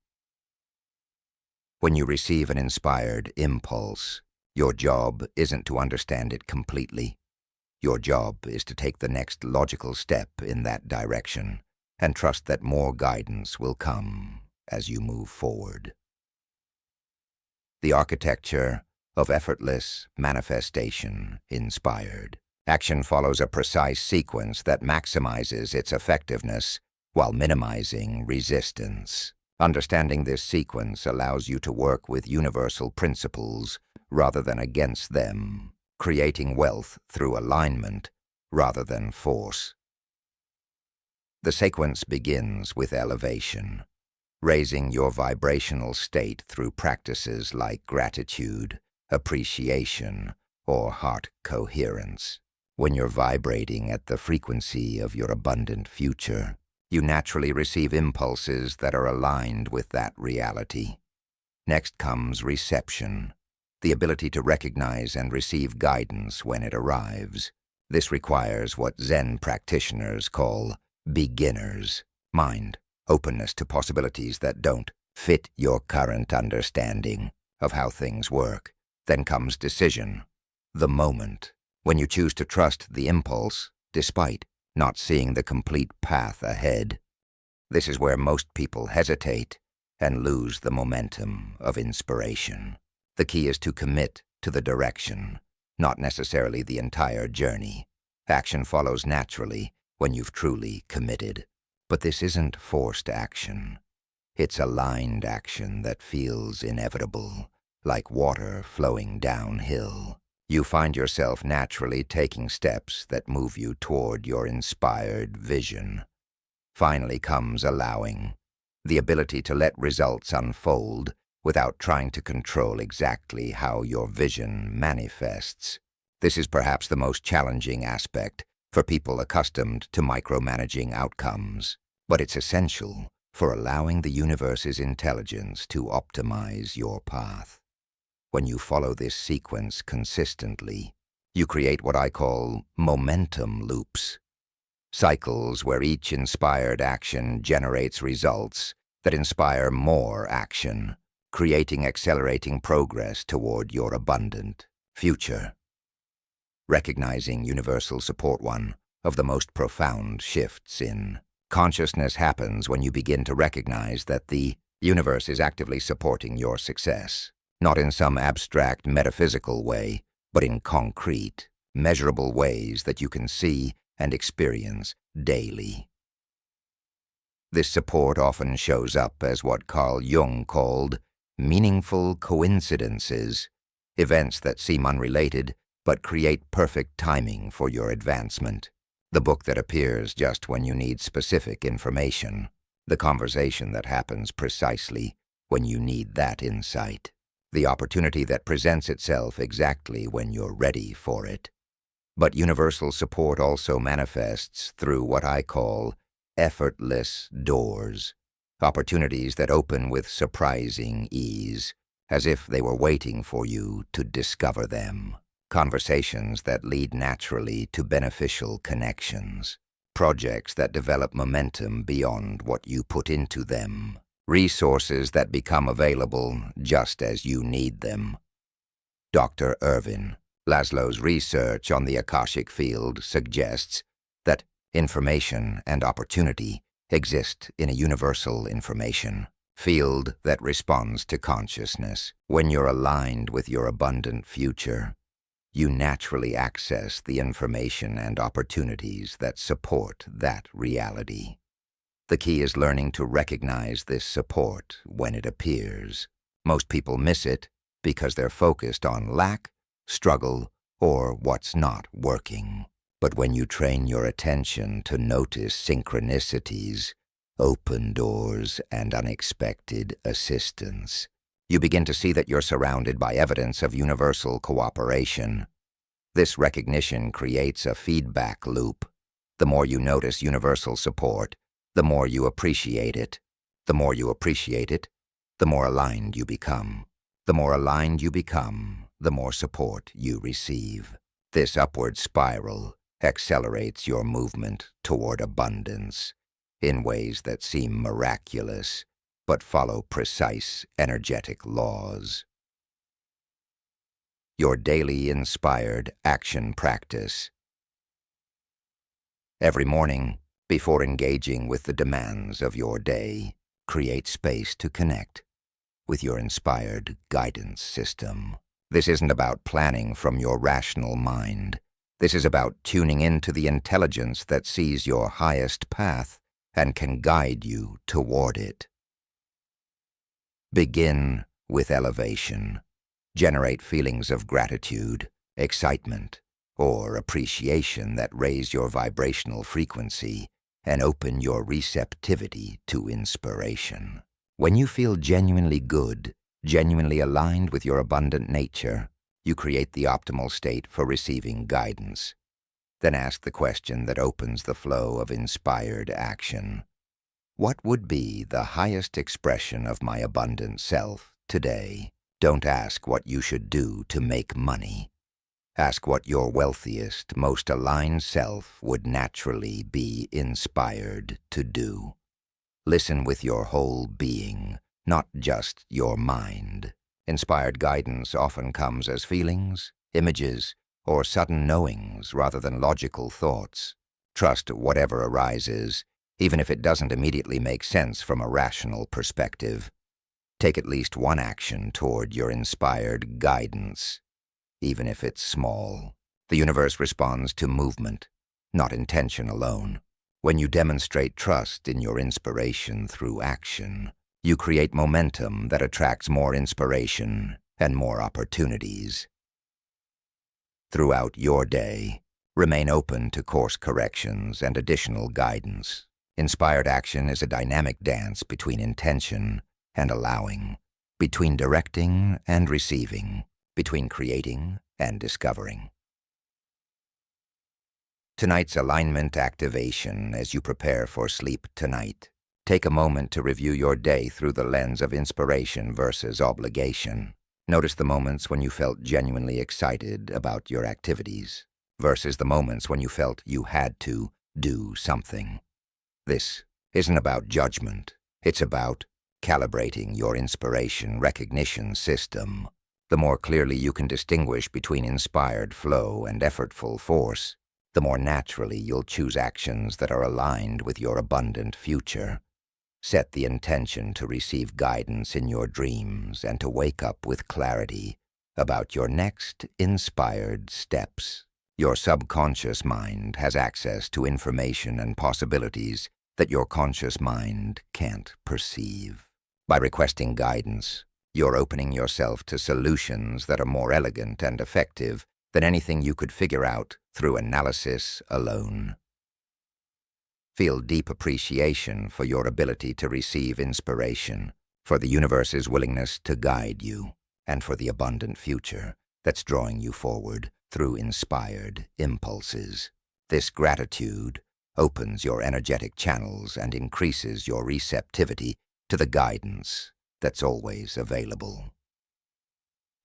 When you receive an inspired impulse, your job isn't to understand it completely. Your job is to take the next logical step in that direction and trust that more guidance will come as you move forward. The architecture of effortless manifestation inspired. Action follows a precise sequence that maximizes its effectiveness while minimizing resistance. Understanding this sequence allows you to work with universal principles rather than against them, creating wealth through alignment rather than force. The sequence begins with elevation, raising your vibrational state through practices like gratitude, appreciation, or heart coherence. When you're vibrating at the frequency of your abundant future, you naturally receive impulses that are aligned with that reality. Next comes reception, the ability to recognize and receive guidance when it arrives. This requires what Zen practitioners call beginner's mind, openness to possibilities that don't fit your current understanding of how things work. Then comes decision, the moment, when you choose to trust the impulse despite not seeing the complete path ahead. This is where most people hesitate and lose the momentum of inspiration. The key is to commit to the direction, not necessarily the entire journey. Action follows naturally when you've truly committed. But this isn't forced action. It's aligned action that feels inevitable, like water flowing downhill. You find yourself naturally taking steps that move you toward your inspired vision. Finally comes allowing, the ability to let results unfold without trying to control exactly how your vision manifests. This is perhaps the most challenging aspect for people accustomed to micromanaging outcomes, but it's essential for allowing the universe's intelligence to optimize your path. When you follow this sequence consistently, you create what I call momentum loops. Cycles where each inspired action generates results that inspire more action, creating accelerating progress toward your abundant future. Recognizing universal support, one of the most profound shifts in consciousness happens when you begin to recognize that the universe is actively supporting your success, not in some abstract metaphysical way, but in concrete, measurable ways that you can see and experience daily. This support often shows up as what Carl Jung called meaningful coincidences, events that seem unrelated but create perfect timing for your advancement. The book that appears just when you need specific information, the conversation that happens precisely when you need that insight, the opportunity that presents itself exactly when you're ready for it. But universal support also manifests through what I call effortless doors, opportunities that open with surprising ease, as if they were waiting for you to discover them. Conversations that lead naturally to beneficial connections, projects that develop momentum beyond what you put into them, resources that become available just as you need them. Dr. Irvin Laszlo's research on the Akashic field suggests that information and opportunity exist in a universal information field that responds to consciousness. When you're aligned with your abundant future, you naturally access the information and opportunities that support that reality. The key is learning to recognize this support when it appears. Most people miss it because they're focused on lack, struggle, or what's not working. But when you train your attention to notice synchronicities, open doors, and unexpected assistance, you begin to see that you're surrounded by evidence of universal cooperation. This recognition creates a feedback loop. The more you notice universal support, the more you appreciate it. The more you appreciate it, the more aligned you become. The more aligned you become, the more support you receive. This upward spiral accelerates your movement toward abundance in ways that seem miraculous, but follow precise energetic laws. Your daily inspired action practice. Every morning, before engaging with the demands of your day, create space to connect with your inspired guidance system. This isn't about planning from your rational mind. This is about tuning into the intelligence that sees your highest path and can guide you toward it. Begin with elevation. Generate feelings of gratitude, excitement, or appreciation that raise your vibrational frequency and open your receptivity to inspiration. When you feel genuinely good, genuinely aligned with your abundant nature, you create the optimal state for receiving guidance. Then ask the question that opens the flow of inspired action. What would be the highest expression of my abundant self today? Don't ask what you should do to make money. Ask what your wealthiest, most aligned self would naturally be inspired to do. Listen with your whole being, not just your mind. Inspired guidance often comes as feelings, images, or sudden knowings rather than logical thoughts. Trust whatever arises, even if it doesn't immediately make sense from a rational perspective. Take at least one action toward your inspired guidance, even if it's small. The universe responds to movement, not intention alone. When you demonstrate trust in your inspiration through action, you create momentum that attracts more inspiration and more opportunities. Throughout your day, remain open to course corrections and additional guidance. Inspired action is a dynamic dance between intention and allowing, between directing and receiving, between creating and discovering. Tonight's alignment activation as you prepare for sleep tonight. Take a moment to review your day through the lens of inspiration versus obligation. Notice the moments when you felt genuinely excited about your activities versus the moments when you felt you had to do something. This isn't about judgment. It's about calibrating your inspiration recognition system. The more clearly you can distinguish between inspired flow and effortful force, the more naturally you'll choose actions that are aligned with your abundant future. Set the intention to receive guidance in your dreams and to wake up with clarity about your next inspired steps. Your subconscious mind has access to information and possibilities that your conscious mind can't perceive. By requesting guidance, you're opening yourself to solutions that are more elegant and effective than anything you could figure out through analysis alone. Feel deep appreciation for your ability to receive inspiration, for the universe's willingness to guide you, and for the abundant future that's drawing you forward through inspired impulses. This gratitude opens your energetic channels and increases your receptivity to the guidance that's always available.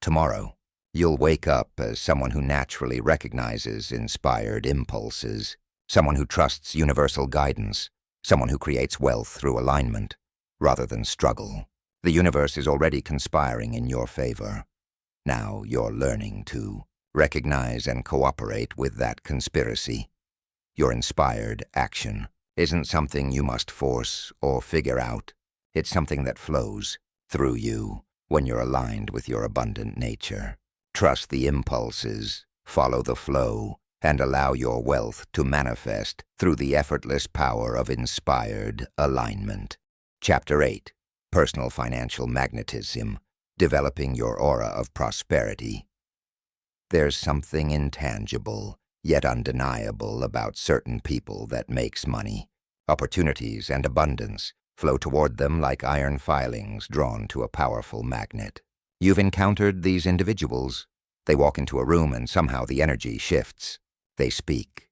Tomorrow, you'll wake up as someone who naturally recognizes inspired impulses, someone who trusts universal guidance, someone who creates wealth through alignment rather than struggle. The universe is already conspiring in your favor. Now you're learning to recognize and cooperate with that conspiracy. Your inspired action isn't something you must force or figure out. It's something that flows through you when you're aligned with your abundant nature. Trust the impulses, follow the flow, and allow your wealth to manifest through the effortless power of inspired alignment. Chapter 8. Personal Financial Magnetism. Developing your aura of prosperity. There's something intangible, yet undeniable about certain people that makes money. Opportunities and abundance flow toward them like iron filings drawn to a powerful magnet. You've encountered these individuals. They walk into a room and somehow the energy shifts. They speak,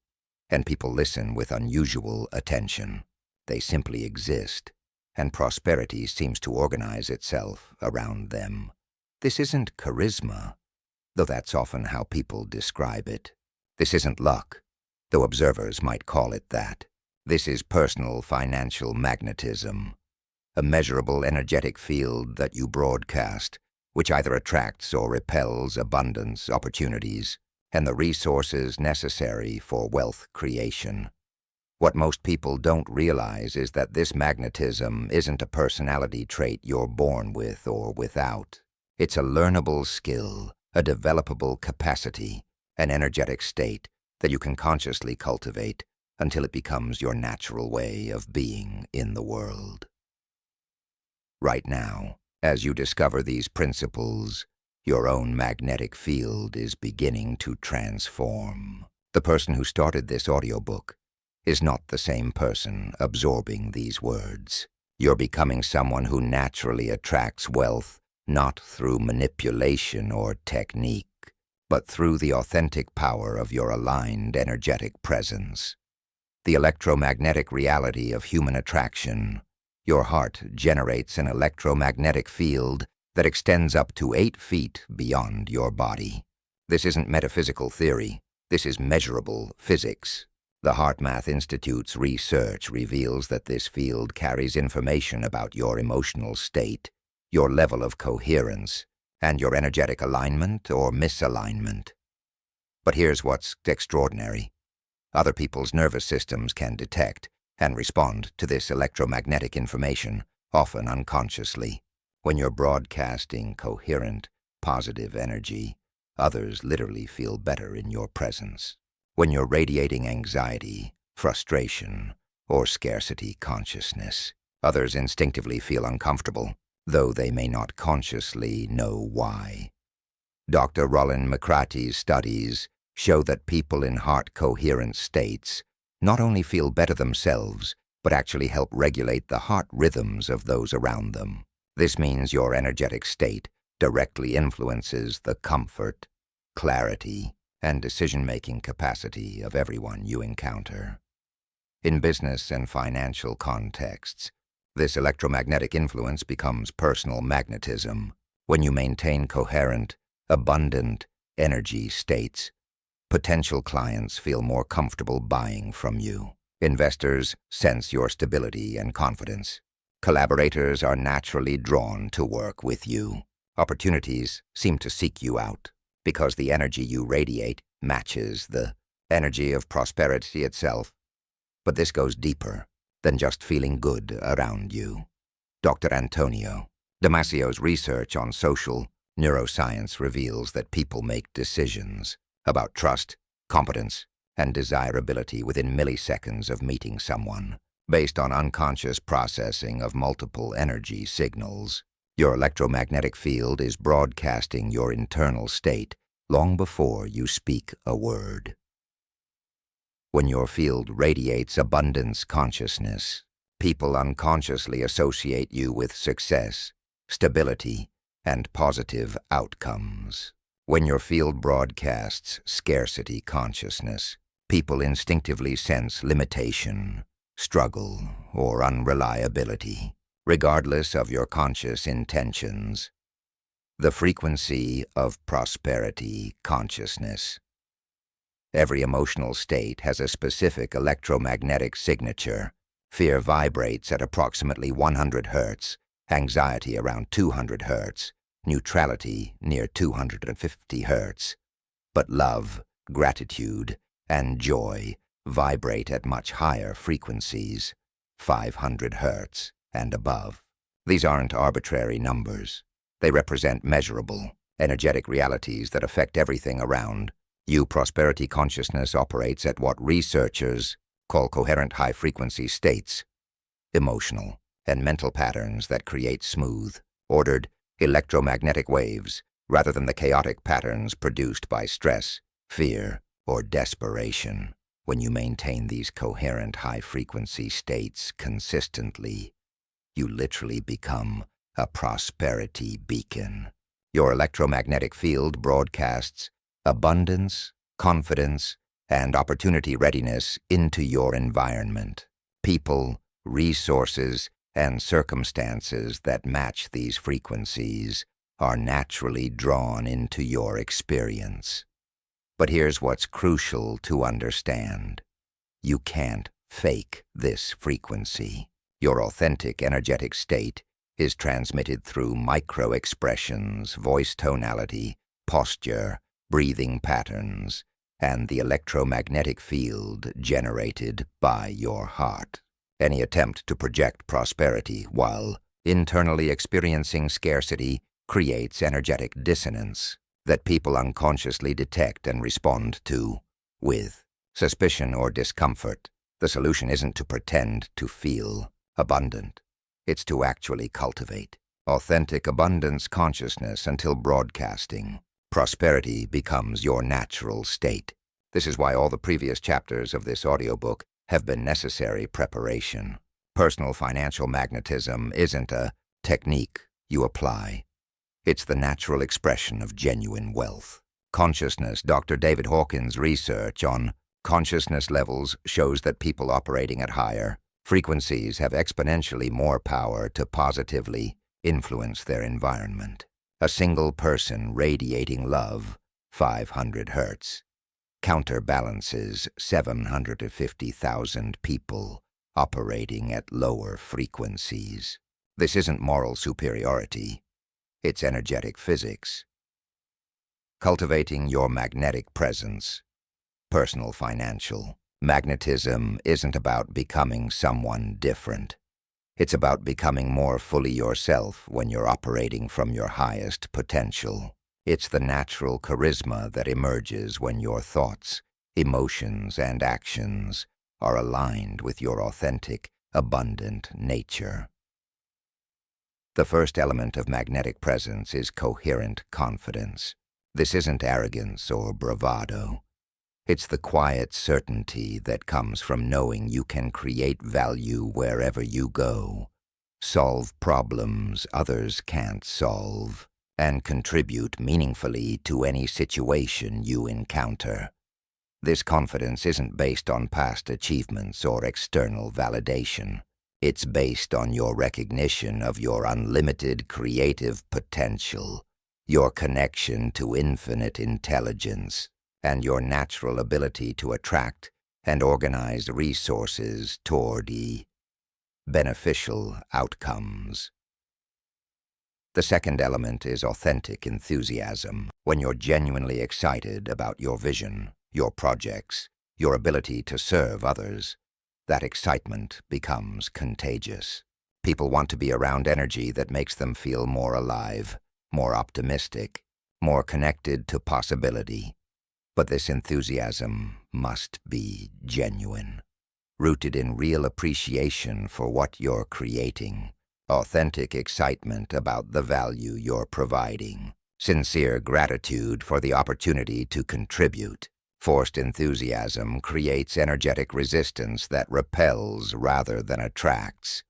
and people listen with unusual attention. They simply exist, and prosperity seems to organize itself around them. This isn't charisma, though that's often how people describe it. This isn't luck, though observers might call it that. This is personal financial magnetism, a measurable energetic field that you broadcast, which either attracts or repels abundance, opportunities, and the resources necessary for wealth creation. What most people don't realize is that this magnetism isn't a personality trait you're born with or without. It's a learnable skill, a developable capacity, an energetic state that you can consciously cultivate until it becomes your natural way of being in the world. Right now, as you discover these principles, your own magnetic field is beginning to transform. The person who started this audiobook is not the same person absorbing these words. You're becoming someone who naturally attracts wealth not through manipulation or technique, but through the authentic power of your aligned energetic presence. The electromagnetic reality of human attraction. Your heart generates an electromagnetic field that extends up to 8 feet beyond your body. This isn't metaphysical theory. This is measurable physics. The HeartMath Institute's research reveals that this field carries information about your emotional state, your level of coherence, and your energetic alignment or misalignment. But here's what's extraordinary. Other people's nervous systems can detect and respond to this electromagnetic information, often unconsciously. When you're broadcasting coherent, positive energy, others literally feel better in your presence. When you're radiating anxiety, frustration, or scarcity consciousness, others instinctively feel uncomfortable, though they may not consciously know why. Dr. Roland McCraty's studies show that people in heart-coherent states not only feel better themselves, but actually help regulate the heart rhythms of those around them. This means your energetic state directly influences the comfort, clarity, and decision-making capacity of everyone you encounter. In business and financial contexts, this electromagnetic influence becomes personal magnetism. When you maintain coherent, abundant energy states, potential clients feel more comfortable buying from you. Investors sense your stability and confidence. Collaborators are naturally drawn to work with you. Opportunities seem to seek you out because the energy you radiate matches the energy of prosperity itself. But this goes deeper than just feeling good around you. Dr. Antonio Damasio's research on social neuroscience reveals that people make decisions about trust, competence, and desirability within milliseconds of meeting someone, based on unconscious processing of multiple energy signals. Your electromagnetic field is broadcasting your internal state long before you speak a word. When your field radiates abundance consciousness, people unconsciously associate you with success, stability, and positive outcomes. When your field broadcasts scarcity consciousness, people instinctively sense limitation, struggle, or unreliability, regardless of your conscious intentions. The frequency of prosperity consciousness. Every emotional state has a specific electromagnetic signature. Fear vibrates at approximately 100 Hz, anxiety around 200 Hz, neutrality near 250 Hz. But love, gratitude, and joy vibrate at much higher frequencies, 500 Hz and above. These aren't arbitrary numbers. They represent measurable, energetic realities that affect everything around you. Prosperity consciousness operates at what researchers call coherent high-frequency states, emotional and mental patterns that create smooth, ordered electromagnetic waves rather than the chaotic patterns produced by stress, fear, or desperation. When you maintain these coherent high-frequency states consistently, you literally become a prosperity beacon. Your electromagnetic field broadcasts abundance, confidence, and opportunity readiness into your environment. People, resources, and circumstances that match these frequencies are naturally drawn into your experience. But here's what's crucial to understand. You can't fake this frequency. Your authentic energetic state is transmitted through micro-expressions, voice tonality, posture, breathing patterns, and the electromagnetic field generated by your heart. Any attempt to project prosperity while internally experiencing scarcity creates energetic dissonance that people unconsciously detect and respond to with suspicion or discomfort. The solution isn't to pretend to feel abundant. It's to actually cultivate authentic abundance consciousness until broadcasting prosperity becomes your natural state. This is why all the previous chapters of this audiobook have been necessary preparation. Personal financial magnetism isn't a technique you apply. It's the natural expression of genuine wealth. Consciousness. Dr. David Hawkins' research on consciousness levels shows that people operating at higher frequencies have exponentially more power to positively influence their environment. A single person radiating love, 500 Hz, counterbalances 750,000 people operating at lower frequencies. This isn't moral superiority. It's energetic physics. Cultivating your magnetic presence. Personal financial. Magnetism isn't about becoming someone different. It's about becoming more fully yourself when you're operating from your highest potential. It's the natural charisma that emerges when your thoughts, emotions, and actions are aligned with your authentic, abundant nature. The first element of magnetic presence is coherent confidence. This isn't arrogance or bravado. It's the quiet certainty that comes from knowing you can create value wherever you go, solve problems others can't solve, and contribute meaningfully to any situation you encounter. This confidence isn't based on past achievements or external validation. It's based on your recognition of your unlimited creative potential, your connection to infinite intelligence, and your natural ability to attract and organize resources toward beneficial outcomes. The second element is authentic enthusiasm. When you're genuinely excited about your vision, your projects, your ability to serve others, that excitement becomes contagious. People want to be around energy that makes them feel more alive, more optimistic, more connected to possibility. But this enthusiasm must be genuine, rooted in real appreciation for what you're creating, authentic excitement about the value you're providing, sincere gratitude for the opportunity to contribute. Forced enthusiasm creates energetic resistance that repels rather than attracts.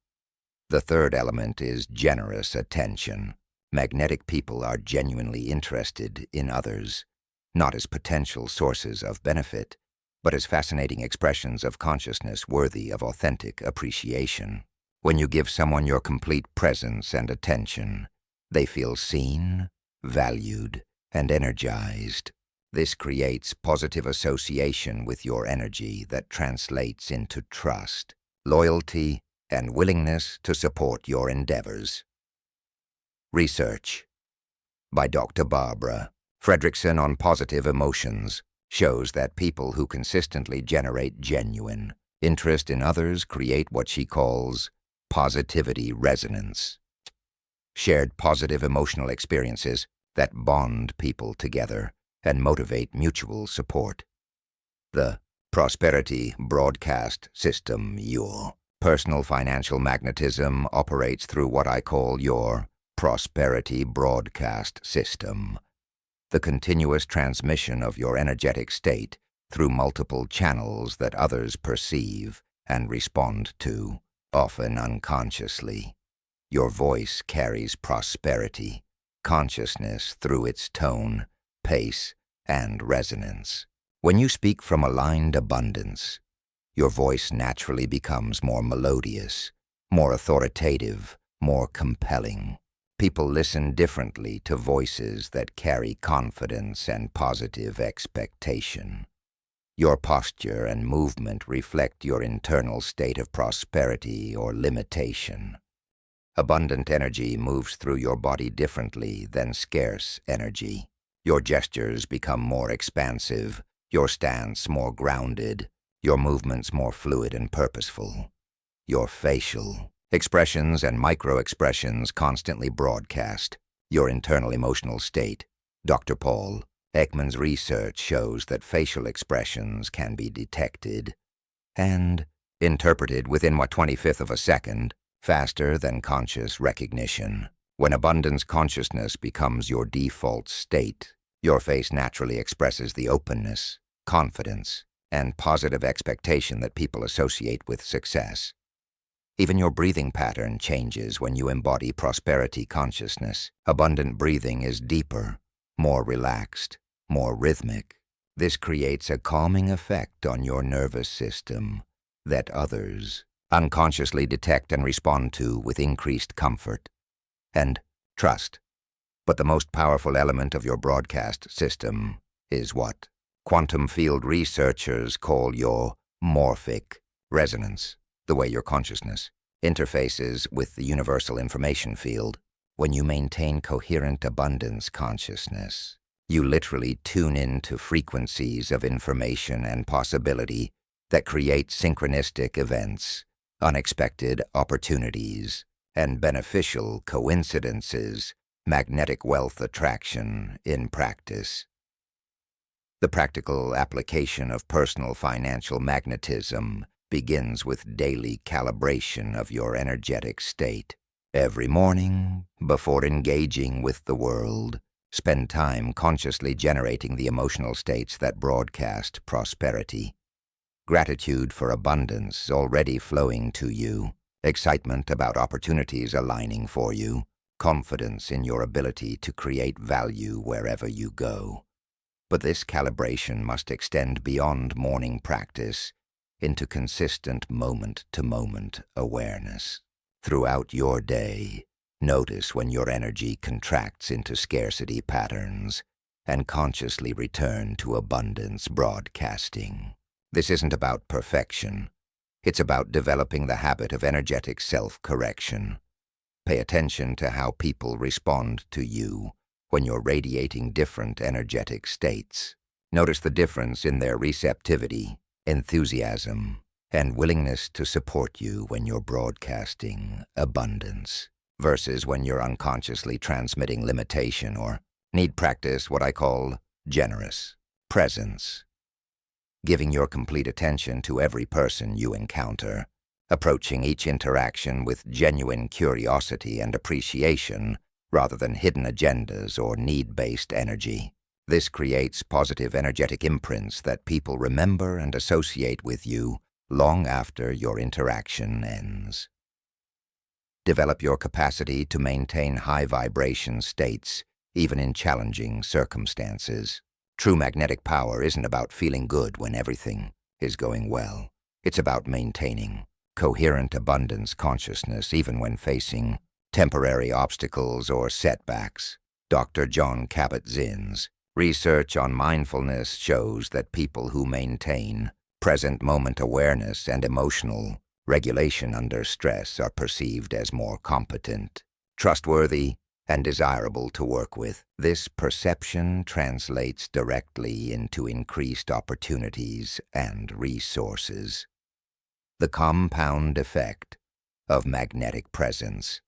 The third element is generous attention. Magnetic people are genuinely interested in others, not as potential sources of benefit, but as fascinating expressions of consciousness worthy of authentic appreciation. When you give someone your complete presence and attention, they feel seen, valued, and energized. This creates positive association with your energy that translates into trust, loyalty, and willingness to support your endeavors. Research by Dr. Barbara Fredrickson on positive emotions shows that people who consistently generate genuine interest in others create what she calls positivity resonance. Shared positive emotional experiences that bond people together and motivate mutual support. The Prosperity Broadcast System, your personal financial magnetism operates through what I call your Prosperity Broadcast System. The continuous transmission of your energetic state through multiple channels that others perceive and respond to, often unconsciously. Your voice carries prosperity, consciousness through its tone, pace, and resonance. When you speak from aligned abundance, your voice naturally becomes more melodious, more authoritative, more compelling. People listen differently to voices that carry confidence and positive expectation. Your posture and movement reflect your internal state of prosperity or limitation. Abundant energy moves through your body differently than scarce energy. Your gestures become more expansive, your stance more grounded, your movements more fluid and purposeful. Your facial expressions and micro-expressions constantly broadcast your internal emotional state. Dr. Paul Ekman's research shows that facial expressions can be detected and interpreted within 1/25th of a second, faster than conscious recognition. When abundance consciousness becomes your default state, your face naturally expresses the openness, confidence, and positive expectation that people associate with success. Even your breathing pattern changes when you embody prosperity consciousness. Abundant breathing is deeper, more relaxed, more rhythmic. This creates a calming effect on your nervous system that others unconsciously detect and respond to with increased comfort and trust. But the most powerful element of your broadcast system is what quantum field researchers call your morphic resonance, the way your consciousness interfaces with the universal information field. When you maintain coherent abundance consciousness, you literally tune into frequencies of information and possibility that create synchronistic events, unexpected opportunities, and beneficial coincidences, magnetic wealth attraction in practice. The practical application of personal financial magnetism begins with daily calibration of your energetic state. Every morning, before engaging with the world, spend time consciously generating the emotional states that broadcast prosperity. Gratitude for abundance already flowing to you, excitement about opportunities aligning for you, confidence in your ability to create value wherever you go. But this calibration must extend beyond morning practice into consistent moment-to-moment awareness. Throughout your day, notice when your energy contracts into scarcity patterns and consciously return to abundance broadcasting. This isn't about perfection. It's about developing the habit of energetic self-correction. Pay attention to how people respond to you when you're radiating different energetic states. Notice the difference in their receptivity, enthusiasm, and willingness to support you when you're broadcasting abundance versus when you're unconsciously transmitting limitation or need practice what I call generous presence. Giving your complete attention to every person you encounter, approaching each interaction with genuine curiosity and appreciation rather than hidden agendas or need-based energy. This creates positive energetic imprints that people remember and associate with you long after your interaction ends. Develop your capacity to maintain high vibration states even in challenging circumstances. True magnetic power isn't about feeling good when everything is going well. It's about maintaining coherent abundance consciousness even when facing temporary obstacles or setbacks. Dr. John Kabat-Zinn's research on mindfulness shows that people who maintain present moment awareness and emotional regulation under stress are perceived as more competent, trustworthy, and desirable to work with. This perception translates directly into increased opportunities and resources. The compound effect of magnetic presence.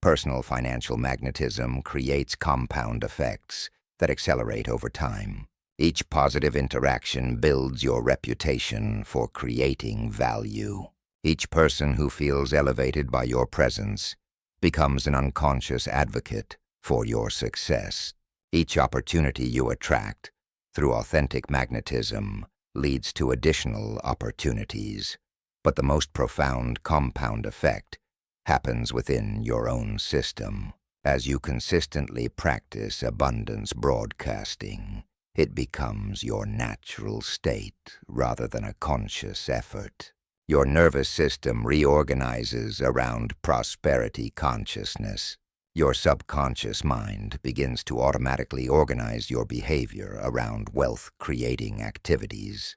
Personal financial magnetism creates compound effects that accelerate over time. Each positive interaction builds your reputation for creating value. Each person who feels elevated by your presence becomes an unconscious advocate for your success. Each opportunity you attract through authentic magnetism leads to additional opportunities. But the most profound compound effect happens within your own system. As you consistently practice abundance broadcasting, it becomes your natural state rather than a conscious effort. Your nervous system reorganizes around prosperity consciousness. Your subconscious mind begins to automatically organize your behavior around wealth-creating activities.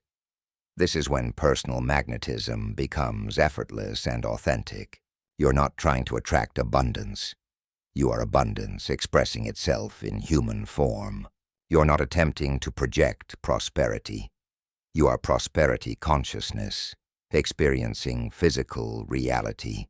This is when personal magnetism becomes effortless and authentic. You're not trying to attract abundance. You are abundance expressing itself in human form. You're not attempting to project prosperity. You are prosperity consciousness, experiencing physical reality.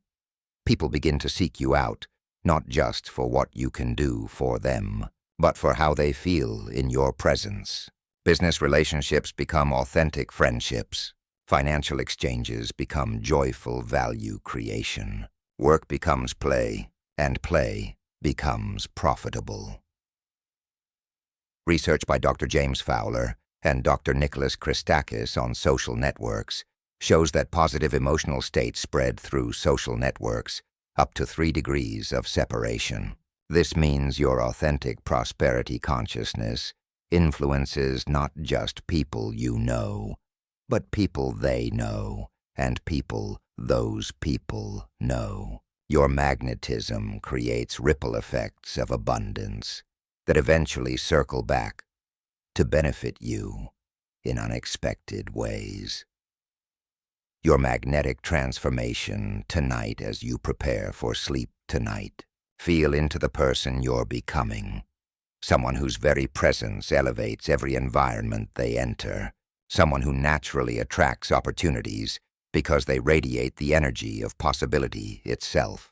People begin to seek you out, not just for what you can do for them, but for how they feel in your presence. Business relationships become authentic friendships. Financial exchanges become joyful value creation. Work becomes play, and play becomes profitable. Research by Dr. James Fowler and Dr. Nicholas Christakis on social networks shows that positive emotional states spread through social networks up to 3 degrees of separation. This means your authentic prosperity consciousness influences not just people you know, but people they know and people those people know. Your magnetism creates ripple effects of abundance that eventually circle back to benefit you in unexpected ways. your magnetic transformation tonight as you prepare for sleep tonight. Feel into the person you're becoming, someone whose very presence elevates every environment they enter, someone who naturally attracts opportunities because they radiate the energy of possibility itself.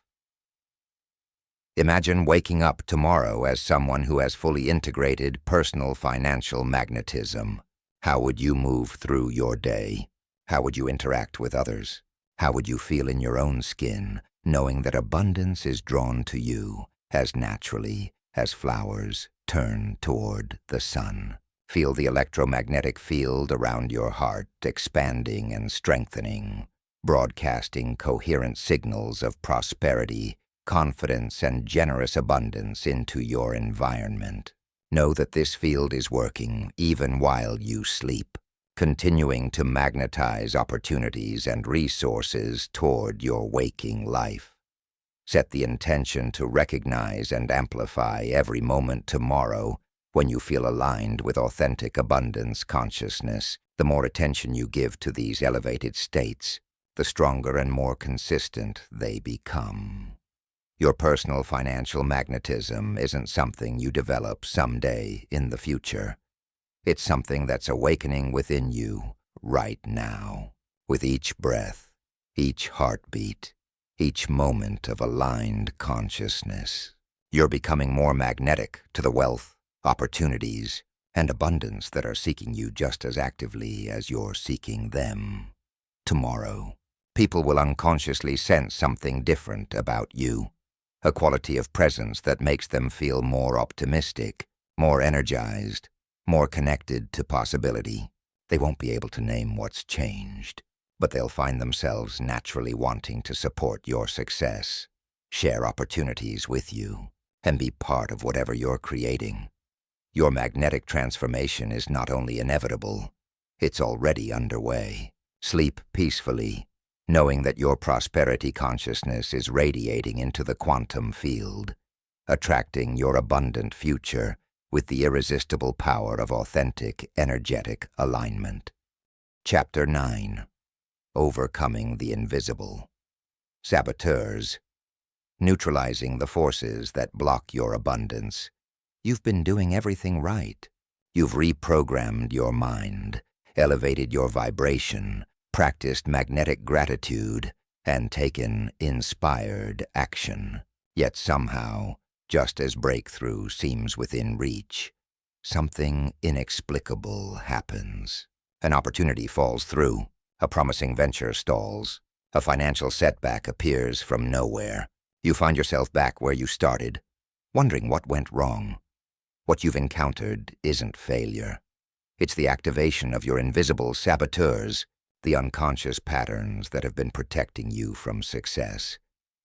Imagine waking up tomorrow as someone who has fully integrated personal financial magnetism. How would you move through your day? How would you interact with others? How would you feel in your own skin, knowing that abundance is drawn to you as naturally as flowers turn toward the sun? Feel the electromagnetic field around your heart expanding and strengthening, broadcasting coherent signals of prosperity, confidence, and generous abundance into your environment. Know that this field is working even while you sleep, continuing to magnetize opportunities and resources toward your waking life. Set the intention to recognize and amplify every moment tomorrow when you feel aligned with authentic abundance consciousness. The more attention you give to these elevated states, the stronger and more consistent they become. Your personal financial magnetism isn't something you develop someday in the future. It's something that's awakening within you right now. With each breath, each heartbeat, each moment of aligned consciousness, you're becoming more magnetic to the wealth, opportunities, and abundance that are seeking you just as actively as you're seeking them. Tomorrow, people will unconsciously sense something different about you. A quality of presence that makes them feel more optimistic, more energized, more connected to possibility. They won't be able to name what's changed, but they'll find themselves naturally wanting to support your success, share opportunities with you, and be part of whatever you're creating. Your magnetic transformation is not only inevitable, it's already underway. Sleep peacefully, knowing that your prosperity consciousness is radiating into the quantum field, attracting your abundant future with the irresistible power of authentic, energetic alignment. Chapter 9. Overcoming the Invisible. Saboteurs. Neutralizing the forces that block your abundance. You've been doing everything right. You've reprogrammed your mind, elevated your vibration, practiced magnetic gratitude, and taken inspired action. Yet somehow, just as breakthrough seems within reach, something inexplicable happens. An opportunity falls through, a promising venture stalls, a financial setback appears from nowhere. You find yourself back where you started, wondering what went wrong. What you've encountered isn't failure. It's the activation of your invisible saboteurs, the unconscious patterns that have been protecting you from success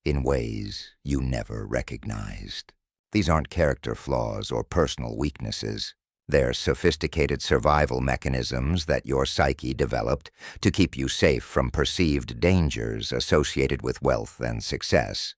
in ways you never recognized. These aren't character flaws or personal weaknesses. They're sophisticated survival mechanisms that your psyche developed to keep you safe from perceived dangers associated with wealth and success.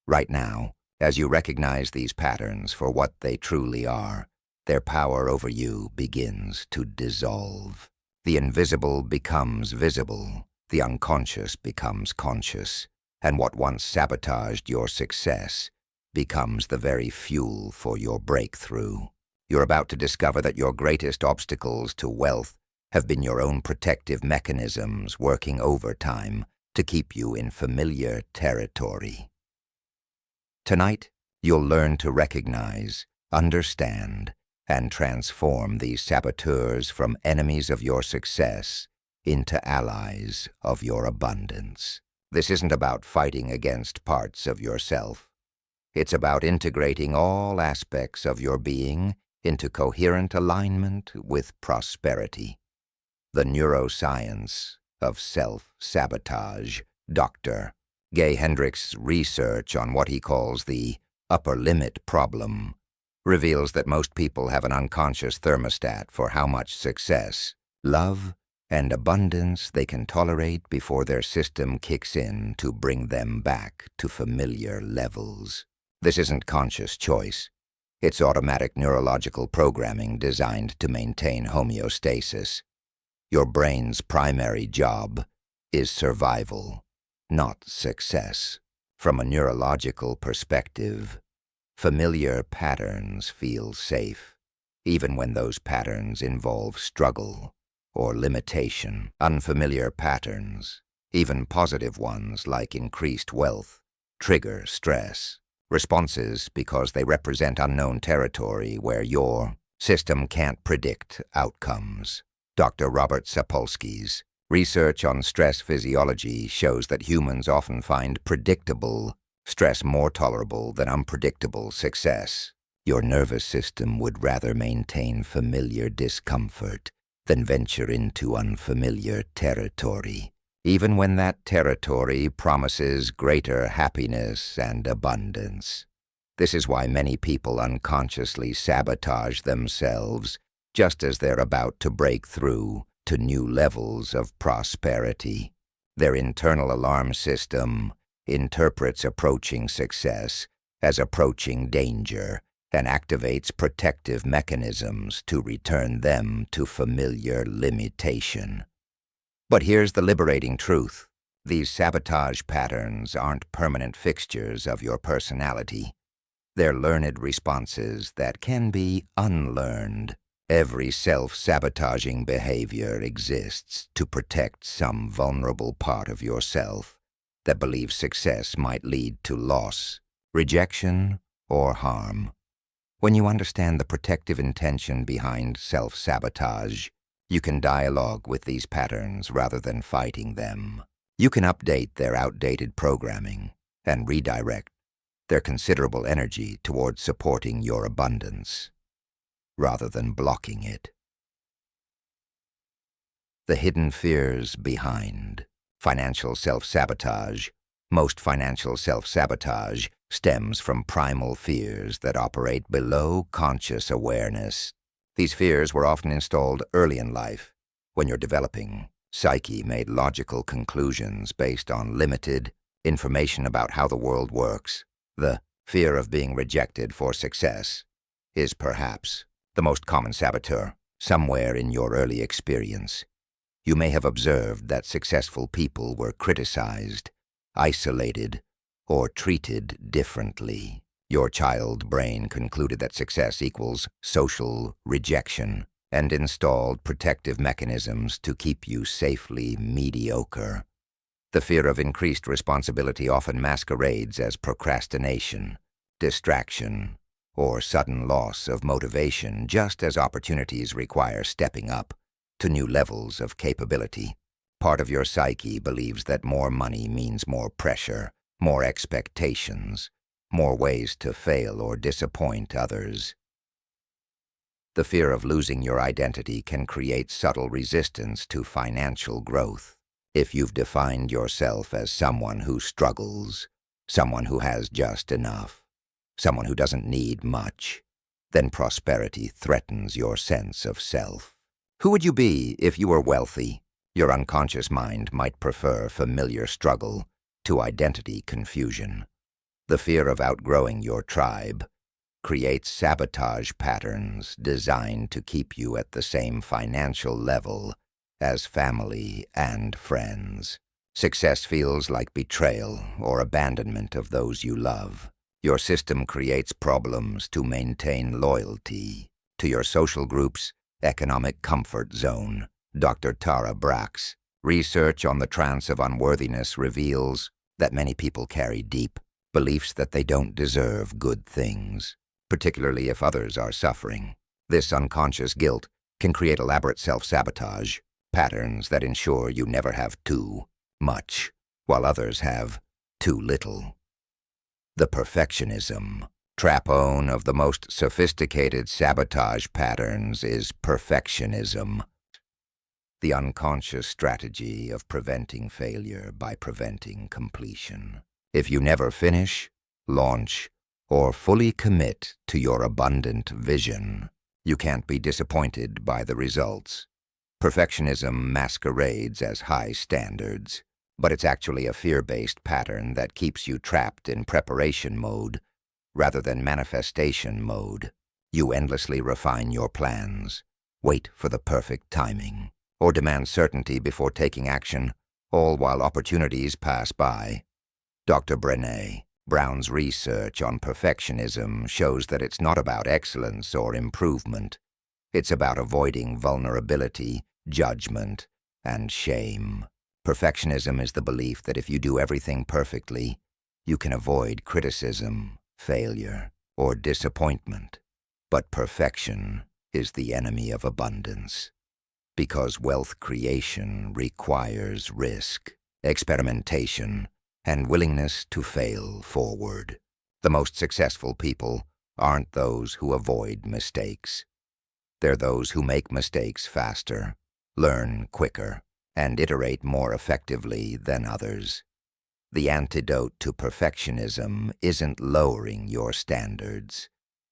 Right now, as you recognize these patterns for what they truly are, their power over you begins to dissolve. The invisible becomes visible, the unconscious becomes conscious, and what once sabotaged your success becomes the very fuel for your breakthrough. You're about to discover that your greatest obstacles to wealth have been your own protective mechanisms working overtime to keep you in familiar territory. Tonight, you'll learn to recognize, understand, and transform these saboteurs from enemies of your success into allies of your abundance. This isn't about fighting against parts of yourself. It's about integrating all aspects of your being into coherent alignment with prosperity. The neuroscience of self-sabotage. Dr. Enrich's research on what he calls the upper limit problem reveals that most people have an unconscious thermostat for how much success, love, and abundance they can tolerate before their system kicks in to bring them back to familiar levels. This isn't conscious choice. It's automatic neurological programming designed to maintain homeostasis. Your brain's primary job is survival, not success. From a neurological perspective, familiar patterns feel safe, even when those patterns involve struggle or limitation. Unfamiliar patterns, even positive ones like increased wealth, trigger stress responses because they represent unknown territory where your system can't predict outcomes. Dr. Robert Sapolsky's research on stress physiology shows that humans often find predictable stress more tolerable than unpredictable success. Your nervous system would rather maintain familiar discomfort than venture into unfamiliar territory, even when that territory promises greater happiness and abundance. This is why many people unconsciously sabotage themselves just as they're about to break through to new levels of prosperity. Their internal alarm system interprets approaching success as approaching danger and activates protective mechanisms to return them to familiar limitation. But here's the liberating truth. These sabotage patterns aren't permanent fixtures of your personality. They're learned responses that can be unlearned. Every self-sabotaging behavior exists to protect some vulnerable part of yourself that believes success might lead to loss, rejection, or harm. When you understand the protective intention behind self-sabotage, you can dialogue with these patterns rather than fighting them. You can update their outdated programming and redirect their considerable energy towards supporting your abundance, rather than blocking it. The hidden fears behind financial self-sabotage. Most financial self-sabotage stems from primal fears that operate below conscious awareness. These fears were often installed early in life, when your developing psyche made logical conclusions based on limited information about how the world works. The fear of being rejected for success is perhaps the most common saboteur. Somewhere in your early experience, you may have observed that successful people were criticized, isolated, or treated differently. Your child brain concluded that success equals social rejection and installed protective mechanisms to keep you safely mediocre. The fear of increased responsibility often masquerades as procrastination, distraction, or sudden loss of motivation, just as opportunities require stepping up to new levels of capability. Part of your psyche believes that more money means more pressure, more expectations, more ways to fail or disappoint others. The fear of losing your identity can create subtle resistance to financial growth. If you've defined yourself as someone who struggles, someone who has just enough, someone who doesn't need much, then prosperity threatens your sense of self. Who would you be if you were wealthy? Your unconscious mind might prefer familiar struggle to identity confusion. The fear of outgrowing your tribe creates sabotage patterns designed to keep you at the same financial level as family and friends. Success feels like betrayal or abandonment of those you love. Your system creates problems to maintain loyalty to your social group's economic comfort zone. Dr. Tara Brach's research on the trance of unworthiness reveals that many people carry deep beliefs that they don't deserve good things, particularly if others are suffering. This unconscious guilt can create elaborate self-sabotage patterns that ensure you never have too much, while others have too little. The perfectionism trap of the most sophisticated sabotage patterns is perfectionism, the unconscious strategy of preventing failure by preventing completion. If you never finish, launch, or fully commit to your abundant vision, you can't be disappointed by the results. Perfectionism masquerades as high standards, but it's actually a fear-based pattern that keeps you trapped in preparation mode rather than manifestation mode. You endlessly refine your plans, wait for the perfect timing, or demand certainty before taking action, all while opportunities pass by. Dr. Brené Brown's research on perfectionism shows that it's not about excellence or improvement. It's about avoiding vulnerability, judgment, and shame. Perfectionism is the belief that if you do everything perfectly, you can avoid criticism, failure, or disappointment. But perfection is the enemy of abundance, because wealth creation requires risk, experimentation, and willingness to fail forward. The most successful people aren't those who avoid mistakes. They're those who make mistakes faster, learn quicker, and iterate more effectively than others. The antidote to perfectionism isn't lowering your standards.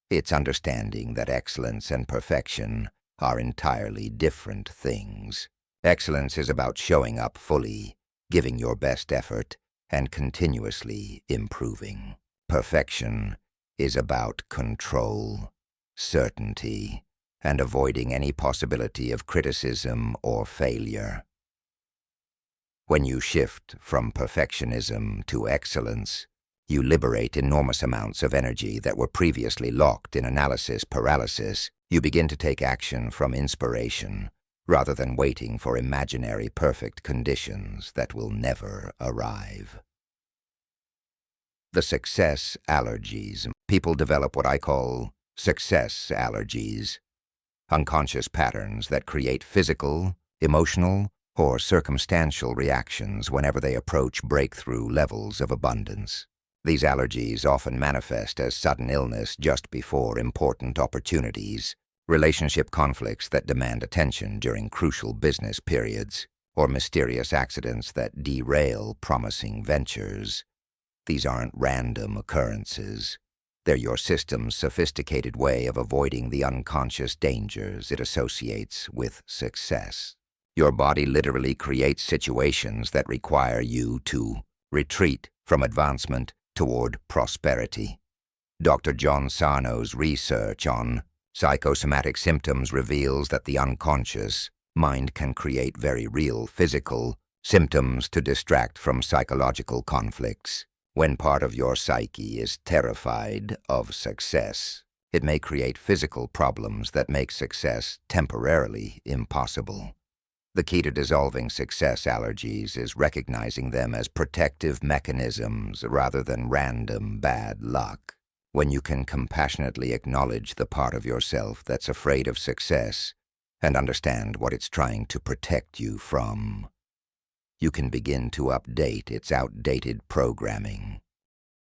It's understanding that excellence and perfection are entirely different things. Excellence is about showing up fully, giving your best effort, and continuously improving. Perfection is about control, certainty, and avoiding any possibility of criticism or failure. When you shift from perfectionism to excellence, you liberate enormous amounts of energy that were previously locked in analysis paralysis. You begin to take action from inspiration, rather than waiting for imaginary perfect conditions that will never arrive. The success allergies. People develop what I call success allergies, unconscious patterns that create physical, emotional, or circumstantial reactions whenever they approach breakthrough levels of abundance. These allergies often manifest as sudden illness just before important opportunities, relationship conflicts that demand attention during crucial business periods, or mysterious accidents that derail promising ventures. These aren't random occurrences. They're your system's sophisticated way of avoiding the unconscious dangers it associates with success. Your body literally creates situations that require you to retreat from advancement toward prosperity. Dr. John Sarno's research on psychosomatic symptoms reveals that the unconscious mind can create very real physical symptoms to distract from psychological conflicts. When part of your psyche is terrified of success, it may create physical problems that make success temporarily impossible. The key to dissolving success allergies is recognizing them as protective mechanisms rather than random bad luck. When you can compassionately acknowledge the part of yourself that's afraid of success and understand what it's trying to protect you from, you can begin to update its outdated programming.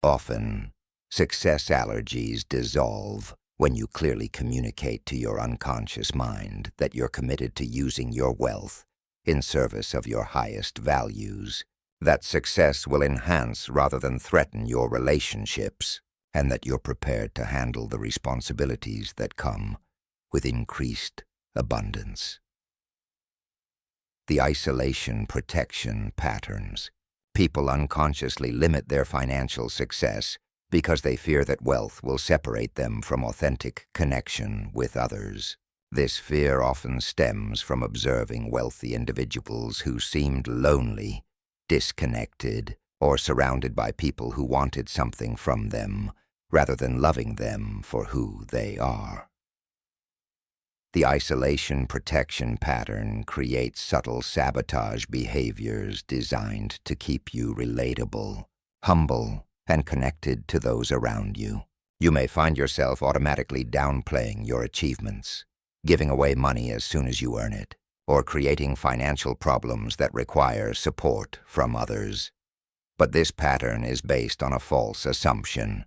Often, success allergies dissolve when you clearly communicate to your unconscious mind that you're committed to using your wealth in service of your highest values, that success will enhance rather than threaten your relationships, and that you're prepared to handle the responsibilities that come with increased abundance. The isolation protection patterns. People unconsciously limit their financial success because they fear that wealth will separate them from authentic connection with others. This fear often stems from observing wealthy individuals who seemed lonely, disconnected, or surrounded by people who wanted something from them, rather than loving them for who they are. The isolation protection pattern creates subtle sabotage behaviors designed to keep you relatable, humble, and connected to those around you. You may find yourself automatically downplaying your achievements, giving away money as soon as you earn it, or creating financial problems that require support from others. But this pattern is based on a false assumption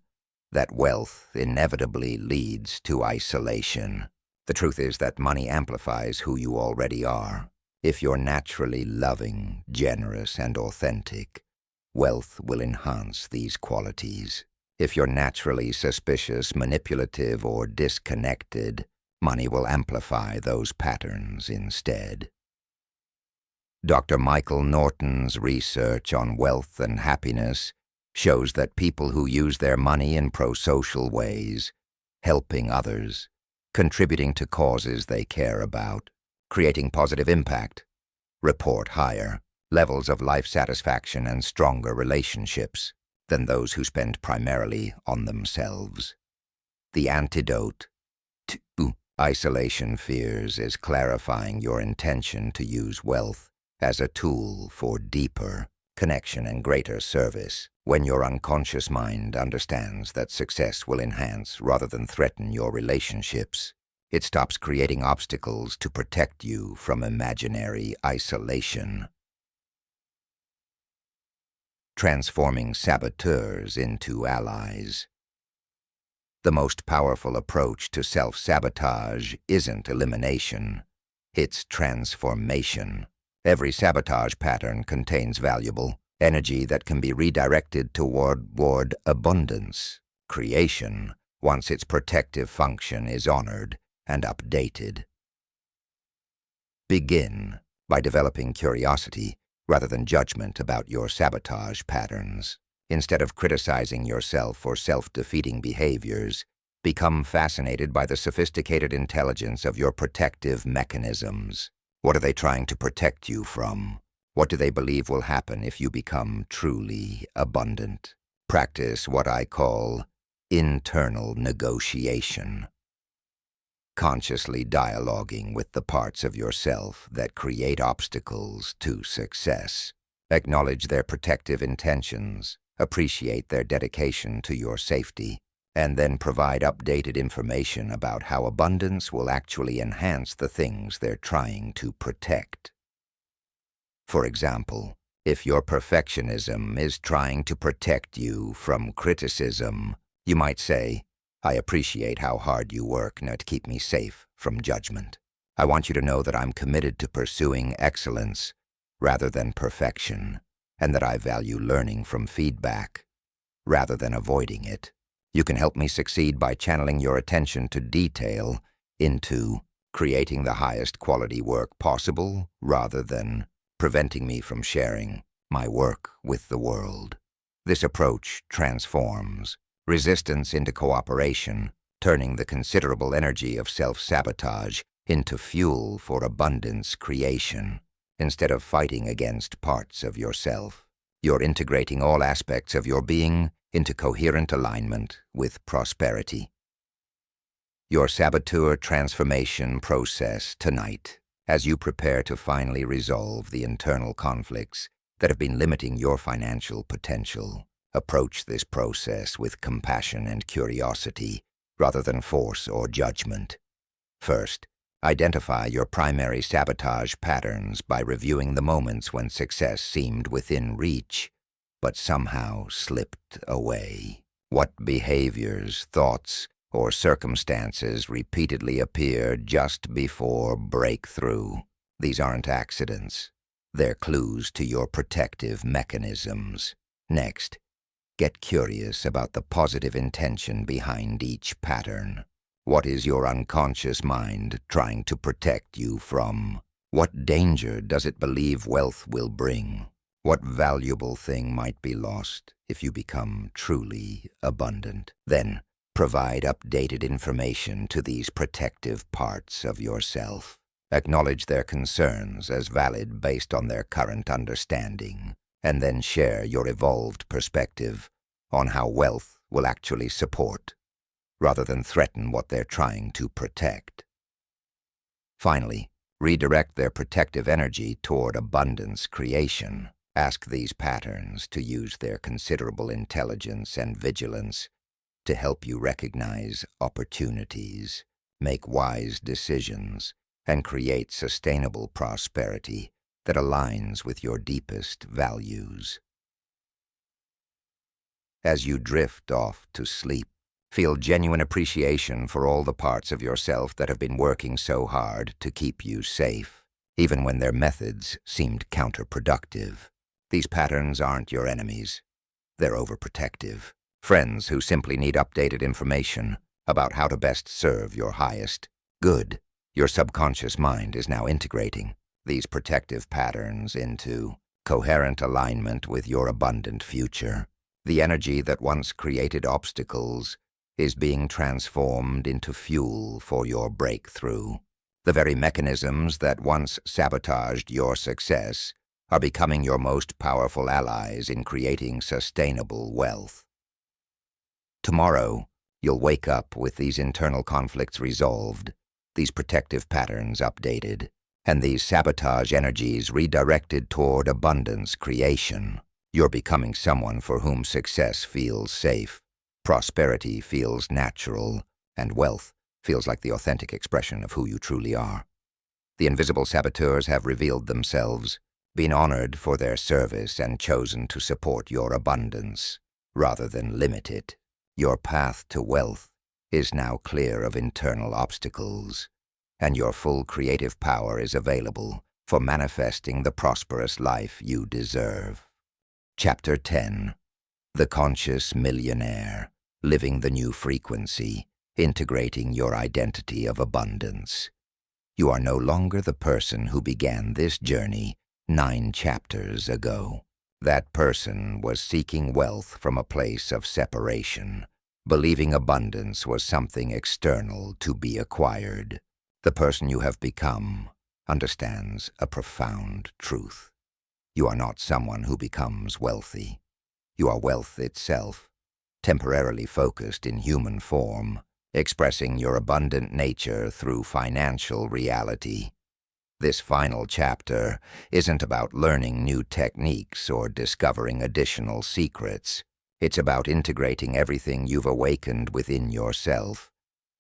that wealth inevitably leads to isolation. The truth is that money amplifies who you already are. If you're naturally loving, generous, and authentic, wealth will enhance these qualities. If you're naturally suspicious, manipulative, or disconnected, money will amplify those patterns instead. Dr. Michael Norton's research on wealth and happiness shows that people who use their money in pro-social ways, helping others, contributing to causes they care about, creating positive impact, report higher levels of life satisfaction, and stronger relationships than those who spend primarily on themselves. The antidote to isolation fears is clarifying your intention to use wealth as a tool for deeper connection and greater service. When your unconscious mind understands that success will enhance rather than threaten your relationships, it stops creating obstacles to protect you from imaginary isolation. Transforming saboteurs into allies. The most powerful approach to self-sabotage isn't elimination, it's transformation. Every sabotage pattern contains valuable energy that can be redirected toward abundance, creation, once its protective function is honored and updated. Begin by developing curiosity rather than judgment about your sabotage patterns. Instead of criticizing yourself for self-defeating behaviors, become fascinated by the sophisticated intelligence of your protective mechanisms. What are they trying to protect you from? What do they believe will happen if you become truly abundant? Practice what I call internal negotiation. Consciously dialoguing with the parts of yourself that create obstacles to success. Acknowledge their protective intentions, appreciate their dedication to your safety, and then provide updated information about how abundance will actually enhance the things they're trying to protect. For example, if your perfectionism is trying to protect you from criticism, you might say, "I appreciate how hard you work now to keep me safe from judgment. I want you to know that I'm committed to pursuing excellence rather than perfection, and that I value learning from feedback rather than avoiding it. You can help me succeed by channeling your attention to detail into creating the highest quality work possible rather than preventing me from sharing my work with the world." This approach transforms resistance into cooperation, turning the considerable energy of self-sabotage into fuel for abundance creation. Instead of fighting against parts of yourself, you're integrating all aspects of your being into coherent alignment with prosperity. Your saboteur transformation process tonight, as you prepare to finally resolve the internal conflicts that have been limiting your financial potential. Approach this process with compassion and curiosity rather than force or judgment. First, identify your primary sabotage patterns by reviewing the moments when success seemed within reach, but somehow slipped away. What behaviors, thoughts, or circumstances repeatedly appear just before breakthrough? These aren't accidents. They're clues to your protective mechanisms. Next, get curious about the positive intention behind each pattern. What is your unconscious mind trying to protect you from? What danger does it believe wealth will bring? What valuable thing might be lost if you become truly abundant? Then, provide updated information to these protective parts of yourself. Acknowledge their concerns as valid based on their current understanding, and then share your evolved perspective on how wealth will actually support rather than threaten what they're trying to protect. Finally, redirect their protective energy toward abundance creation. Ask these patterns to use their considerable intelligence and vigilance to help you recognize opportunities, make wise decisions, and create sustainable prosperity that aligns with your deepest values. As you drift off to sleep, feel genuine appreciation for all the parts of yourself that have been working so hard to keep you safe, even when their methods seemed counterproductive. These patterns aren't your enemies. They're overprotective. Friends who simply need updated information about how to best serve your highest good. Your subconscious mind is now integrating these protective patterns into coherent alignment with your abundant future. The energy that once created obstacles is being transformed into fuel for your breakthrough. The very mechanisms that once sabotaged your success are becoming your most powerful allies in creating sustainable wealth. Tomorrow, you'll wake up with these internal conflicts resolved, these protective patterns updated, and these sabotage energies redirected toward abundance creation. You're becoming someone for whom success feels safe, prosperity feels natural, and wealth feels like the authentic expression of who you truly are. The invisible saboteurs have revealed themselves, been honored for their service, and chosen to support your abundance rather than limit it. Your path to wealth is now clear of internal obstacles, and your full creative power is available for manifesting the prosperous life you deserve. Chapter 10. The Conscious Millionaire, Living the New Frequency, Integrating Your Identity of Abundance. You are no longer the person who began this journey 9 chapters ago. That person was seeking wealth from a place of separation, believing abundance was something external to be acquired. The person you have become understands a profound truth. You are not someone who becomes wealthy. You are wealth itself, temporarily focused in human form, expressing your abundant nature through financial reality. This final chapter isn't about learning new techniques or discovering additional secrets. It's about integrating everything you've awakened within yourself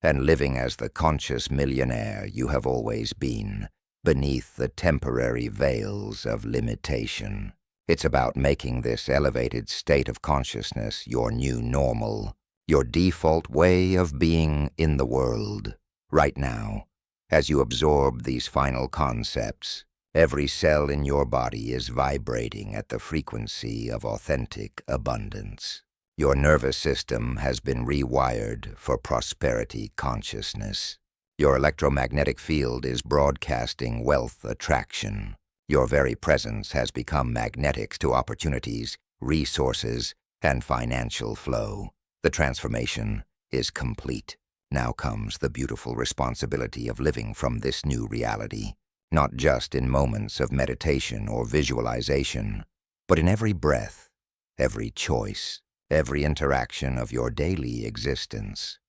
and living as the conscious millionaire you have always been, beneath the temporary veils of limitation. It's about making this elevated state of consciousness your new normal, your default way of being in the world. Right now, as you absorb these final concepts, every cell in your body is vibrating at the frequency of authentic abundance. Your nervous system has been rewired for prosperity consciousness. Your electromagnetic field is broadcasting wealth attraction. Your very presence has become magnetic to opportunities, resources, and financial flow. The transformation is complete. Now comes the beautiful responsibility of living from this new reality, not just in moments of meditation or visualization, but in every breath, every choice, every interaction of your daily existence.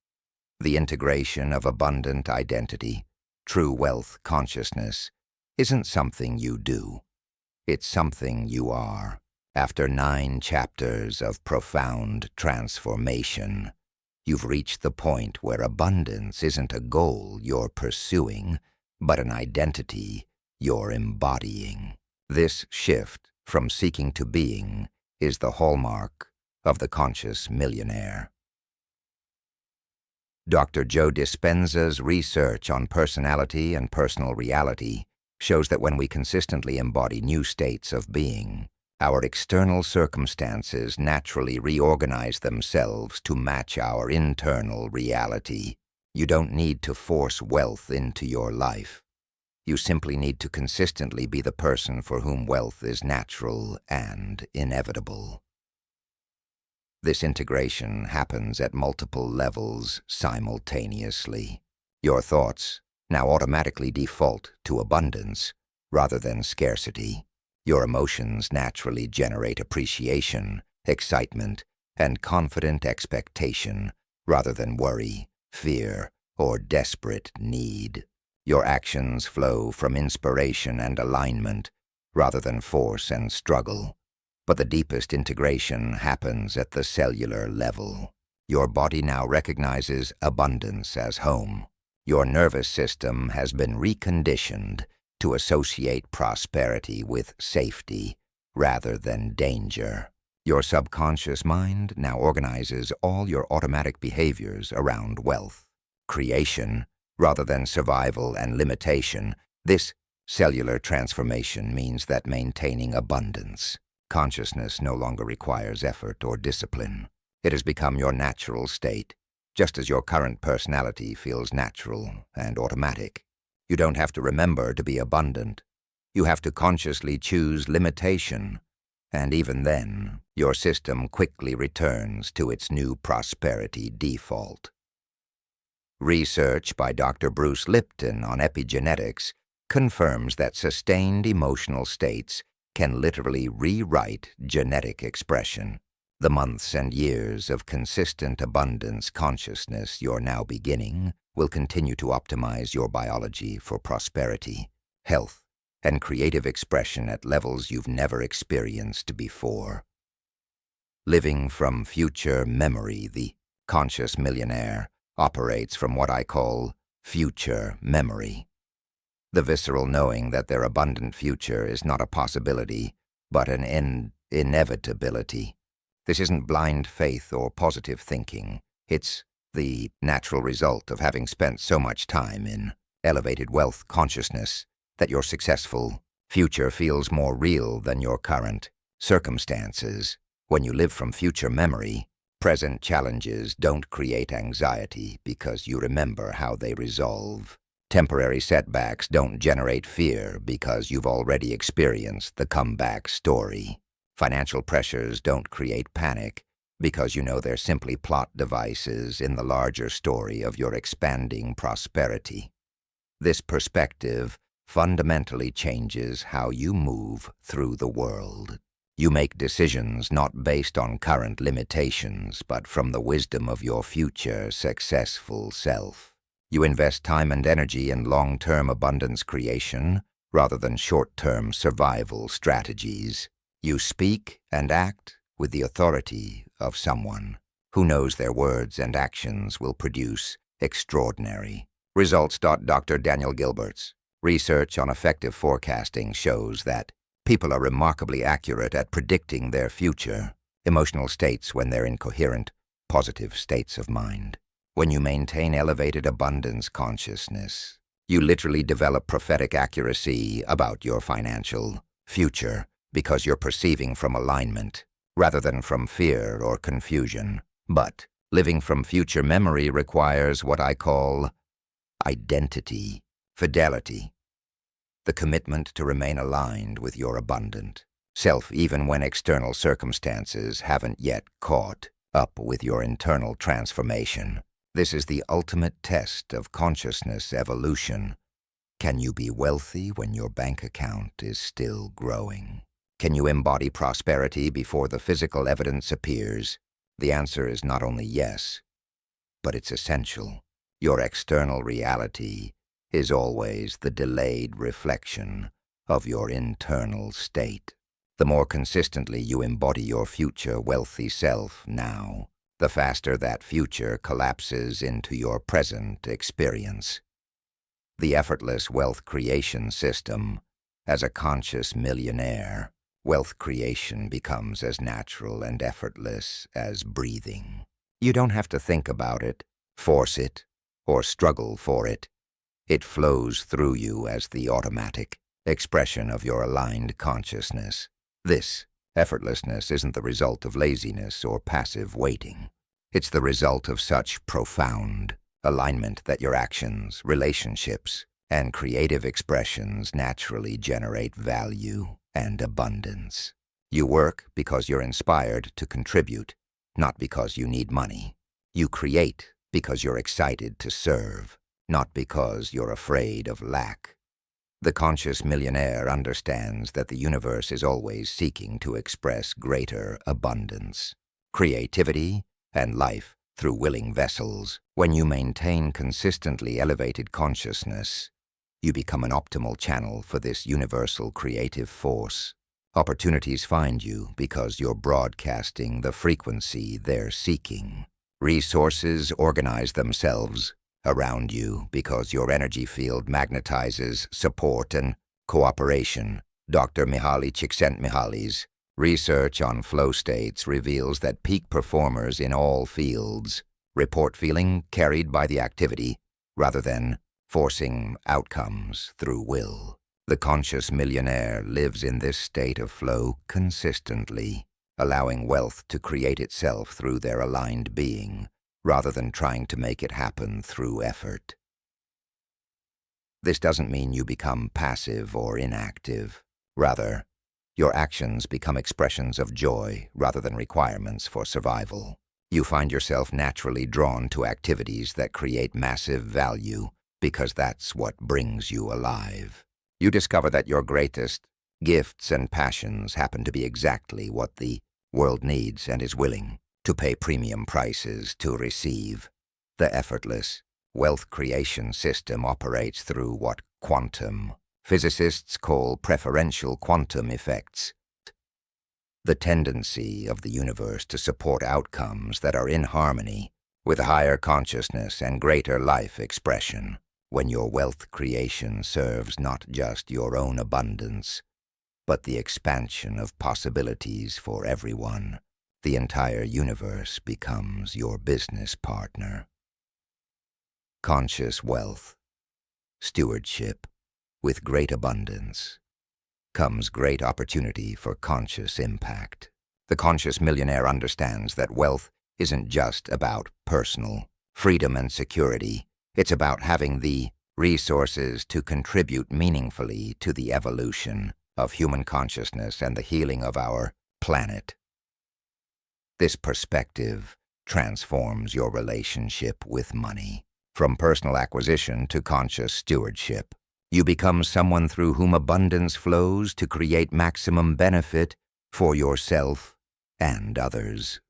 The integration of abundant identity, true wealth consciousness, isn't something you do. It's something you are. After 9 chapters of profound transformation, you've reached the point where abundance isn't a goal you're pursuing, but an identity you're embodying. This shift from seeking to being is the hallmark of the conscious millionaire. Dr. Joe Dispenza's research on personality and personal reality shows that when we consistently embody new states of being, our external circumstances naturally reorganize themselves to match our internal reality. You don't need to force wealth into your life. You simply need to consistently be the person for whom wealth is natural and inevitable. This integration happens at multiple levels simultaneously. Your thoughts now automatically default to abundance rather than scarcity. Your emotions naturally generate appreciation, excitement, and confident expectation rather than worry, fear, or desperate need. Your actions flow from inspiration and alignment rather than force and struggle. But the deepest integration happens at the cellular level. Your body now recognizes abundance as home. Your nervous system has been reconditioned to associate prosperity with safety rather than danger. Your subconscious mind now organizes all your automatic behaviors around wealth creation rather than survival and limitation. This cellular transformation means that maintaining abundance consciousness no longer requires effort or discipline. It has become your natural state, just as your current personality feels natural and automatic. You don't have to remember to be abundant. You have to consciously choose limitation, and even then, your system quickly returns to its new prosperity default. Research by Dr. Bruce Lipton on epigenetics confirms that sustained emotional states can literally rewrite genetic expression. The months and years of consistent abundance consciousness you're now beginning will continue to optimize your biology for prosperity, health, and creative expression at levels you've never experienced before. Living from future memory, the conscious millionaire operates from what I call future memory. The visceral knowing that their abundant future is not a possibility, but an inevitability. This isn't blind faith or positive thinking. It's the natural result of having spent so much time in elevated wealth consciousness that your successful future feels more real than your current circumstances. When you live from future memory, present challenges don't create anxiety because you remember how they resolve. Temporary setbacks don't generate fear because you've already experienced the comeback story. Financial pressures don't create panic because you know they're simply plot devices in the larger story of your expanding prosperity. This perspective fundamentally changes how you move through the world. You make decisions not based on current limitations, but from the wisdom of your future successful self. You invest time and energy in long-term abundance creation rather than short-term survival strategies. You speak and act with the authority of someone who knows their words and actions will produce extraordinary results. Dr. Daniel Gilbert's research on effective forecasting shows that people are remarkably accurate at predicting their future emotional states when they're in coherent, positive states of mind. When you maintain elevated abundance consciousness, you literally develop prophetic accuracy about your financial future because you're perceiving from alignment rather than from fear or confusion. But living from future memory requires what I call identity, fidelity, the commitment to remain aligned with your abundant self even when external circumstances haven't yet caught up with your internal transformation. This is the ultimate test of consciousness evolution. Can you be wealthy when your bank account is still growing? Can you embody prosperity before the physical evidence appears? The answer is not only yes, but it's essential. Your external reality is always the delayed reflection of your internal state. The more consistently you embody your future wealthy self now, the faster that future collapses into your present experience. The effortless wealth creation system. As a conscious millionaire, wealth creation becomes as natural and effortless as breathing. You don't have to think about it, force it, or struggle for it. It flows through you as the automatic expression of your aligned consciousness. This effortlessness isn't the result of laziness or passive waiting. It's the result of such profound alignment that your actions, relationships, and creative expressions naturally generate value and abundance. You work because you're inspired to contribute, not because you need money. You create because you're excited to serve, not because you're afraid of lack. The conscious millionaire understands that the universe is always seeking to express greater abundance, creativity, and life through willing vessels. When you maintain consistently elevated consciousness, you become an optimal channel for this universal creative force. Opportunities find you because you're broadcasting the frequency they're seeking. Resources organize themselves around you because your energy field magnetizes support and cooperation. Dr. Mihaly Csikszentmihalyi's research on flow states reveals that peak performers in all fields report feeling carried by the activity rather than forcing outcomes through will. The conscious millionaire lives in this state of flow consistently, allowing wealth to create itself through their aligned being, rather than trying to make it happen through effort. This doesn't mean you become passive or inactive. Rather, your actions become expressions of joy rather than requirements for survival. You find yourself naturally drawn to activities that create massive value because that's what brings you alive. You discover that your greatest Gifts and passions happen to be exactly what the world needs and is willing to pay premium prices to receive. The effortless wealth creation system operates through what quantum physicists call preferential quantum effects, the tendency of the universe to support outcomes that are in harmony with higher consciousness and greater life expression. When your wealth creation serves not just your own abundance, but the expansion of possibilities for everyone, the entire universe becomes your business partner. Conscious wealth, stewardship. With great abundance comes great opportunity for conscious impact. The conscious millionaire understands that wealth isn't just about personal freedom and security. It's about having the resources to contribute meaningfully to the evolution of human consciousness and the healing of our planet. This perspective transforms your relationship with money. From personal acquisition to conscious stewardship, you become someone through whom abundance flows to create maximum benefit for yourself and others.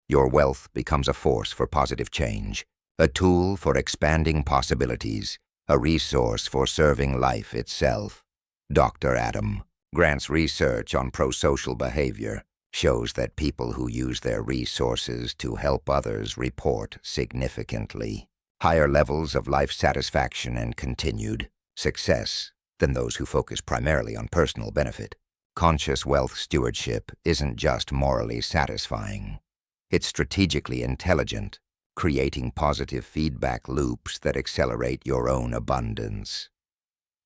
Your wealth becomes a force for positive change, a tool for expanding possibilities, a resource for serving life itself. Dr. Adam Grant's research on prosocial behavior shows that people who use their resources to help others report significantly higher levels of life satisfaction and continued success than those who focus primarily on personal benefit. Conscious wealth stewardship isn't just morally satisfying. It's strategically intelligent, creating positive feedback loops that accelerate your own abundance.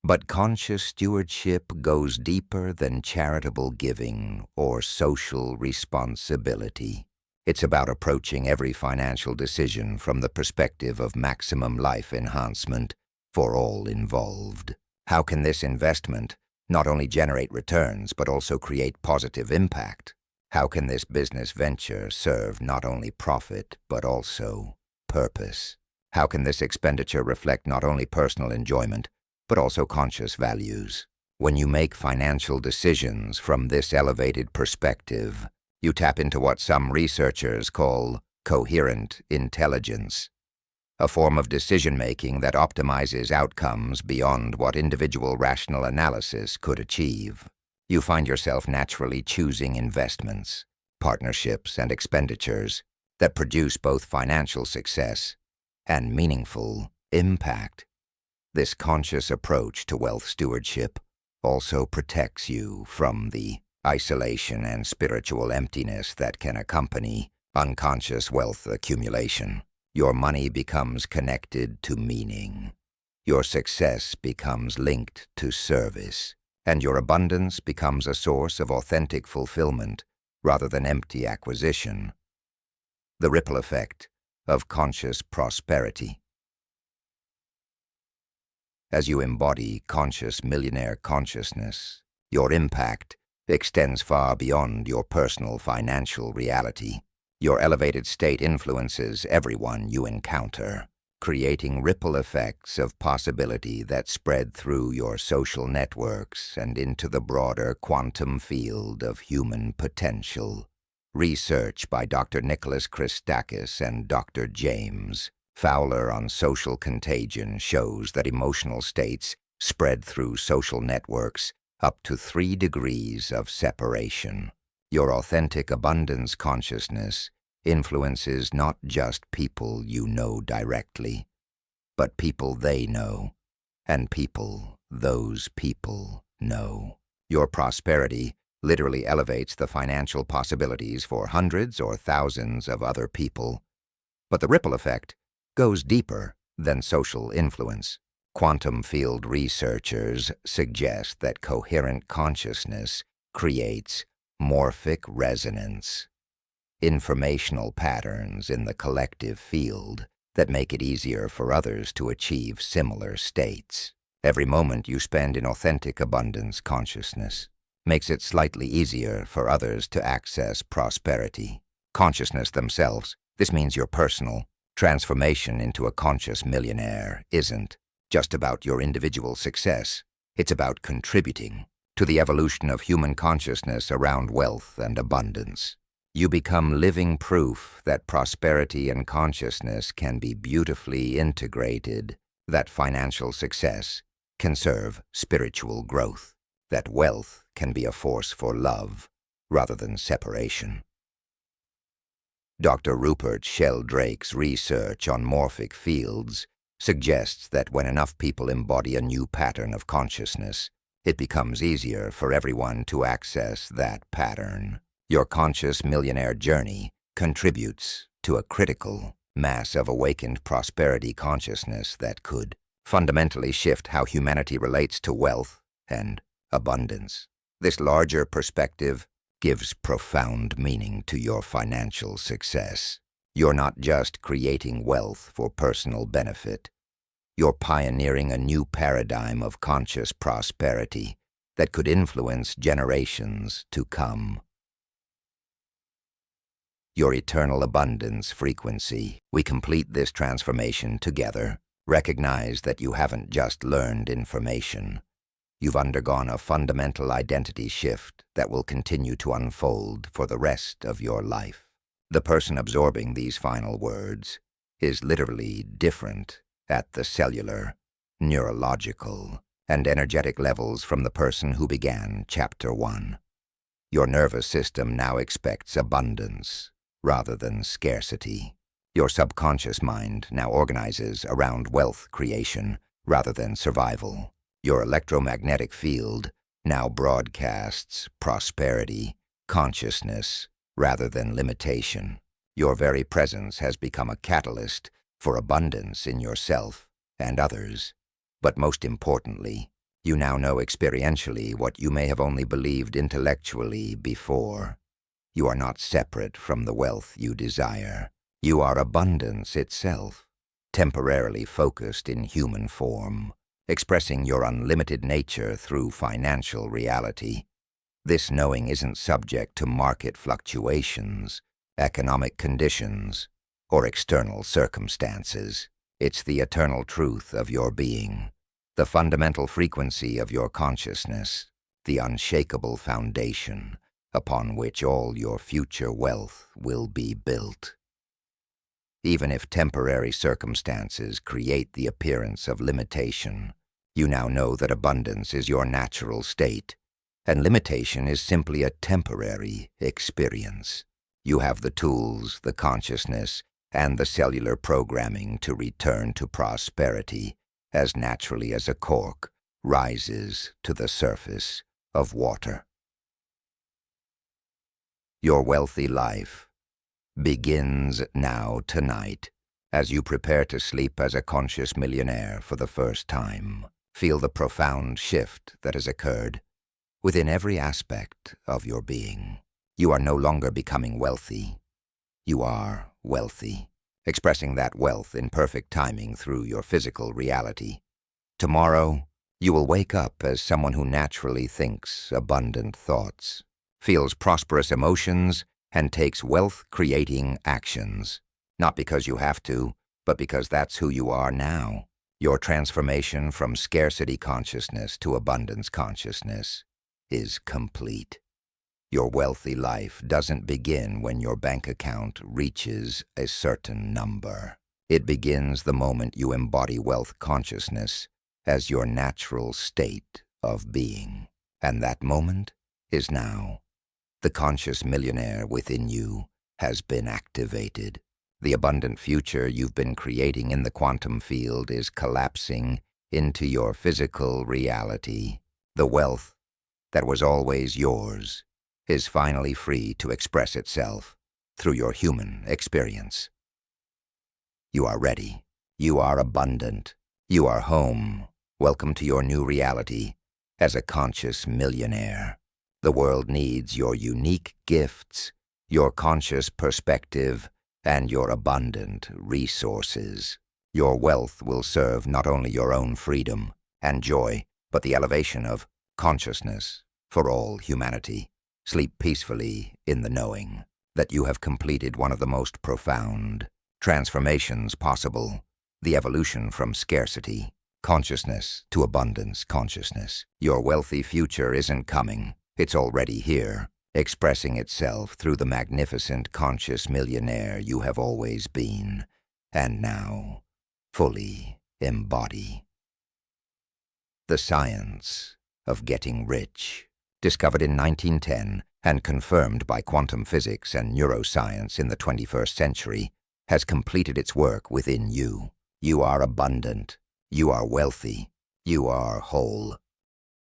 But conscious stewardship goes deeper than charitable giving or social responsibility. It's about approaching every financial decision from the perspective of maximum life enhancement for all involved. How can this investment not only generate returns but also create positive impact? How can this business venture serve not only profit but also purpose? How can this expenditure reflect not only personal enjoyment but also conscious values? When you make financial decisions from this elevated perspective, you tap into what some researchers call coherent intelligence, a form of decision-making that optimizes outcomes beyond what individual rational analysis could achieve. You find yourself naturally choosing investments, partnerships, and expenditures that produce both financial success and meaningful impact. This conscious approach to wealth stewardship also protects you from the isolation and spiritual emptiness that can accompany unconscious wealth accumulation. Your money becomes connected to meaning. Your success becomes linked to service, and your abundance becomes a source of authentic fulfillment rather than empty acquisition. The ripple effect of conscious prosperity. As you embody conscious millionaire consciousness, your impact extends far beyond your personal financial reality. Your elevated state influences everyone you encounter, creating ripple effects of possibility that spread through your social networks and into the broader quantum field of human potential. Research by Dr. Nicholas Christakis and Dr. James Fowler on social contagion shows that emotional states spread through social networks up to 3 degrees of separation. Your authentic abundance consciousness influences not just people you know directly, but people they know, and people those people know. Your prosperity literally elevates the financial possibilities for hundreds or thousands of other people, but the ripple effect goes deeper than social influence. Quantum field researchers suggest that coherent consciousness creates morphic resonance, informational patterns in the collective field that make it easier for others to achieve similar states. Every moment you spend in authentic abundance consciousness makes it slightly easier for others to access prosperity. Consciousness themselves, this means your personal transformation into a conscious millionaire, isn't just about your individual success. It's about contributing to the evolution of human consciousness around wealth and abundance. You become living proof that prosperity and consciousness can be beautifully integrated, that financial success can serve spiritual growth, that wealth can be a force for love rather than separation. Dr. Rupert Sheldrake's research on morphic fields suggests that when enough people embody a new pattern of consciousness, it becomes easier for everyone to access that pattern. Your conscious millionaire journey contributes to a critical mass of awakened prosperity consciousness that could fundamentally shift how humanity relates to wealth and abundance. This larger perspective gives profound meaning to your financial success. You're not just creating wealth for personal benefit. You're pioneering a new paradigm of conscious prosperity that could influence generations to come. Your eternal abundance frequency. We complete this transformation together. Recognize that you haven't just learned information. You've undergone a fundamental identity shift that will continue to unfold for the rest of your life. The person absorbing these final words is literally different at the cellular, neurological, and energetic levels from the person who began Chapter 1. Your nervous system now expects abundance rather than scarcity. Your subconscious mind now organizes around wealth creation rather than survival. Your electromagnetic field now broadcasts prosperity, consciousness, rather than limitation. Your very presence has become a catalyst for abundance in yourself and others. But most importantly, you now know experientially what you may have only believed intellectually before. You are not separate from the wealth you desire. You are abundance itself, temporarily focused in human form, expressing your unlimited nature through financial reality. This knowing isn't subject to market fluctuations, economic conditions, or external circumstances. It's the eternal truth of your being, the fundamental frequency of your consciousness, the unshakable foundation upon which all your future wealth will be built. Even if temporary circumstances create the appearance of limitation, you now know that abundance is your natural state, and limitation is simply a temporary experience. You have the tools, the consciousness, and the cellular programming to return to prosperity as naturally as a cork rises to the surface of water. Your wealthy life begins now tonight as you prepare to sleep as a conscious millionaire for the first time. Feel the profound shift that has occurred within every aspect of your being. You are no longer becoming wealthy. You are wealthy, expressing that wealth in perfect timing through your physical reality. Tomorrow, you will wake up as someone who naturally thinks abundant thoughts, feels prosperous emotions, and takes wealth-creating actions, not because you have to, but because that's who you are now. Your transformation from scarcity consciousness to abundance consciousness is complete. Your wealthy life doesn't begin when your bank account reaches a certain number. It begins the moment you embody wealth consciousness as your natural state of being. And that moment is now. The conscious millionaire within you has been activated. The abundant future you've been creating in the quantum field is collapsing into your physical reality. The wealth that was always yours is finally free to express itself through your human experience. You are ready. You are abundant. You are home. Welcome to your new reality as a conscious millionaire. The world needs your unique gifts, your conscious perspective, and your abundant resources. Your wealth will serve not only your own freedom and joy, but the elevation of consciousness for all humanity. Sleep peacefully in the knowing that you have completed one of the most profound transformations possible, the evolution from scarcity consciousness to abundance consciousness. Your wealthy future isn't coming. It's already here, expressing itself through the magnificent conscious millionaire you have always been, and now fully embody. The Science of Getting Rich, discovered in 1910 and confirmed by quantum physics and neuroscience in the 21st century, has completed its work within you. You are abundant. You are wealthy. You are whole.